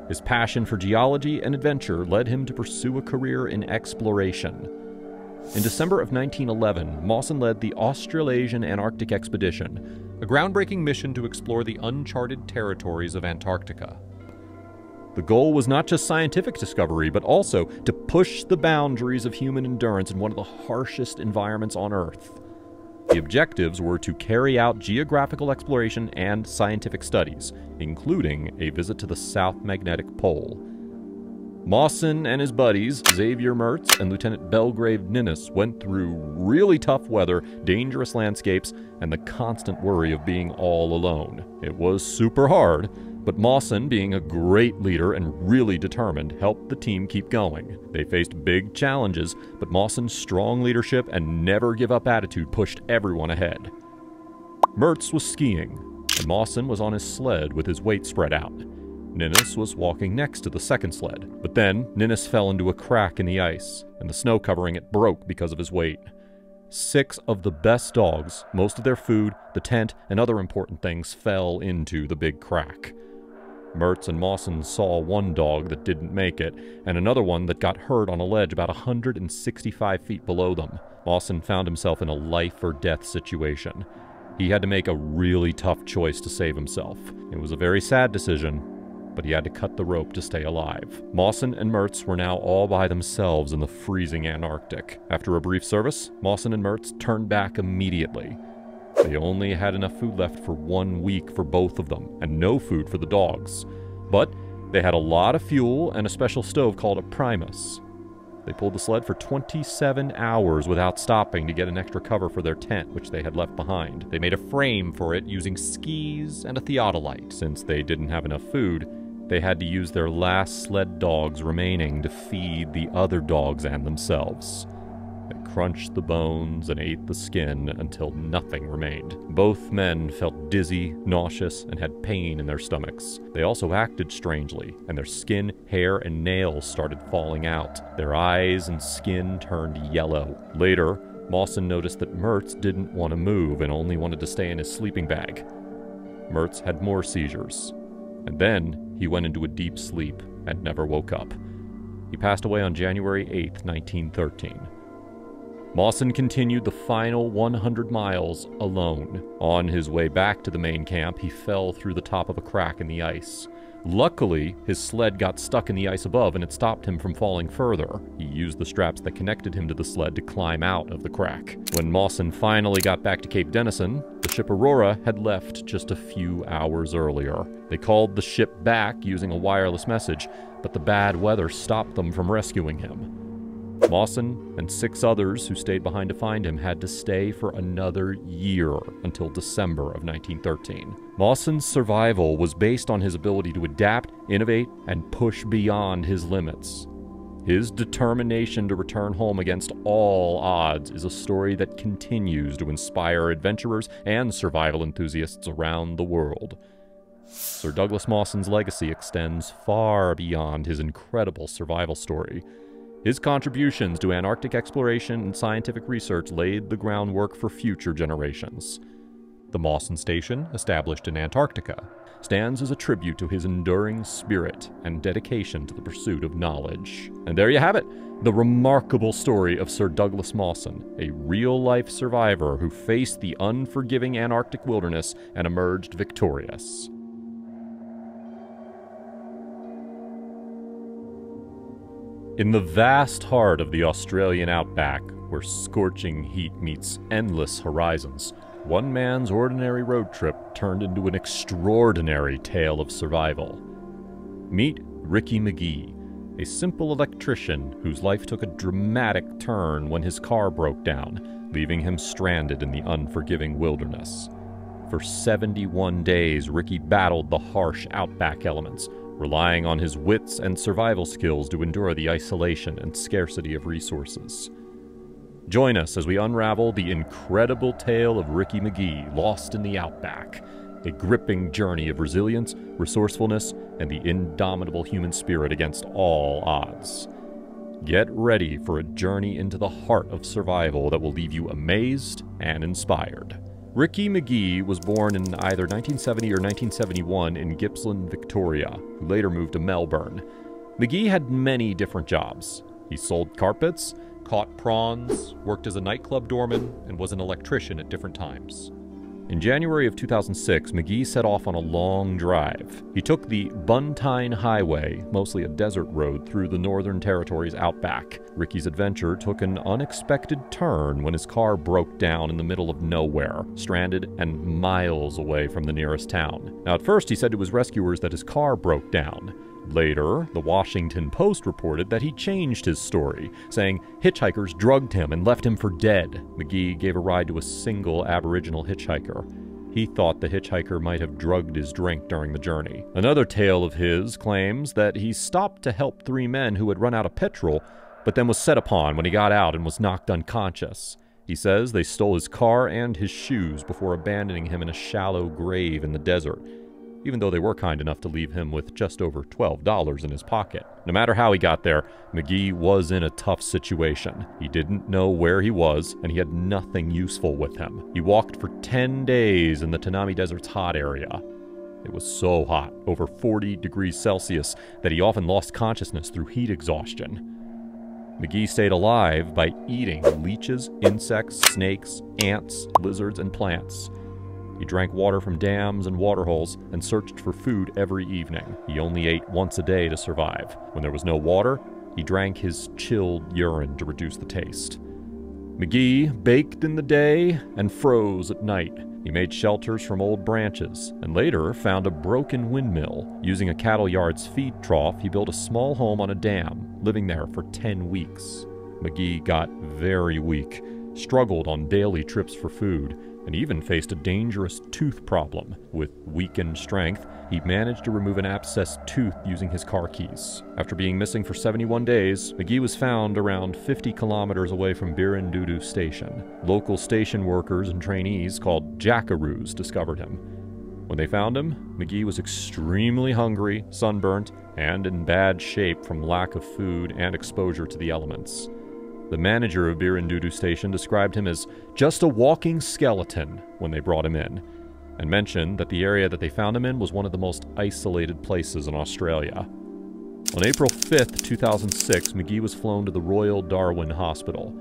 His passion for geology and adventure led him to pursue a career in exploration. In December of 1911, Mawson led the Australasian Antarctic Expedition, a groundbreaking mission to explore the uncharted territories of Antarctica. The goal was not just scientific discovery, but also to push the boundaries of human endurance in one of the harshest environments on Earth. The objectives were to carry out geographical exploration and scientific studies, including a visit to the South Magnetic Pole. Mawson and his buddies, Xavier Mertz and Lieutenant Belgrave Ninnis, went through really tough weather, dangerous landscapes, and the constant worry of being all alone. It was super hard, but Mawson, being a great leader and really determined, helped the team keep going. They faced big challenges, but Mawson's strong leadership and never-give-up attitude pushed everyone ahead. Mertz was skiing, and Mawson was on his sled with his weight spread out. Ninnis was walking next to the second sled, but then Ninnis fell into a crack in the ice, and the snow covering it broke because of his weight. 6 of the best dogs, most of their food, the tent, and other important things fell into the big crack. Mertz and Mawson saw one dog that didn't make it, and another one that got hurt on a ledge about 165 feet below them. Mawson found himself in a life-or-death situation. He had to make a really tough choice to save himself. It was a very sad decision, but he had to cut the rope to stay alive. Mawson and Mertz were now all by themselves in the freezing Antarctic. After a brief service, Mawson and Mertz turned back immediately. They only had enough food left for 1 week for both of them, and no food for the dogs. But they had a lot of fuel and a special stove called a primus. They pulled the sled for 27 hours without stopping to get an extra cover for their tent, which they had left behind. They made a frame for it using skis and a theodolite. Since they didn't have enough food, they had to use their last sled dogs remaining to feed the other dogs and themselves. They crunched the bones and ate the skin until nothing remained. Both men felt dizzy, nauseous, and had pain in their stomachs. They also acted strangely, and their skin, hair, and nails started falling out. Their eyes and skin turned yellow. Later, Mawson noticed that Mertz didn't want to move and only wanted to stay in his sleeping bag. Mertz had more seizures, and then he went into a deep sleep and never woke up. He passed away on January 8, 1913. Mawson continued the final 100 miles alone. On his way back to the main camp, he fell through the top of a crack in the ice. Luckily, his sled got stuck in the ice above and it stopped him from falling further. He used the straps that connected him to the sled to climb out of the crack. When Mawson finally got back to Cape Denison, the ship Aurora had left just a few hours earlier. They called the ship back using a wireless message, but the bad weather stopped them from rescuing him. Mawson and 6 others who stayed behind to find him had to stay for another year until December of 1913. Mawson's survival was based on his ability to adapt, innovate, and push beyond his limits. His determination to return home against all odds is a story that continues to inspire adventurers and survival enthusiasts around the world. Sir Douglas Mawson's legacy extends far beyond his incredible survival story. His contributions to Antarctic exploration and scientific research laid the groundwork for future generations. The Mawson Station, established in Antarctica, stands as a tribute to his enduring spirit and dedication to the pursuit of knowledge. And there you have it, the remarkable story of Sir Douglas Mawson, a real-life survivor who faced the unforgiving Antarctic wilderness and emerged victorious. In the vast heart of the Australian outback, where scorching heat meets endless horizons, one man's ordinary road trip turned into an extraordinary tale of survival. Meet Ricky McGee, a simple electrician whose life took a dramatic turn when his car broke down, leaving him stranded in the unforgiving wilderness. For 71 days, Ricky battled the harsh outback elements, relying on his wits and survival skills to endure the isolation and scarcity of resources. Join us as we unravel the incredible tale of Ricky McGee, lost in the outback, a gripping journey of resilience, resourcefulness, and the indomitable human spirit against all odds. Get ready for a journey into the heart of survival that will leave you amazed and inspired. Ricky McGee was born in either 1970 or 1971 in Gippsland, Victoria, who later moved to Melbourne. McGee had many different jobs. He sold carpets, caught prawns, worked as a nightclub doorman, and was an electrician at different times. In January of 2006, McGee set off on a long drive. He took the Buntine Highway, mostly a desert road, through the Northern Territory's outback. Ricky's adventure took an unexpected turn when his car broke down in the middle of nowhere, stranded and miles away from the nearest town. Now, at first he said to his rescuers that his car broke down. Later, the Washington Post reported that he changed his story, saying hitchhikers drugged him and left him for dead. McGee gave a ride to a single Aboriginal hitchhiker. He thought the hitchhiker might have drugged his drink during the journey. Another tale of his claims that he stopped to help 3 men who had run out of petrol, but then was set upon when he got out and was knocked unconscious. He says they stole his car and his shoes before abandoning him in a shallow grave in the desert, even though they were kind enough to leave him with just over $12 in his pocket. No matter how he got there, McGee was in a tough situation. He didn't know where he was, and he had nothing useful with him. He walked for 10 days in the Tanami Desert's hot area. It was so hot, over 40 degrees Celsius, that he often lost consciousness through heat exhaustion. McGee stayed alive by eating leeches, insects, snakes, ants, lizards, and plants. He drank water from dams and waterholes and searched for food every evening. He only ate once a day to survive. When there was no water, he drank his chilled urine to reduce the taste. McGee baked in the day and froze at night. He made shelters from old branches, and later found a broken windmill. Using a cattle yard's feed trough, he built a small home on a dam, living there for 10 weeks. McGee got very weak, struggled on daily trips for food, and even faced a dangerous tooth problem. With weakened strength, he managed to remove an abscessed tooth using his car keys. After being missing for 71 days, McGee was found around 50 kilometers away from Birindudu Station. Local station workers and trainees called jackaroos discovered him. When they found him, McGee was extremely hungry, sunburnt, and in bad shape from lack of food and exposure to the elements. The manager of Birindudu Station described him as just a walking skeleton when they brought him in, and mentioned that the area that they found him in was one of the most isolated places in Australia. On April 5th, 2006, McGee was flown to the Royal Darwin Hospital.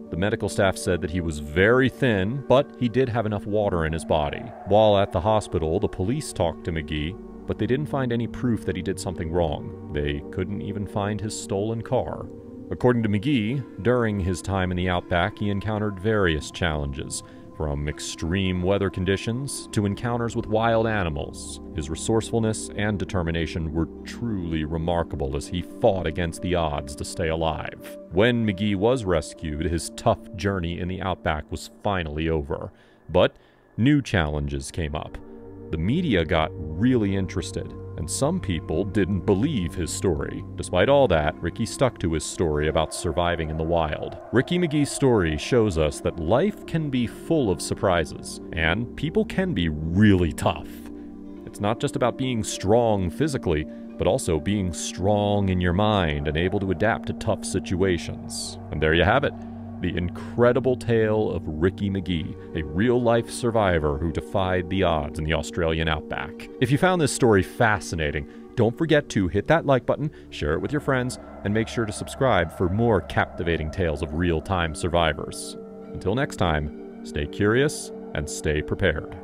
The medical staff said that he was very thin, but he did have enough water in his body. While at the hospital, the police talked to McGee, but they didn't find any proof that he did something wrong. They couldn't even find his stolen car. According to McGee, during his time in the outback, he encountered various challenges, from extreme weather conditions to encounters with wild animals. His resourcefulness and determination were truly remarkable as he fought against the odds to stay alive. When McGee was rescued, his tough journey in the outback was finally over. But new challenges came up. The media got really interested, and some people didn't believe his story. Despite all that, Ricky stuck to his story about surviving in the wild. Ricky McGee's story shows us that life can be full of surprises, and people can be really tough. It's not just about being strong physically, but also being strong in your mind and able to adapt to tough situations. And there you have it. The incredible tale of Ricky McGee, a real-life survivor who defied the odds in the Australian outback. If you found this story fascinating, don't forget to hit that like button, share it with your friends, and make sure to subscribe for more captivating tales of real-time survivors. Until next time, stay curious and stay prepared.